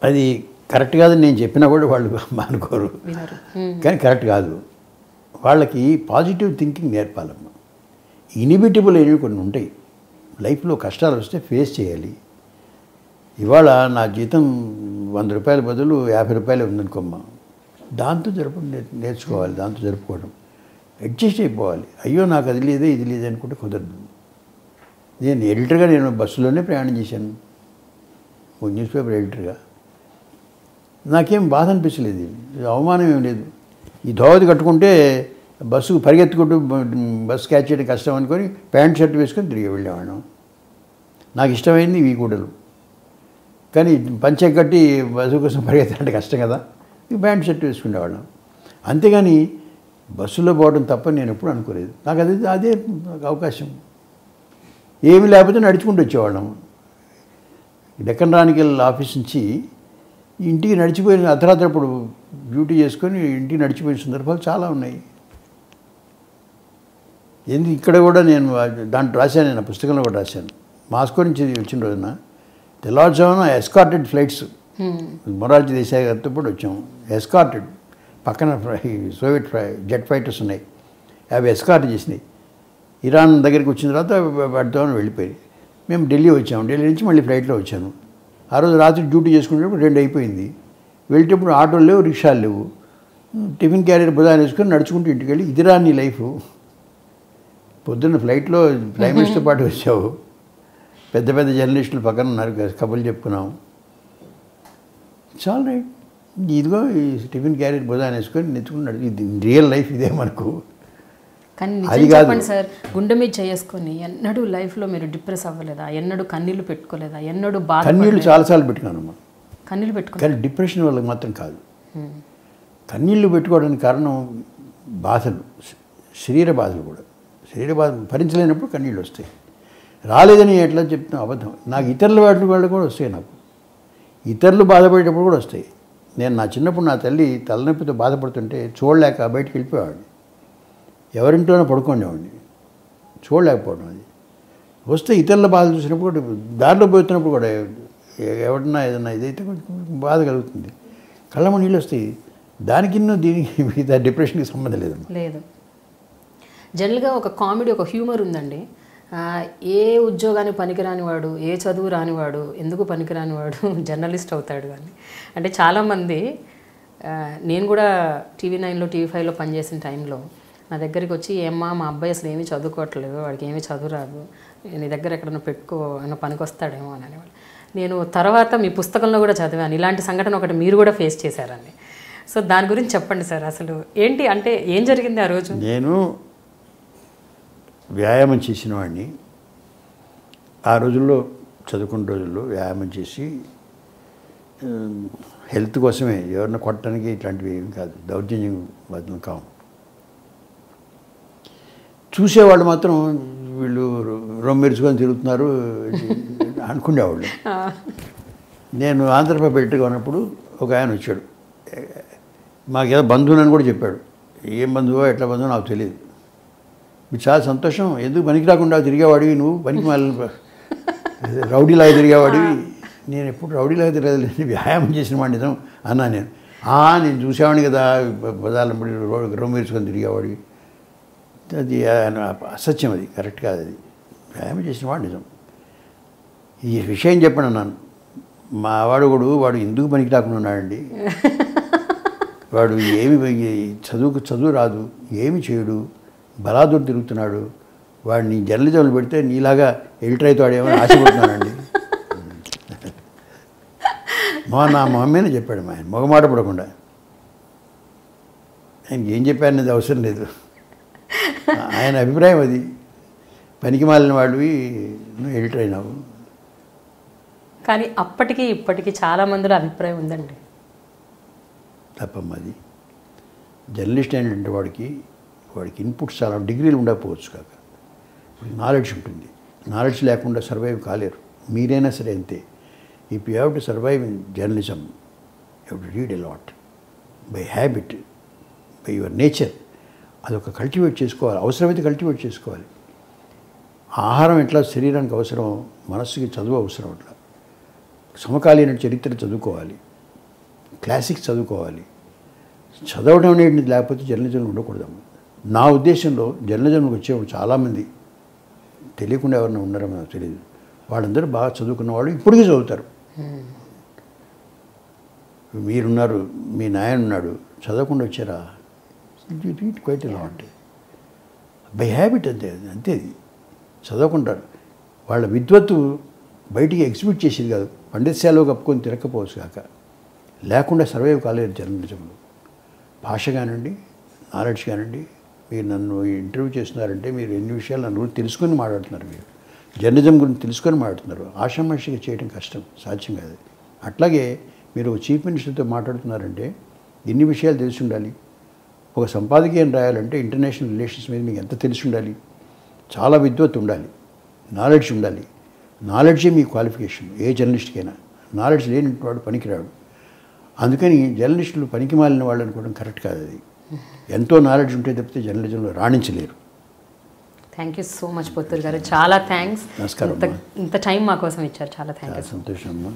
S2: అది కరెక్ట్ కాదని నేను చెప్పినా కూడా వాళ్ళు మానుకోరు. కానీ కరెక్ట్ కాదు. వాళ్ళకి పాజిటివ్ థింకింగ్ నేర్పాలమ్మా. ఇనిబిటబుల్ అనేవి కొన్ని ఉంటాయి. లైఫ్లో కష్టాలు వస్తే ఫేస్ చేయాలి. ఇవాళ నా జీతం 100 రూపాయల బదులు 50 రూపాయలు ఉందనుకోమ్మా, దాంతో నేర్చుకోవాలి, దాంతో జరుపుకోవడం, అడ్జస్ట్ అయిపోవాలి. అయ్యో నాకు అది లేదే ఇది లేదే అనుకుంటే కుదరదు. నేను ఎడిటర్గా బస్సులోనే ప్రయాణం చేశాను, ఓ న్యూస్ పేపర్ ఎడిటర్గా. నాకేం బాధ అనిపించలేదు, అవమానం ఏం లేదు. ఈ ధోవతి కట్టుకుంటే బస్సుకు పరిగెత్తుకుంటూ బస్సు క్యాచ్ చేయడం కష్టం అనుకొని ప్యాంట్ షర్ట్ వేసుకొని తిరిగి వెళ్ళేవాళ్ళం. నాకు ఇష్టమైంది ఇవి కూడలు. కానీ పంచె కట్టి బస్సు కోసం పరిగెత్తాలంటే కష్టం కదా, ఇవి ప్యాంట్ షర్ట్ వేసుకునేవాళ్ళం. అంతేగాని బస్సులో పోవడం తప్ప నేను ఎప్పుడు అనుకోలేదు. నాకు అదే అవకాశం. ఏమీ లేకపోతే నడుచుకుంటూ వచ్చేవాళ్ళం. డెక్కన్ రానికల్ ఆఫీస్ నుంచి ఇంటికి నడిచిపోయిన అర్ధరాత్రప్పుడు డ్యూటీ చేసుకొని ఇంటికి నడిచిపోయిన సందర్భాలు చాలా ఉన్నాయి. ఇక్కడ కూడా నేను దాంట్లో రాశాను, నేను పుస్తకంలో కూడా రాశాను. మాస్కో నుంచి వచ్చిన రోజున తెల్లవారుజామున ఎస్కార్టెడ్ ఫ్లైట్స్, మొరార్జీ దేశాయ్ గారితో కూడా వచ్చాము. ఎస్కార్టెడ్ పక్కన సోవియట్ జెట్ ఫైటర్స్ ఉన్నాయి, అవి ఎస్కార్ట్ చేసినాయి. ఇరాన్ దగ్గరికి వచ్చిన తర్వాత వాటితో వెళ్ళిపోయి మేము ఢిల్లీ వచ్చాము. ఢిల్లీ నుంచి మళ్ళీ ఫ్లైట్లో వచ్చాను. ఆ రోజు రాత్రి డ్యూటీ చేసుకునేటప్పుడు 2 అయిపోయింది. వెళ్ళేటప్పుడు ఆటోలు లేవు, రిక్షాలు లేవు. టిఫిన్ క్యారియర్ బుధాన్ని వేసుకొని నడుచుకుంటూ ఇంటికి వెళ్ళి, ఇదిరా నీ లైఫ్. పొద్దున్న ఫ్లైట్లో ప్రైమ్ మినిస్టర్తో పాటు వచ్చావు, పెద్ద పెద్ద జర్నలిస్టులు పక్కన ఉన్నారు, కబుర్లు చెప్పుకున్నాము. చాలా రైట్, ఇదిగో ఈ టిఫిన్ క్యారియర్ బుధాన్ని వేసుకొని నెత్తుకుని ఇది రియల్ లైఫ్, ఇదే మనకు.
S1: కానీ నిజం చెప్పండి సార్, గుండె మీద చేసుకొని ఎన్నడూ లైఫ్లో మీరు డిప్రెస్ అవ్వలేదా? ఎన్నడూ కన్నీళ్ళు పెట్టుకోలేదా? ఎన్నడూ బాధ?
S2: కన్నీళ్ళు చాలాసార్లు పెట్టుకున్నానమ్మా.
S1: కన్నీళ్ళు పెట్టుకుని,
S2: కానీ డిప్రెషన్ వాళ్ళకి మాత్రం కాదు. కన్నీళ్ళు పెట్టుకోవడానికి కారణం బాధలు, శరీర బాధలు కూడా. శరీర బాధ భరించలేనప్పుడు కన్నీళ్ళు వస్తాయి. రాలేదని ఎట్లా చెప్తున్నా అబద్ధం. నాకు ఇతరుల వాళ్ళు కూడా వస్తాయి. నాకు ఇతరులు బాధపడేటప్పుడు కూడా వస్తాయి. నేను నా చిన్నప్పుడు నా తల్లి తలనొప్పితో బాధపడుతుంటే చూడలేక బయటికి వెళ్ళిపోయేవాడిని. ఎవరింట్లోనే పడుకునేవాడిని, చూడలేకపోవడం. అది వస్తే ఇతరుల బాధ చూసినప్పుడు కూడా, దారిలో పోతున్నప్పుడు కూడా ఎవరన్నా ఏదన్నా ఇదైతే కొంచెం బాధ కలుగుతుంది, కళ్ళమ్మ నీళ్ళు వస్తాయి. దానికి దీనికి మిగతా డిప్రెషన్కి సంబంధం లేదు.
S1: జనరల్గా ఒక కామెడీ, ఒక హ్యూమర్ ఉందండి. ఏ ఉద్యోగానికి పనికిరానివాడు, ఏ చదువు రానివాడు ఎందుకు పనికిరానివాడు జర్నలిస్ట్ అవుతాడు అని. అంటే చాలామంది, నేను కూడా టీవీ9లో టీవీ5లో పనిచేసిన టైంలో నా దగ్గరికి వచ్చి, ఏమ్మా మా అబ్బాయి అసలు ఏమీ చదువుకోవట్లేదు, వాడికి ఏమీ చదువు రాదు, నీ దగ్గర ఎక్కడన్నా పెట్టుకో అన్న పనికి వస్తాడేమో అని అనేవాళ్ళు. నేను తర్వాత మీ పుస్తకంలో కూడా చదివాను, ఇలాంటి సంఘటన ఒకటి మీరు కూడా ఫేస్ చేశారని. సో దాని గురించి చెప్పండి సార్. అసలు ఏంటి, అంటే ఏం జరిగింది ఆ రోజు?
S2: నేను వ్యాయామం చేసిన వాడిని. ఆ రోజుల్లో చదువుకున్న రోజుల్లో వ్యాయామం చేసి హెల్త్ కోసమే, ఎవరిని కొట్టడానికి ఇట్లాంటివి ఏమి కాదు, దౌర్జన్యం బదులు కావు. చూసేవాళ్ళు మాత్రం వీళ్ళు రొమ్మెరుచుకొని తిరుగుతున్నారు అనుకునేవాళ్ళు. నేను ఆంధ్రప్రదేశ్ పెట్టుగా ఉన్నప్పుడు ఒక ఆయన వచ్చాడు, మాకేదో బంధువులని కూడా చెప్పాడు. ఏం బంధువో ఎట్లా బంధువో నాకు తెలియదు. మీకు చాలా సంతోషం, ఎందుకు పనికి రాకుండా తిరిగేవాడివి నువ్వు, పనికి మళ్ళీ రౌడీలాగా తిరిగేవాడివి, నేను ఎప్పుడు రౌడీలాగా తిరగలేదు, వ్యాయామం చేసిన వాడిని నిజం అన్నా నేను. నేను చూసేవాడిని కదా బజార్లో పడి రొమ్ము వేసుకొని తిరిగేవాడి. అది అసత్యం, అది కరెక్ట్ కాదు. అది వ్యాయామం చేసిన వాడు నిజం. ఈ విషయం చెప్పండి అన్నాను. మా వాడు ఎందుకు పనికి రాకుండా ఉన్నాడండి, వాడు ఏమి చదువు రాదు, ఏమి చేయడు, బలాదూరు తిరుగుతున్నాడు, వాడిని జర్నలిజంలో పెడితే నీలాగా ఎడిటర్ అవుతాడేమో ఆశపడుతున్నానండి. నా మమ్మీనే చెప్పాడు మా ఆయన, మొగమాట పడకుండా. ఆయనకి ఏం చెప్పానది అవసరం లేదు, ఆయన అభిప్రాయం అది. పనికి మాలిన వాడివి, నువ్వు ఎడిటర్ అయినావు.
S1: కానీ అప్పటికి ఇప్పటికీ చాలా మందిలో అభిప్రాయం ఉందండి.
S2: తప్పమ్మ అది. జర్నలిస్ట్ అయినటువంటి వాడికి ఇన్పుట్స్ చాలా డిగ్రీలు ఉండకపోవచ్చు కాక, నాలెడ్జ్ ఉంటుంది. నాలెడ్జ్ లేకుండా సర్వైవ్ కాలేరు. మీరైనా సరే అంతే. If you have to survive in journalism, you have to read a lot by habit, by your nature. అదొక కల్టివేట్ చేసుకోవాలి, అవసరమైతే కల్టివేట్ చేసుకోవాలి. ఆహారం ఎట్లా శరీరానికి అవసరం, మనస్సుకి చదువు అవసరం. అట్లా సమకాలీన చరిత్ర చదువుకోవాలి, క్లాసిక్స్ చదువుకోవాలి. చదవడం అనేది లేకపోతే జర్నలిజంలో ఉండకూడదు. నా ఉద్దేశంలో జర్నలిజంలోకి వచ్చేవాడు చాలామంది తెలియకుండా ఎవరైనా ఉన్నారో నాకు తెలియదు. వాళ్ళందరూ బాగా చదువుకున్న వాళ్ళు ఇప్పటికీ చదువుతారు. మీరున్నారు, మీ నాయన ఉన్నాడు, చదవకుండా వచ్చారా? Read quite a lot by habit. అంతే అది చదవకుంటారు. వాళ్ళ విద్వత్తు బయటికి ఎగ్జిబిట్ చేసేది కాదు. పండితశాలలో కప్పుకొని తిరగకపోవచ్చు కాక, లేకుండా సర్వైవ్ కాలేదు జర్నలిజంలో. భాష కానివ్వండి, నాలెడ్జ్ కానివ్వండి. మీరు నన్ను ఇంటర్వ్యూ చేస్తున్నారంటే మీరు ఎన్ని విషయాలు నన్ను తెలుసుకొని మాట్లాడుతున్నారు. మీరు జర్నలిజం గురించి తెలుసుకొని మాట్లాడుతున్నారు. ఆషామాషిగా చేయడం కష్టం, సాధ్యం కాదు. అట్లాగే మీరు చీఫ్ మినిస్టర్తో మాట్లాడుతున్నారంటే ఎన్ని విషయాలు తెలిసి ఉండాలి. ఒక సంపాదకీయం రాయాలంటే ఇంటర్నేషనల్ రిలేషన్స్ మీద మీకు ఎంత తెలిసి ఉండాలి. చాలా విద్వత్తు ఉండాలి, నాలెడ్జ్ ఉండాలి. నాలెడ్జే మీ క్వాలిఫికేషన్ ఏ జర్నలిస్ట్కైనా. నాలెడ్జ్ లేని వాడు పనికిరాడు. అందుకని జర్నలిస్టులు పనికి మాలిన వాళ్ళు అనుకోవడం కరెక్ట్ కాదు. అది ఎంతో నాలెడ్జ్ ఉంటే తప్పితే జర్నలిజంలో రాణించలేరు.
S1: Thank you so much Puttur గారు, చాలా థ్యాంక్స్.
S2: నమస్కారం.
S1: ఇంత టైం మా కోసం ఇచ్చారు, చాలా థ్యాంక్ యూ.
S2: సంతోషం అమ్మా.